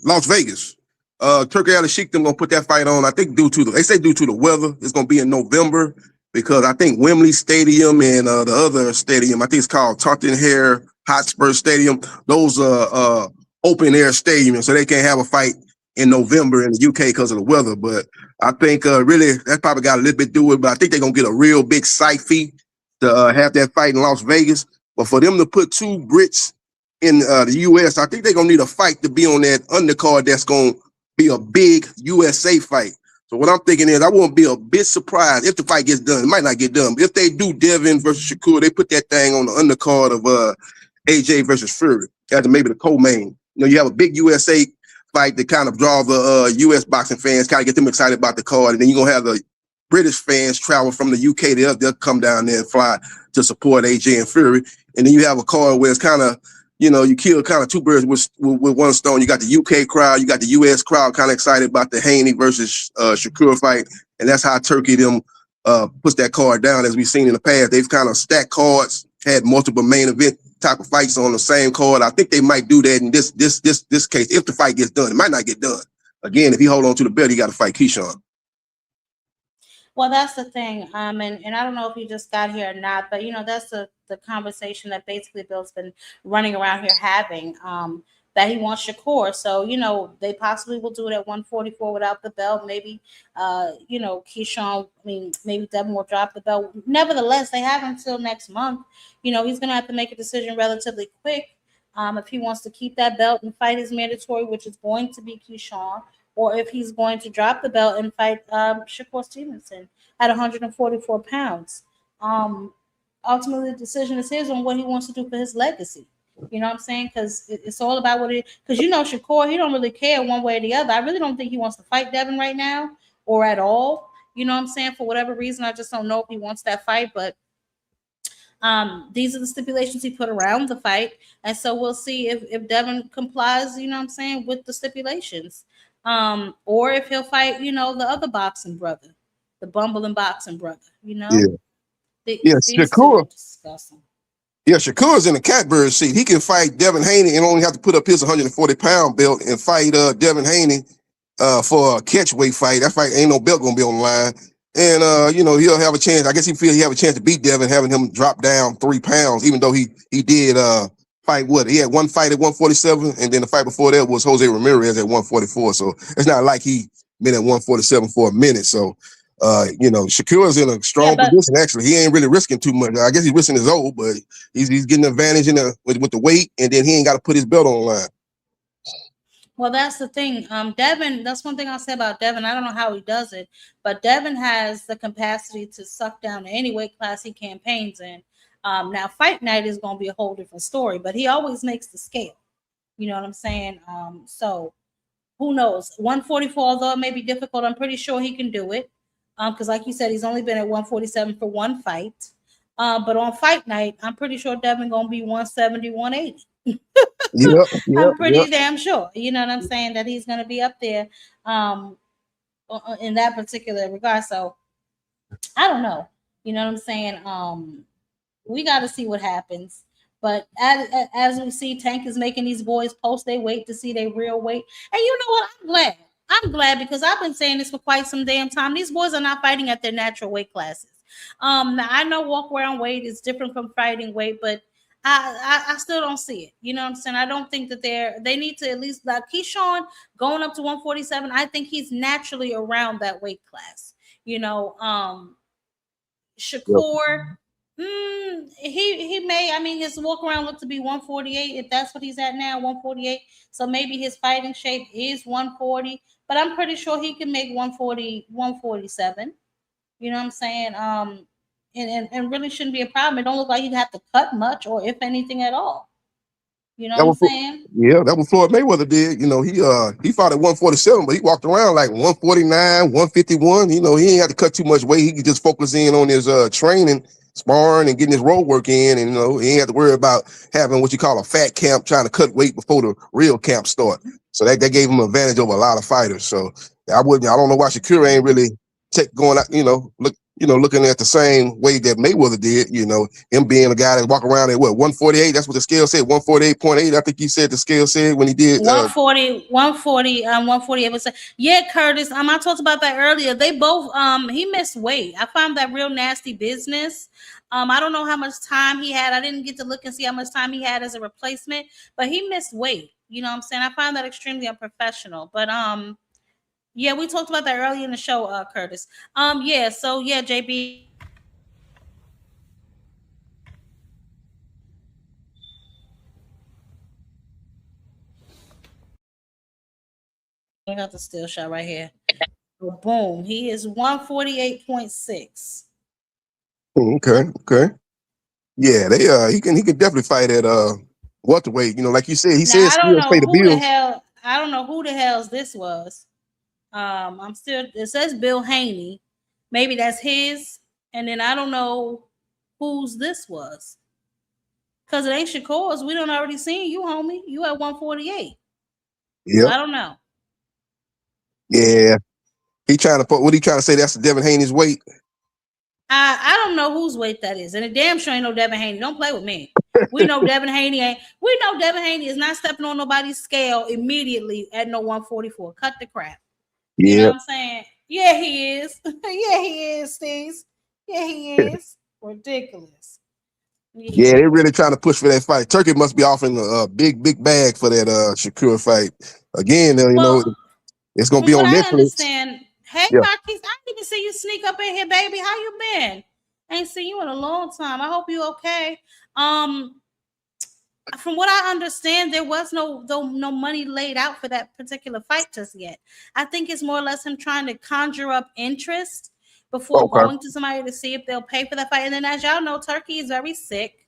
Las Vegas. TURKI ALALSHIKH them gonna put that fight on. I think due to the weather, it's gonna be in November because I think Wembley Stadium and the other stadium, I think it's called Tottenham Hotspur Stadium. Those are open air stadiums, so they can't have a fight in November in the UK because of the weather. But I think really that probably got a little bit to do with it. But I think they're gonna get a real big site fee to have that fight in Las Vegas. But for them to put two Brits in the US, I think they're gonna need a fight to be on that undercard that's gonna be a big USA fight. So what I'm thinking is I won't be a bit surprised if the fight gets done. It might not get done, but if they do Devin versus Shakur, they put that thing on the undercard of AJ versus Fury as maybe the co-main. You know, you have a big USA fight to kind of draw the US boxing fans, kind of get them excited about the card, and then you're gonna have the British fans travel from the UK. They'll come down there and fly to support AJ and Fury, and then you have a card where it's kind of, you know, you kill kind of two birds with one stone. You got the UK crowd, you got the US crowd kind of excited about the Haney versus Shakur fight, and that's how Turkey them puts that card down. As we've seen in the past, they've kind of stacked cards, had multiple main event type of fights on the same card. I think they might do that in this case if the fight gets done. It might not get done. Again, if he hold on to the belt, he got to fight Keyshawn. Well, that's the thing. And I don't know if you just got here or not, but you know, that's the conversation that basically Bill's been running around here having, that he wants Shakur. So, you know, they possibly will do it at 144 without the belt. Maybe you know, Keyshawn, maybe Devin will drop the belt. Nevertheless, they have until next month. You know, he's gonna have to make a decision relatively quick. If he wants to keep that belt and fight his mandatory, which is going to be Keyshawn, or if he's going to drop the belt and fight Shakur Stevenson at 144 pounds. Ultimately, the decision is his on what he wants to do for his legacy. You know what I'm saying? Because it's all about what it. Because you know, Shakur, he don't really care one way or the other. I really don't think he wants to fight Devin right now or at all. You know what I'm saying? For whatever reason, I just don't know if he wants that fight. But these are the stipulations he put around the fight, and so we'll see if Devin complies. You know what I'm saying, with the stipulations. Or if he'll fight, you know, the other boxing brother, the bumbling boxing brother, you know. Shakur. Yeah, Shakur's in the catbird seat. He can fight Devin Haney and only have to put up his 140-pound belt and fight Devin Haney for a catchweight fight. That fight ain't no belt gonna be on the line. And you know, he'll have a chance. I guess he feels he have a chance to beat Devin, having him drop down 3 pounds, even though he did fight what? He had one fight at 147, and then the fight before that was Jose Ramirez at 144. So it's not like he been at 147 for a minute. So you know, Shakur's in a strong position. Actually, he ain't really risking too much. I guess he's risking his old, but he's getting an advantage in with the weight, and then he ain't got to put his belt on the line. Well, that's the thing. Devin, that's one thing I'll say about Devin. I don't know how he does it, but Devin has the capacity to suck down any weight class he campaigns in. Now, fight night is going to be a whole different story, but he always makes the scale. You know what I'm saying? So who knows? 144, although it may be difficult, I'm pretty sure he can do it. Because like you said, he's only been at 147 for one fight. But on fight night, I'm pretty sure Devin going to be 170, 180. I'm pretty damn sure. You know what I'm saying? That he's going to be up there in that particular regard. So I don't know. You know what I'm saying? We got to see what happens. But as we see, Tank is making these boys post their weight to see their real weight. And you know what? I'm glad because I've been saying this for quite some damn time. These boys are not fighting at their natural weight classes. Now I know walk around weight is different from fighting weight, but I still don't see it. You know what I'm saying? I don't think that they need to at least, like Keyshawn going up to 147. I think he's naturally around that weight class. You know, Shakur, he may. I mean, his walk around look to be 148. If that's what he's at now, 148. So maybe his fighting shape is 140. But I'm pretty sure he can make 140, 147. You know what I'm saying? And really shouldn't be a problem. It don't look like he'd have to cut much, or if anything at all. You know what I'm saying? Yeah, that's what Floyd Mayweather did. You know, he fought at 147, but he walked around like 149, 151. You know, he ain't had to cut too much weight. He could just focus in on his training, sparring, and getting his road work in. And, you know, he ain't had to worry about having what you call a fat camp, trying to cut weight before the real camp start. So that gave him an advantage over a lot of fighters. So I don't know why Shakur ain't really going out, looking at the same way that Mayweather did, you know, him being a guy that walk around at 148. That's what the scale said, 148.8. I think you said the scale said when he did 148 was yeah, Curtis. I talked about that earlier. They both he missed weight. I found that real nasty business. I don't know how much time he had. I didn't get to look and see how much time he had as a replacement, but he missed weight. You know what I'm saying? I found that extremely unprofessional. But yeah, we talked about that earlier in the show, Curtis. Yeah, so yeah, JB. I got the still shot right here. So boom, he is 148.6. Okay. Yeah, he can definitely fight at welterweight. You know, like you said, he said I don't know pay the who the bills. hell. I don't know who the hell's this was. I'm still. It says Bill Haney. Maybe that's his. And then I don't know whose this was. Because it ain't Shakur's. We don't already seen you, homie. You at 148. Yeah. So I don't know. Yeah. What he trying to say? That's the Devin Haney's weight. I don't know whose weight that is, and it damn sure ain't no Devin Haney. Don't play with me. We know Devin Haney ain't. We know Devin Haney is not stepping on nobody's scale immediately at no 144. Cut the crap. Yeah. You know what I'm saying? Yeah, he is. Yeah, he is, Steve. Yeah, he is. Ridiculous. Yeah, they're really trying to push for that fight. Turkey must be offering a big bag for that Shakur fight. Again, you know, it's gonna be on Netflix. I understand. Hey, yeah. Marquise, I didn't even see you sneak up in here, baby. How you been? I ain't seen you in a long time. I hope you okay. From what I understand, there was no money laid out for that particular fight just yet. I think it's more or less him trying to conjure up interest before going to somebody to see if they'll pay for that fight. And then, as y'all know, Turkey is very sick.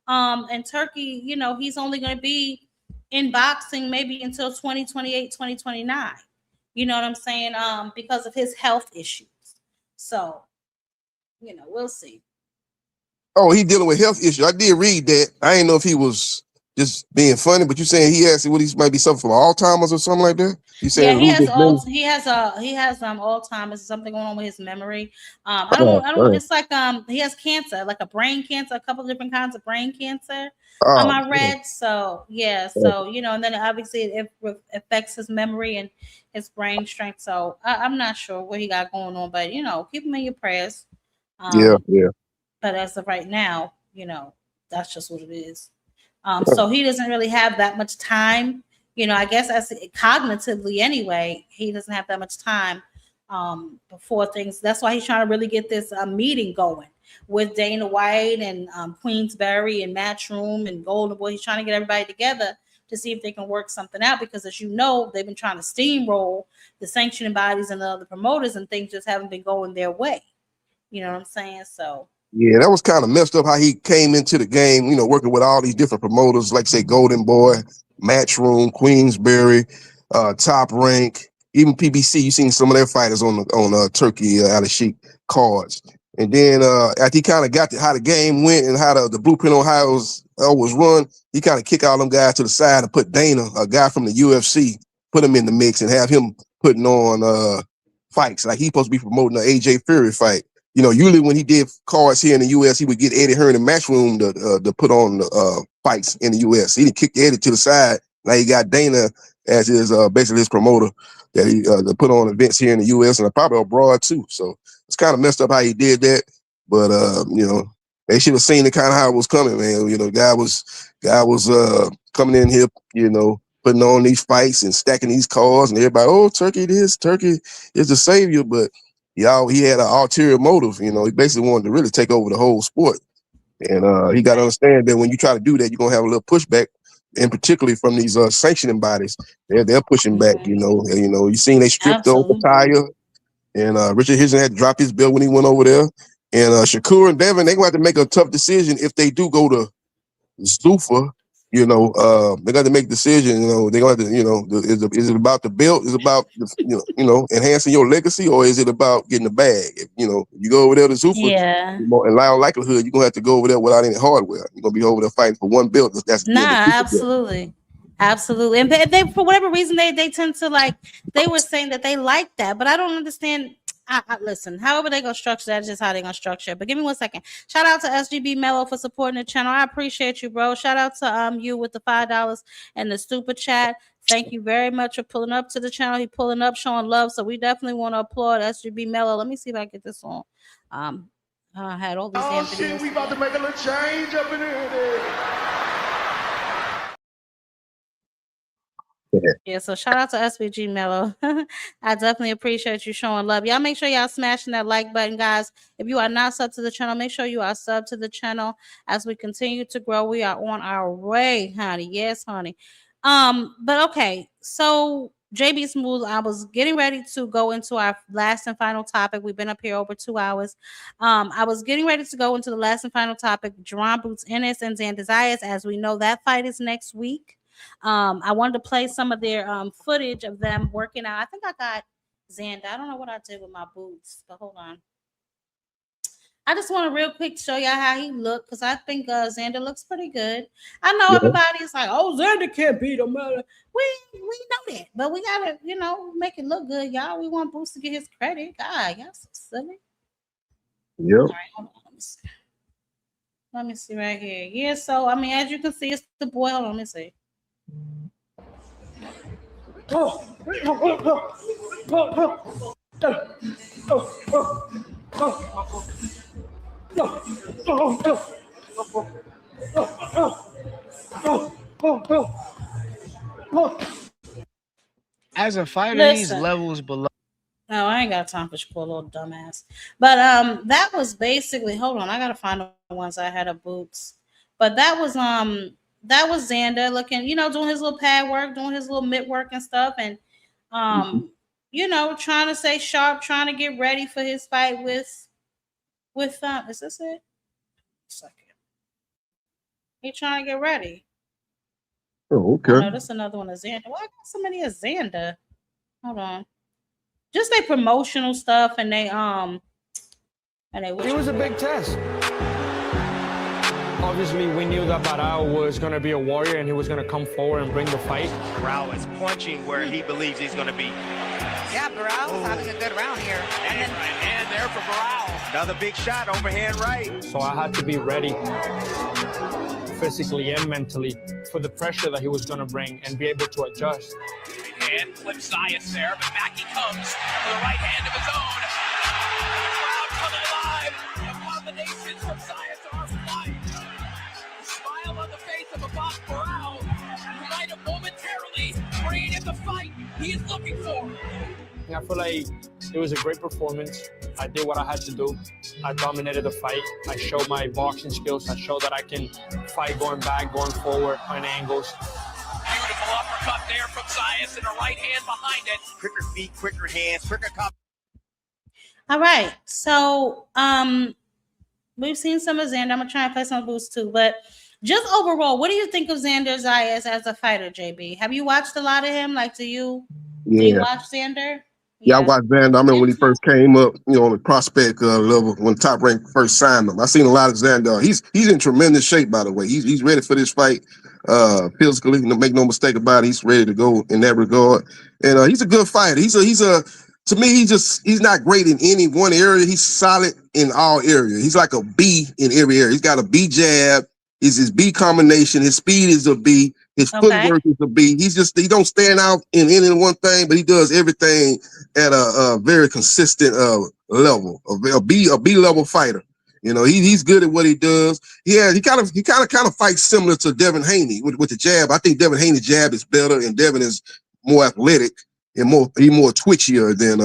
And Turkey, you know, he's only going to be in boxing maybe until 2028, 2029. You know what I'm saying? Because of his health issues. So, you know, we'll see. Oh, he dealing with health issues. I did read that. I didn't know if he was just being funny, but you saying he actually what he might be suffering from Alzheimer's or something like that? You saying he has Alzheimer's, something going on with his memory. I don't know. It's like he has cancer, like a brain cancer, a couple of different kinds of brain cancer. I read. So yeah, so you know, and then obviously it affects his memory and his brain strength. So I'm not sure what he got going on, but you know, keep him in your prayers. Yeah. But as of right now, you know, that's just what it is. So he doesn't really have that much time. You know, I guess as cognitively anyway, he doesn't have that much time before things. That's why he's trying to really get this meeting going with Dana White and Queensberry and Matchroom and Golden Boy. He's trying to get everybody together to see if they can work something out because, as you know, they've been trying to steamroll the sanctioning bodies and the other promoters, and things just haven't been going their way. You know what I'm saying? So. Yeah, that was kind of messed up how he came into the game, you know, working with all these different promoters, like say Golden Boy, Matchroom, Queensberry, Top Rank, even PBC. You seen some of their fighters on TURKI ALALSHIKH cards. And then after he kind of got how the game went and how the blueprint on how it was run, he kind of kick all them guys to the side and put Dana, a guy from the UFC, put him in the mix and have him putting on fights. Like he's supposed to be promoting the AJ Fury fight. You know, usually when he did cards here in the U.S., he would get Eddie Hearn in Matchroom to put on fights in the U.S. He didn't kick Eddie to the side. Now he got Dana as his basically his promoter that he to put on events here in the U.S. and probably abroad too. So it's kind of messed up how he did that. But you know, they should have seen the kind of how it was coming, man. You know, guy was coming in here, you know, putting on these fights and stacking these cards, and everybody, oh, Turkey is the savior, but. He had an ulterior motive, you know. He basically wanted to really take over the whole sport. And he got to understand that when you try to do that, you're going to have a little pushback, and particularly from these sanctioning bodies. They're pushing back, you know. You seen they stripped the tire And Richard Hitchens had to drop his belt when he went over there. And Shakur and Devin, they're going to have to make a tough decision if they do go to Zuffa. You know, they got to make a decision. You know, they're going to have to, you know, is it about the belt? Is it about, enhancing your legacy, or is it about getting the bag? If, you know, you go over there to Zuffa, Yeah. in all likelihood, you're going to have to go over there without any hardware. You're going to be over there fighting for one belt. That's Absolutely. Absolutely. And they, for whatever reason, they tend to like, they were saying that they like that, but I don't understand. Listen, however they gonna structure that is just how they gonna structure it. But give me 1 second. Shout out to SGB Mello for supporting the channel. I appreciate you, bro. Shout out to you with the $5 and the super chat. Thank you very much for pulling up to the channel. He pulling up, showing love. So we definitely want to applaud SGB Mello. Let me see if I get this on. I had all these damn videos. We about to make a little change up in here. Yeah, so shout out to SVG Mello. I definitely appreciate you showing love. Y'all make sure y'all smashing that like button, guys. If you are not sub to the channel, make sure you are sub to the channel as we continue to grow. We are on our way, honey. Yes, honey. But okay, so JB Smooth, I was getting ready to go into our last and final topic. We've been up here over 2 hours. I was getting ready to go into the last and final topic, Jerron Boots Ennis and Xander Zayas. As we know, that fight is next week. I wanted to play some of their footage of them working out. I think I got Xander. I don't know what I did with my boots, but hold on. I just want to real quick show y'all how he looked, because I think Xander looks pretty good. I know everybody's like, oh, Xander can't beat him. We know that, but we gotta, make it look good, y'all. We want Boots to get his credit. God, y'all so silly. Yep. All right, hold on. Let me see right here. Yeah, so I mean, as you can see, it's the boy. Hold on, let me see. As a fighter, he's levels below. No, I ain't got time for Shakur, little dumbass. But that was basically. Hold on, I gotta find the ones I had of Boots. But that was Xander looking, doing his little pad work, doing his little mitt work and stuff, and trying to stay sharp, trying to get ready for his fight with is this it? Second. He trying to get ready. Oh, okay. Oh, no, that's another one of Xander. Why I got so many of Xander? Hold on. Just their promotional stuff and they it was a big test. Obviously, we knew that Barao was going to be a warrior and he was going to come forward and bring the fight. Barao is punching where he believes he's going to be. Yeah, Barao's having a good round here. And there for Barao. Another big shot, overhand right. So I had to be ready physically and mentally for the pressure that he was going to bring and be able to adjust. Right hand, flip Zayas there, but back he comes with a right hand of his own. The crowd coming alive. The combinations from Zayas are flying. Smile on the face of a Bob Barao, who might have momentarily created the fight he is looking for. I feel like it was a great performance. I did what I had to do. I dominated the fight. I showed my boxing skills. I showed that I can fight going back, going forward, on angles. Beautiful uppercut there from Zayas and a right hand behind it. Quicker feet, quicker hands, quicker cup. All right. So we've seen some of Xander. I'm gonna try and play some Boots too, but just overall, what do you think of Xander Zayas as a fighter, JB? Have you watched a lot of him? Like, do you watch Xander? Yeah, I watched Xander. I remember when he first came up, on the prospect level, when Top Rank first signed him. I seen a lot of Xander. He's in tremendous shape, by the way. He's ready for this fight. Physically, make no mistake about it. He's ready to go in that regard. And he's a good fighter. To me, he's not great in any one area. He's solid in all areas. He's like a B in every area. He's got a B jab. Is his B combination. His speed is a B. His footwork is a B. He don't stand out in any one thing, but he does everything at a very consistent level, a B level fighter. He's good at what he does. Yeah, he kind of fights similar to Devin Haney with the jab. I think Devin Haney's jab is better, and Devin is more athletic and more twitchier than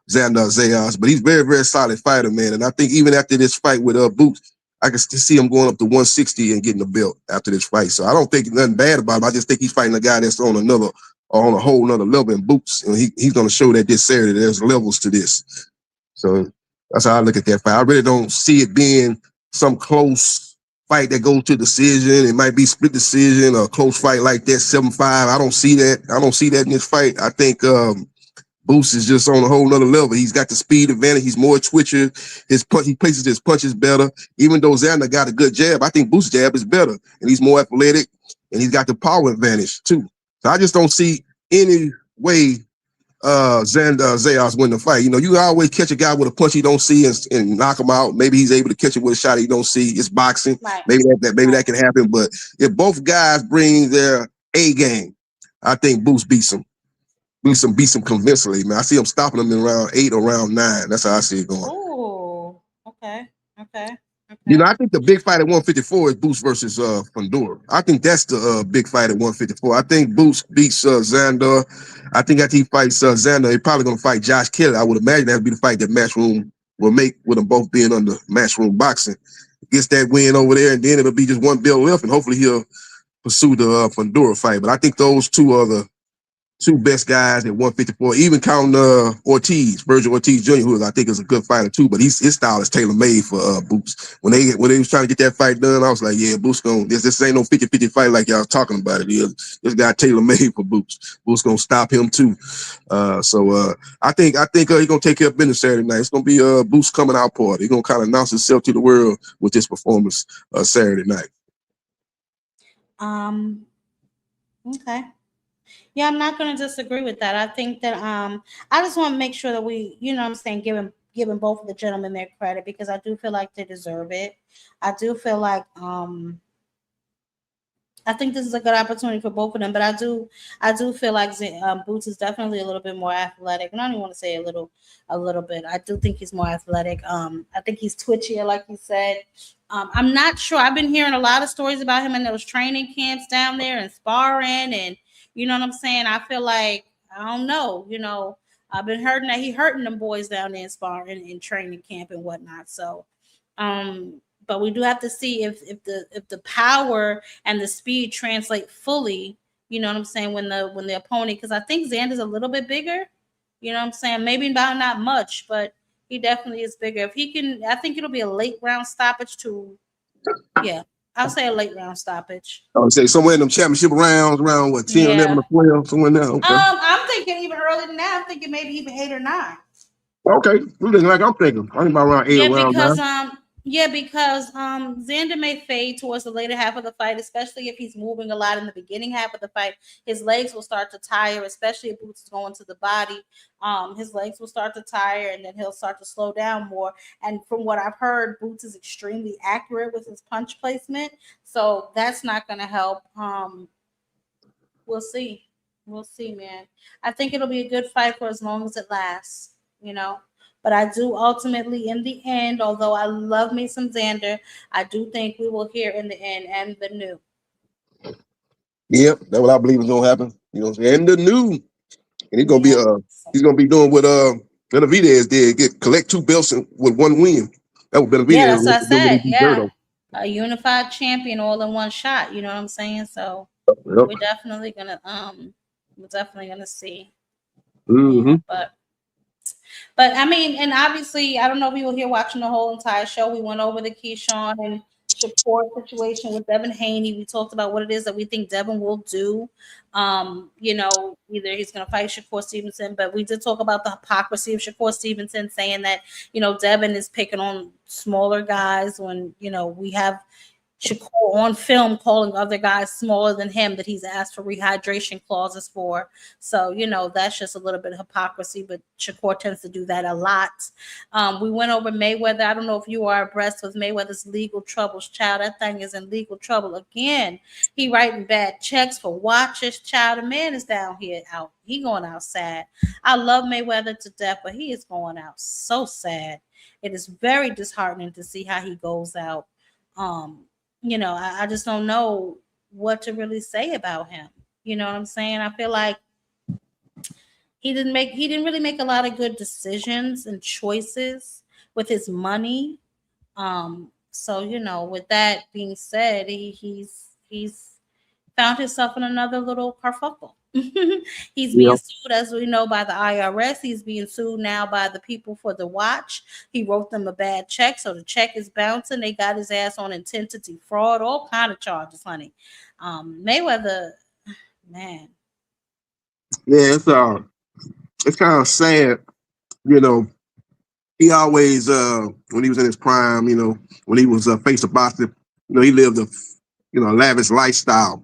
Xander Zayas. But he's very, very solid fighter, man. And I think even after this fight with Boots, I can still see him going up to 160 and getting the belt after this fight. So I don't think nothing bad about him. I just think he's fighting a guy that's on another are on a whole nother level in Boots, and he's going to show that this Saturday there's levels to this. So that's how I look at that fight. I really don't see it being some close fight that goes to decision. It might be split decision or a close fight like that, 7-5. I don't see that. I don't see that in this fight. I think Boots is just on a whole nother level. He's got the speed advantage. He's more twitcher. He places his punches better. Even though Xander got a good jab, I think Boots' jab is better, and he's more athletic, and he's got the power advantage too. So I just don't see any way Zayas win the fight. You know, you always catch a guy with a punch you don't see and knock him out. Maybe he's able to catch it with a shot he don't see. It's boxing. Right. Maybe that can happen. But if both guys bring their A game, I think Boots beats him. Beats him convincingly, man. I see him stopping him in round 8 or round 9. That's how I see it going. Ooh, okay. You know, I think the big fight at 154 is Boots versus Fundora. I think that's the big fight at 154. I think Boots beats Xander. I think after he fights Xander, he's probably going to fight Josh Kelly. I would imagine that would be the fight that Matchroom will make with them both being under Matchroom Boxing. Gets that win over there, and then it'll be just one bill left, and hopefully he'll pursue the Fundora fight. But I think those two are the two best guys at 154, even counting Virgil Ortiz Jr., who I think is a good fighter too, but his style is tailor-made for Boots. When they was trying to get that fight done, I was like, yeah, Boots this ain't no 50-50 fight like y'all talking about it is. This guy tailor-made for Boots. Boots gonna stop him too. So I think he's gonna take care of business Saturday night. It's gonna be Boots coming out party. He's gonna kind of announce himself to the world with this performance Saturday night. Okay. Yeah, I'm not going to disagree with that. I think that I just want to make sure that we, you know what I'm saying, giving both of the gentlemen their credit, because I do feel like they deserve it. I do feel like I think this is a good opportunity for both of them, but I do feel like Boots is definitely a little bit more athletic, and I don't even want to say a little bit. I do think he's more athletic. I think he's twitchier, like you said. I'm not sure. I've been hearing a lot of stories about him in those training camps down there and sparring, and you know what I'm saying? I feel like, I don't know, you know, I've been hearing that he hurting them boys down there in sparring in training camp and whatnot. So, but we do have to see if the power and the speed translate fully, you know what I'm saying, when the opponent, because I think Xander's a little bit bigger, you know what I'm saying? Maybe not much, but he definitely is bigger. If he can, I think it'll be a late round stoppage I'll say a late round stoppage. I would say somewhere in them championship rounds, around what, 10, 11, or 12, somewhere in there. Okay. I'm thinking even earlier than that. I'm thinking maybe even 8 or 9. Okay, like I'm thinking. I think about around 8 or around 9. Because Xander may fade towards the later half of the fight, especially if he's moving a lot in the beginning half of the fight. His legs will start to tire, especially if Boots is going to the body. His legs will start to tire, and then he'll start to slow down more. And from what I've heard, Boots is extremely accurate with his punch placement, so that's not going to help. We'll see, man. I think it'll be a good fight for as long as it lasts, you know. But I do ultimately, in the end, although I love me some Xander, I do think we will hear in the end and the new. Yep, that's what I believe is gonna happen. You know, and the new, and he's gonna be doing what Benavidez did, collect 2 belts with 1 win. That was Benavidez. Yeah, that's what I said. Yeah, a unified champion all in one shot. You know what I'm saying? So we're definitely gonna see. Mm-hmm. Yeah, but I mean, and obviously, I don't know if you were here watching the whole entire show. We went over the Keyshawn and Shakur situation with Devin Haney. We talked about what it is that we think Devin will do. You know, either he's going to fight Shakur Stevenson, but we did talk about the hypocrisy of Shakur Stevenson saying that, you know, Devin is picking on smaller guys when, you know, we have Shakur on film calling other guys smaller than him that he's asked for rehydration clauses for. So, you know, that's just a little bit of hypocrisy, but Shakur tends to do that a lot. We went over Mayweather. I don't know if you are abreast with Mayweather's legal troubles, child. That thing is in legal trouble again. He writing bad checks for watches, child. The man is down here out. He going out sad. I love Mayweather to death, but he is going out so sad. It is very disheartening to see how he goes out. You know, I just don't know what to really say about him. You know what I'm saying? I feel like he didn't really make a lot of good decisions and choices with his money. So, you know, with that being said, he's found himself in another little kerfuffle. He's being sued, as we know, by the IRS. He's being sued now by the people for the watch. He wrote them a bad check, so the check is bouncing. They got his ass on intent to defraud, all kind of charges, honey. Mayweather, man. Yeah, it's kind of sad, you know. He always, when he was in his prime, you know, when he was face of boxing, you know, he lived a, you know, lavish lifestyle.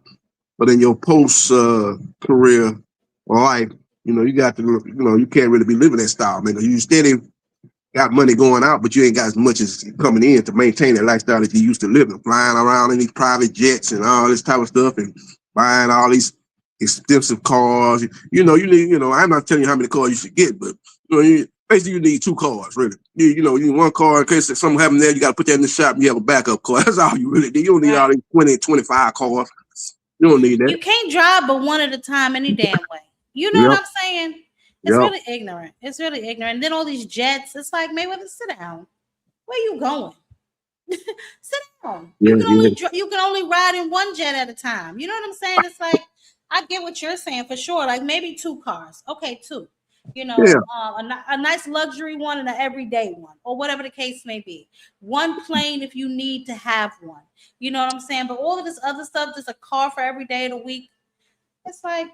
But in your post career life, you know, you got to, you know, you can't really be living that style, man. You steady got money going out, but you ain't got as much as coming in to maintain that lifestyle that you used to live in, flying around in these private jets and all this type of stuff and buying all these expensive cars. You know, you need, you know, I'm not telling you how many cars you should get, but you know, basically you need 2 cars, really. You know, you need 1 car in case something happens there, you got to put that in the shop and you have a backup car. That's all you really need. You don't need all these 20, 25 cars. You don't need that. You can't drive but one at a time any damn way. You know what I'm saying? It's really ignorant. It's really ignorant. And then all these jets, it's like, Mayweather, sit down. Where you going? Sit down. You can only ride in 1 jet at a time. You know what I'm saying? It's like, I get what you're saying for sure. Like maybe 2 cars. Okay, 2. You know, a nice luxury one and an everyday one, or whatever the case may be. 1 plane if you need to have one. You know what I'm saying? But all of this other stuff, just a car for every day of the week. It's like,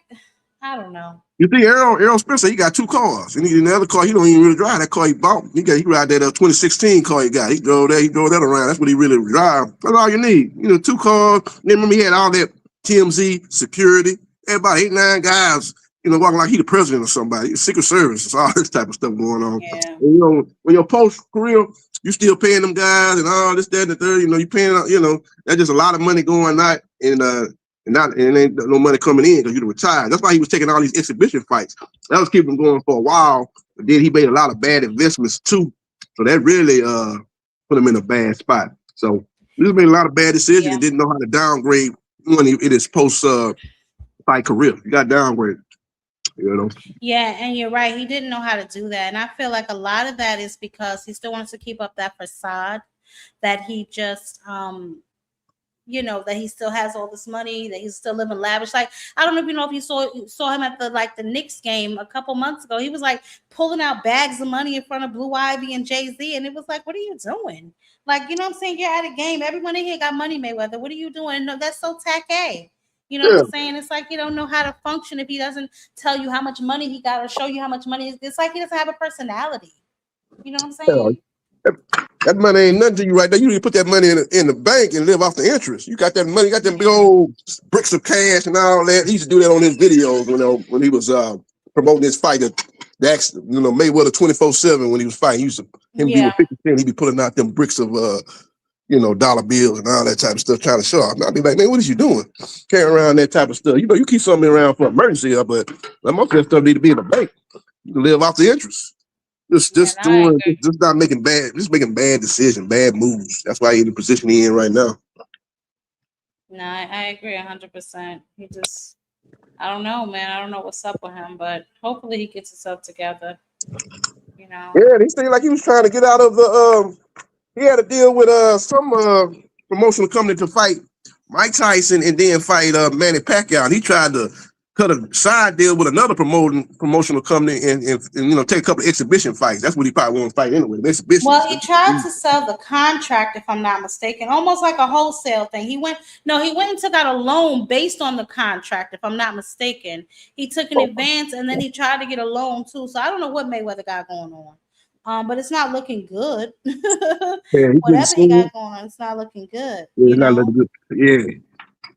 I don't know. You see, Errol Spencer, he got 2 cars. And in the other car, he don't even really drive that car he bought. He ride that 2016 car he got. He drove that around. That's what he really drive. That's all you need. You know, 2 cars. Then remember he had all that TMZ security. About 8, 9 guys, you know, walking like he the president or somebody. Secret Service, all this type of stuff going on. Yeah. And, you know, when your post career, you still paying them guys and all this, that, and the third. You know, you paying, you know, that's just a lot of money going out and ain't no money coming in because you're retired. That's why he was taking all these exhibition fights. That was keeping him going for a while. But then he made a lot of bad investments too. So that really put him in a bad spot. So he just made a lot of bad decisions and didn't know how to downgrade when in his post fight career. He got downgraded. You know? Yeah, and you're right. He didn't know how to do that. And I feel like a lot of that is because he still wants to keep up that facade that he just you know, that he still has all this money, that he's still living lavish. Like, I don't know if you know if you saw him at the Knicks game a couple months ago. He was like pulling out bags of money in front of Blue Ivy and Jay-Z. And it was like, what are you doing? Like, you know what I'm saying? You're at a game. Everyone in here got money, Mayweather. What are you doing? No, that's so tacky. You know what I'm saying? It's like you don't know how to function if he doesn't tell you how much money he got or show you how much money. It's like he doesn't have a personality. You know what I'm saying? That money ain't nothing to you right there. You need to put that money in the bank and live off the interest. You got that money, you got them big old bricks of cash and all that. He used to do that on his videos, you know, when he was promoting his fight. You know, Mayweather 24/7 when he was fighting. He used to be with 50 Cent. He'd be pulling out them bricks of you know, dollar bills and all that type of stuff, trying to show off. I'd be like, man, what is you doing? Carrying around that type of stuff. You know, you keep something around for emergency, but most of that stuff need to be in the bank. You can live off the interest. Just not making bad decisions, bad moves. That's why he's in the position he's in right now. No, I agree 100%. He just, I don't know, man. I don't know what's up with him, but hopefully he gets himself together. You know. Yeah, he seemed like he was trying to get out of the. He had a deal with some promotional company to fight Mike Tyson and then fight Manny Pacquiao. And he tried to cut a side deal with another promotional company and you know, take a couple of exhibition fights. That's what he probably want to fight anyway. Exhibition. Well, he tried to sell the contract, if I'm not mistaken, almost like a wholesale thing. He went and took out a loan based on the contract, if I'm not mistaken. He took an advance and then he tried to get a loan too. So I don't know what Mayweather got going on. But it's not looking good. Whatever he got going on, it's not looking good. Yeah, it's not looking good. Yeah.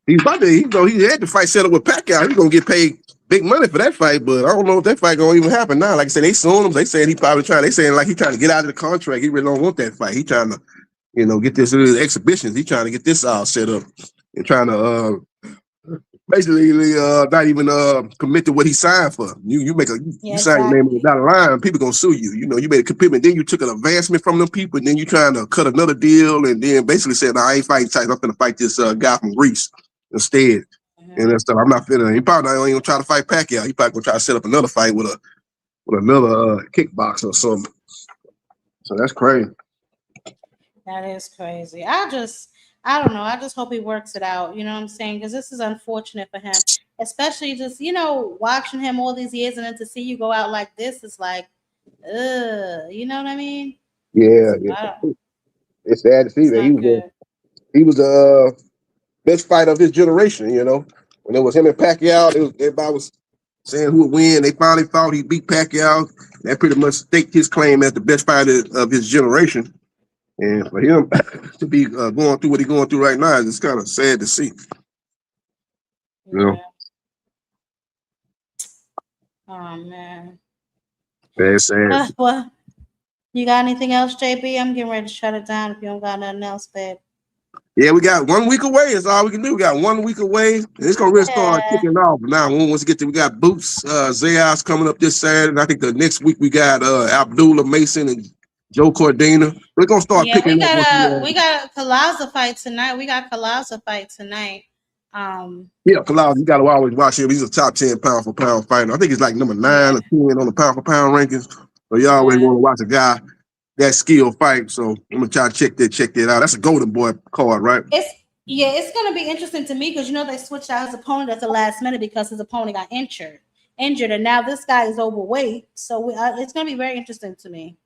He's about to, you know, he had the fight set up with Pacquiao. He's gonna get paid big money for that fight, but I don't know if that fight gonna even happen now. Like I said, they suing him. They saying he probably they saying like he trying to get out of the contract. He really don't want that fight. He trying to, you know, get this exhibitions. He trying to get this all set up and trying to basically not even commit to what he signed for. You sign your name on the dotted line, people gonna sue you. You know, you made a commitment, then you took an advancement from them people, and then you trying to cut another deal, and then basically said, "No, I ain't fighting Tyson. I'm gonna fight this guy from Greece instead." And that stuff. I'm not feeling. He probably not even gonna try to fight Pacquiao. He probably gonna try to set up another fight with another kickboxer or something. So that's crazy. That is crazy. I don't know. I just hope he works it out. You know what I'm saying? Because this is unfortunate for him. especially just, you know, watching him all these years and then to see you go out like this is like, you know what I mean? Yeah, it's sad to see It's that not good. he was the best fighter of his generation. You know, when it was him and Pacquiao, everybody was saying who would win. They finally thought he beat Pacquiao. That pretty much staked his claim as the best fighter of his generation. And for him to be going through what he's going through right now, it's kind of sad to see. You know? Oh man. That's sad. Well, you got anything else, JB? I'm getting ready to shut it down if you don't got nothing else, babe. Yeah, we got 1 week away. That's all we can do. We got 1 week away. And it's gonna really start kicking off now. Once we get to, we got Boots, Zayas coming up this Saturday. And I think the next week we got Abdullah Mason and Joe Cordina. We're gonna start picking we up. We got a Kalaza fight tonight. Yeah, Kalal, you gotta always watch him. He's a top 10 pound for pound fighter. I think he's like number 9 or 10 on the pound for pound rankings. So you always want to watch a guy that skill fight. So I'm gonna try to check that out. That's a Golden Boy card, right? It's gonna be interesting to me because you know they switched out his opponent at the last minute because his opponent got injured, and now this guy is overweight. So it's gonna be very interesting to me.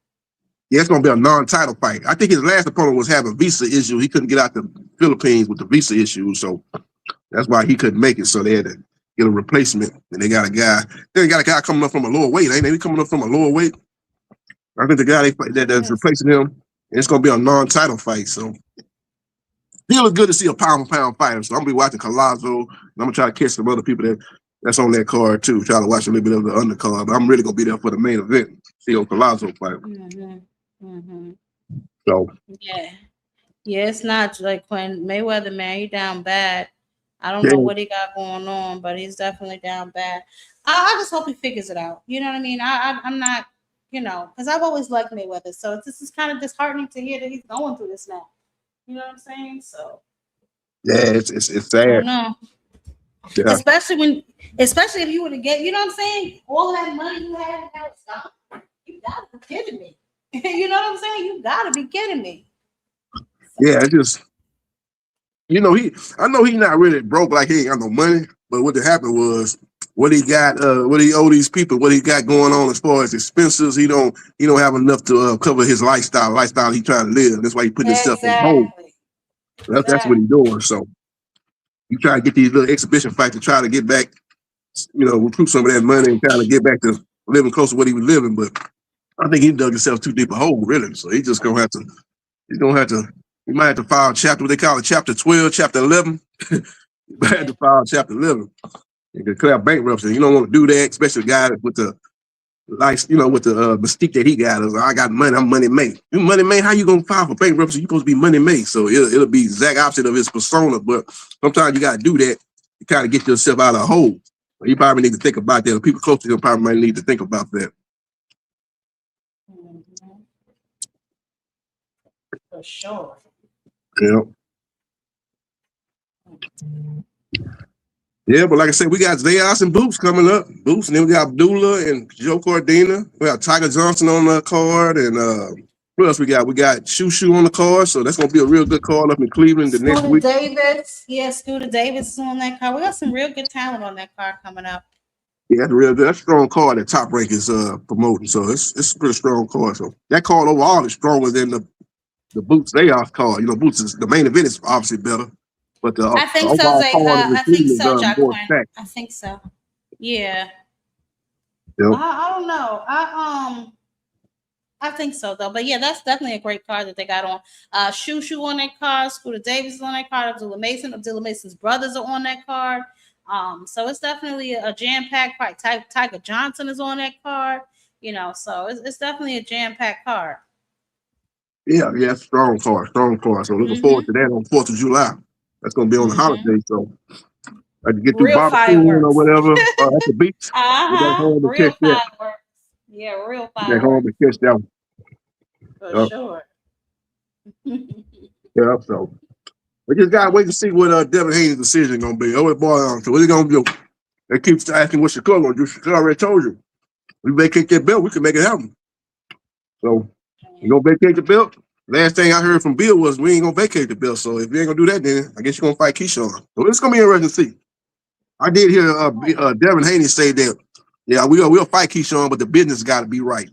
Yeah, it's gonna be a non-title fight. I think his last opponent was having visa issues. He couldn't get out the Philippines with the visa issues, so that's why he couldn't make it. So they had to get a replacement, and they got a guy. They got a guy coming up from a lower weight. Ain't they coming up from a lower weight? I think the guy that's replacing him. It's gonna be a non-title fight. So still, it's good to see a pound for pound fighter. So I'm gonna be watching Collazo, and I'm gonna try to catch some other people that's on that card too. Try to watch a little bit of the undercard. But I'm really gonna be there for the main event. See a Collazo fight. So yeah, it's not like when Mayweather, man, he down bad. I don't know what he got going on, but he's definitely down bad. I just hope he figures it out. You know what I mean? I'm not, you know, because I've always liked Mayweather, so this is kind of disheartening to hear that he's going through this now. You know what I'm saying? So yeah, it's sad. I don't know. Yeah. Especially if you were to get, you know what I'm saying? All of that money you had, now it's gone. You gotta be kidding me. You know what I'm saying? You gotta be kidding me. Yeah, it just, you know, I know he's not really broke, like he ain't got no money, but what happened was what he got, what he owe these people, what he got going on as far as expenses, he don't have enough to cover his lifestyle he trying to live. That's why he put himself on hold. That's what he's doing. So you try to get these little exhibition fights to try to get back, you know, recruit some of that money and kind of get back to living close to what he was living. But I think he dug himself too deep a hole, really. So he just gonna have to, he might have to file what they call it, chapter 12, chapter 11. He might have to file chapter 11 and declare bankruptcy. You don't want to do that, especially a guy with the with the mystique that he got. I got money, I'm money made. You money made, how you gonna file for bankruptcy? You supposed to be money made. So it'll be exact opposite of his persona. But sometimes you gotta do that to kind of get yourself out of a hole. You probably need to think about that. The people close to him probably might need to think about that. For sure. Yeah. Yeah, but like I said, we got Zayas and Boots coming up. Boots, and then we got Abdullah and Joe Cordina. We got Tiger Johnson on the card, and what else we got? We got Shoo on the card, so that's gonna be a real good card up in Cleveland the next week. Scooter Davis is on that card. We got some real good talent on that card coming up. Yeah, that's real good. That's a strong card that Top Rank is promoting, so it's a pretty strong card. So that card overall is stronger than the Boots Zayas card. You know, Boots is the main event is obviously better. But I think so, Jacqueline. I think so. Yeah. Yep. I don't know. I think so though. But yeah, that's definitely a great card that they got on. Shoo on that card. Scooter Davis is on that card. Abdullah Mason's brothers are on that card. So it's definitely a jam-packed fight. Tiger Johnson is on that card. You know, so it's definitely a jam-packed card. Yeah, strong card. So looking forward to that on 4th of July. That's going to be on the holiday, so I can get through barbecue or whatever at the beach. Real fireworks. Yeah, real fireworks. Get home and catch that one. For sure. Yeah, so we just got to wait to see what Devin Haney's decision going to be. Oh, boy, so what he going to do? They keep asking what Shakur going to do. Shakur already told you. We vacate that belt, we can make it happen. So you going to vacate the belt? Last thing I heard from Bill was we ain't gonna vacate the belt. So if you ain't gonna do that, then I guess you're gonna fight Keyshawn. So it's gonna be interesting to see. I did hear Devin Haney say that, yeah, we'll fight Keyshawn, but the business got to be right.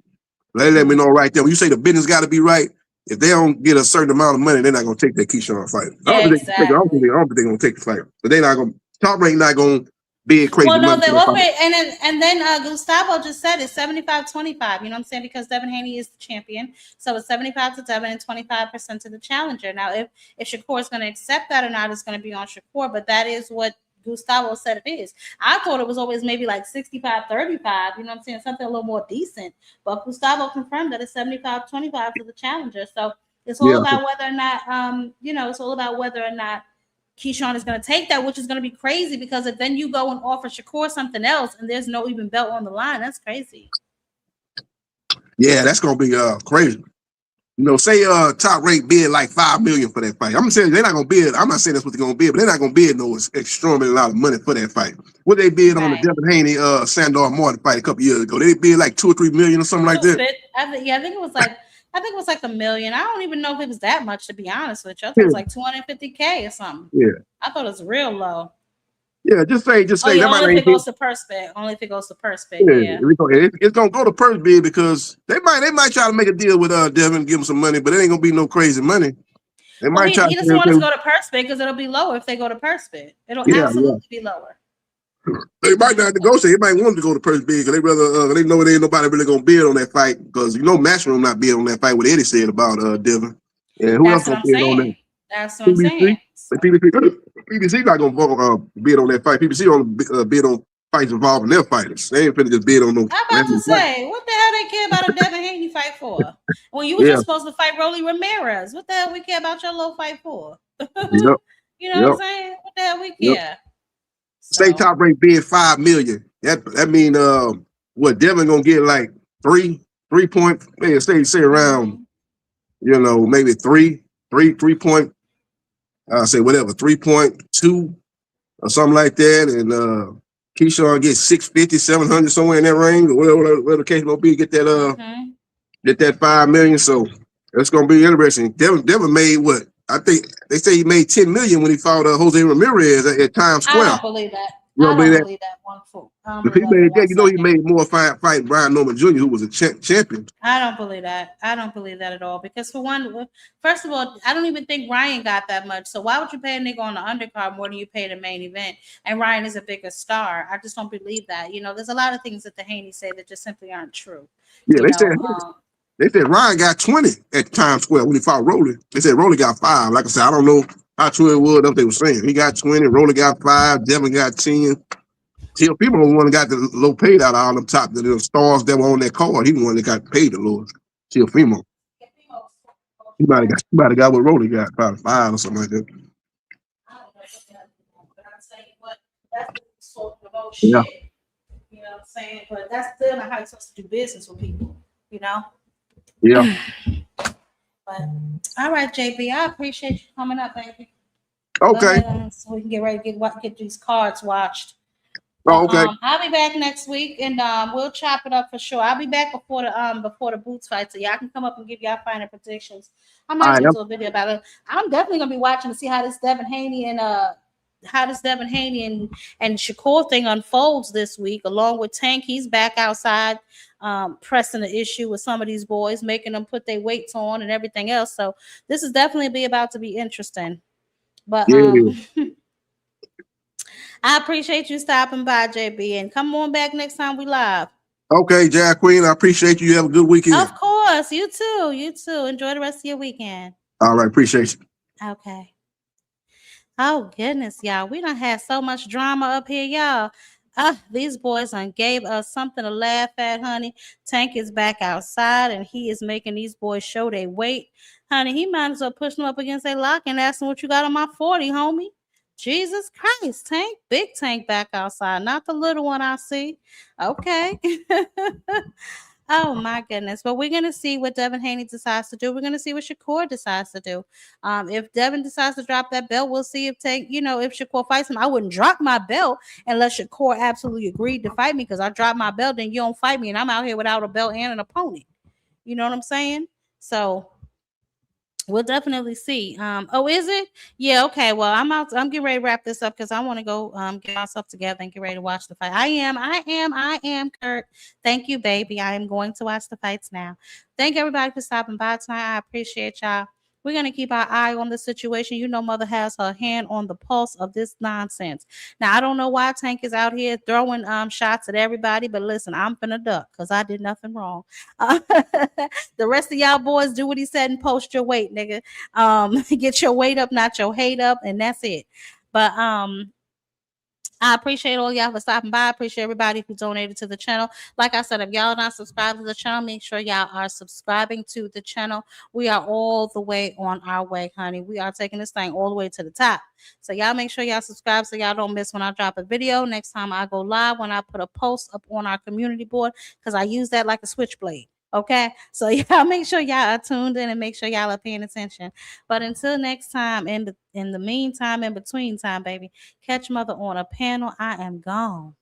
They let me know right there. When you say the business got to be right, if they don't get a certain amount of money, they're not gonna take that Keyshawn fight. I don't think they're gonna take the fight, but they're not gonna. Top Rank not gonna be crazy. Well, no, money they offer it, and then Gustavo just said it's 75-25. You know what I'm saying? Because Devin Haney is the champion, so it's 75 to Devin and 25% to the challenger. Now, if Shakur is going to accept that or not, it's going to be on Shakur. But that is what Gustavo said it is. I thought it was always maybe like 65-35. You know what I'm saying? Something a little more decent. But Gustavo confirmed that it's 75-25 to the challenger. So it's all about whether or not, it's all about whether or not Keyshawn is going to take that, which is going to be crazy because if then you go and offer Shakur something else and there's no even belt on the line, that's crazy. Yeah, that's going to be crazy. You know, say Top Rank bid like $5 million for that fight. I'm saying they're not going to bid. I'm not saying that's what they're going to bid, but they're not going to bid no extremely lot of money for that fight. What they bid on the Devin Haney Sandor Martin fight a couple years ago? They bid like $2 or $3 million or something like that. I think it was like $1 million. I don't even know if it was that much, to be honest with you. I think it was like $250K or something. Yeah. I thought it was real low. Yeah, just say. Only if it goes to purse bid. Only if it goes to purse bid. Yeah. It's gonna go to purse bid because they might try to make a deal with Devin, give him some money, but it ain't gonna be no crazy money. They might try. He just wants to go to purse bid because it'll be lower if they go to purse bid. It'll absolutely be lower. They might not negotiate. They might want to go to purse bid because they rather they know there ain't nobody really gonna bid on that fight because Matchroom not bid on that fight. What Eddie said about Devin. And who else gonna bid on that? That's what I'm saying. PBC not gonna bid on that fight. PBC only bid on fights involving their fighters. They ain't finna just bid on no. I'm about to say, what the hell they care about a Devin Haney fight for? When you were just supposed to fight Rolly Ramirez, what the hell we care about your little fight for? You know what I'm saying? What the hell we care? Say Top Rank bid $5 million. That mean what Devin gonna get like 3 point, say around maybe 3 point. Say whatever 3.2 or something like that, and Keyshawn gets 650, 700 somewhere in that range, or whatever the case may be. Get that get that $5 million. So it's gonna be interesting. Devin made what? I think they say he made $10 million when he fought Jose Ramirez at Times Square. I don't believe that. You don't believe that? If he made that, he made more fighting Brian Norman Jr., who was a champion. I don't believe that. I don't believe that at all. Because for one, first of all, I don't even think Ryan got that much. So why would you pay a nigga on the undercard more than you pay the main event? And Ryan is a bigger star. I just don't believe that. There's a lot of things that the Haney say that just simply aren't true. Yeah, they said Ryan got 20 at Times Square when he fought Rolly. They said Rolly got 5. Like I said, I don't know how true it was. That's what they were saying. He got 20, Rolly got 5, Devin got 10. Till people don't want to got the low paid out of all them top the stars that were on that card. He the one that got paid the lowest. Till Fimo. He might have got what Rolly got, probably 5 or something like that. Yeah. You know what I'm saying? But that's still not how you're supposed to do business with people, Yeah. But all right, JB, I appreciate you coming up, baby. Okay. So we can get ready to get these cards watched. Oh, okay. I'll be back next week and we'll chop it up for sure. I'll be back before the Boots fight, so y'all can come up and give y'all final predictions. I might do a video about it. I'm definitely gonna be watching to see how this Devin Haney and Shakur thing unfolds this week, along with Tank. He's back outside pressing the issue with some of these boys, making them put their weights on and everything else. So this is definitely about to be interesting. But I appreciate you stopping by, JB, and come on back next time we live. Okay, Jack Queen, I appreciate you. Have a good weekend. Of course, you too. You too. Enjoy the rest of your weekend. All right, appreciate you. Okay. Oh goodness, y'all. We done had so much drama up here, y'all. These boys done gave us something to laugh at, honey. Tank is back outside and he is making these boys show their weight. Honey, he might as well push them up against their lock and ask them what you got on my 40, homie. Jesus Christ, Tank. Big Tank back outside, not the little one I see. Okay. Oh my goodness. But we're going to see what Devin Haney decides to do. We're going to see what Shakur decides to do. If Devin decides to drop that belt, we'll see if if Shakur fights him. I wouldn't drop my belt unless Shakur absolutely agreed to fight me, because I drop my belt, then you don't fight me and I'm out here without a belt and an opponent. You know what I'm saying? So We'll definitely see. Oh, is it? Yeah, okay. Well, I'm getting ready to wrap this up because I want to go get myself together and get ready to watch the fight. I am, Kurt. Thank you, baby. I am going to watch the fights now. Thank everybody for stopping by tonight. I appreciate y'all. We're going to keep our eye on the situation. You know, Mother has her hand on the pulse of this nonsense. Now, I don't know why Tank is out here throwing shots at everybody, but listen, I'm finna duck because I did nothing wrong. The rest of y'all boys do what he said and post your weight, nigga. Get your weight up, not your hate up, and that's it. But I appreciate all y'all for stopping by. I appreciate everybody who donated to the channel. Like I said, if y'all not subscribed to the channel, make sure y'all are subscribing to the channel. We are all the way on our way, honey. We are taking this thing all the way to the top. So y'all make sure y'all subscribe so y'all don't miss when I drop a video. Next time I go live, when I put a post up on our community board, because I use that like a switchblade. Okay, so y'all make sure y'all are tuned in and make sure y'all are paying attention. But until next time, in the meantime, in between time, baby, catch Mother on a panel. I am gone.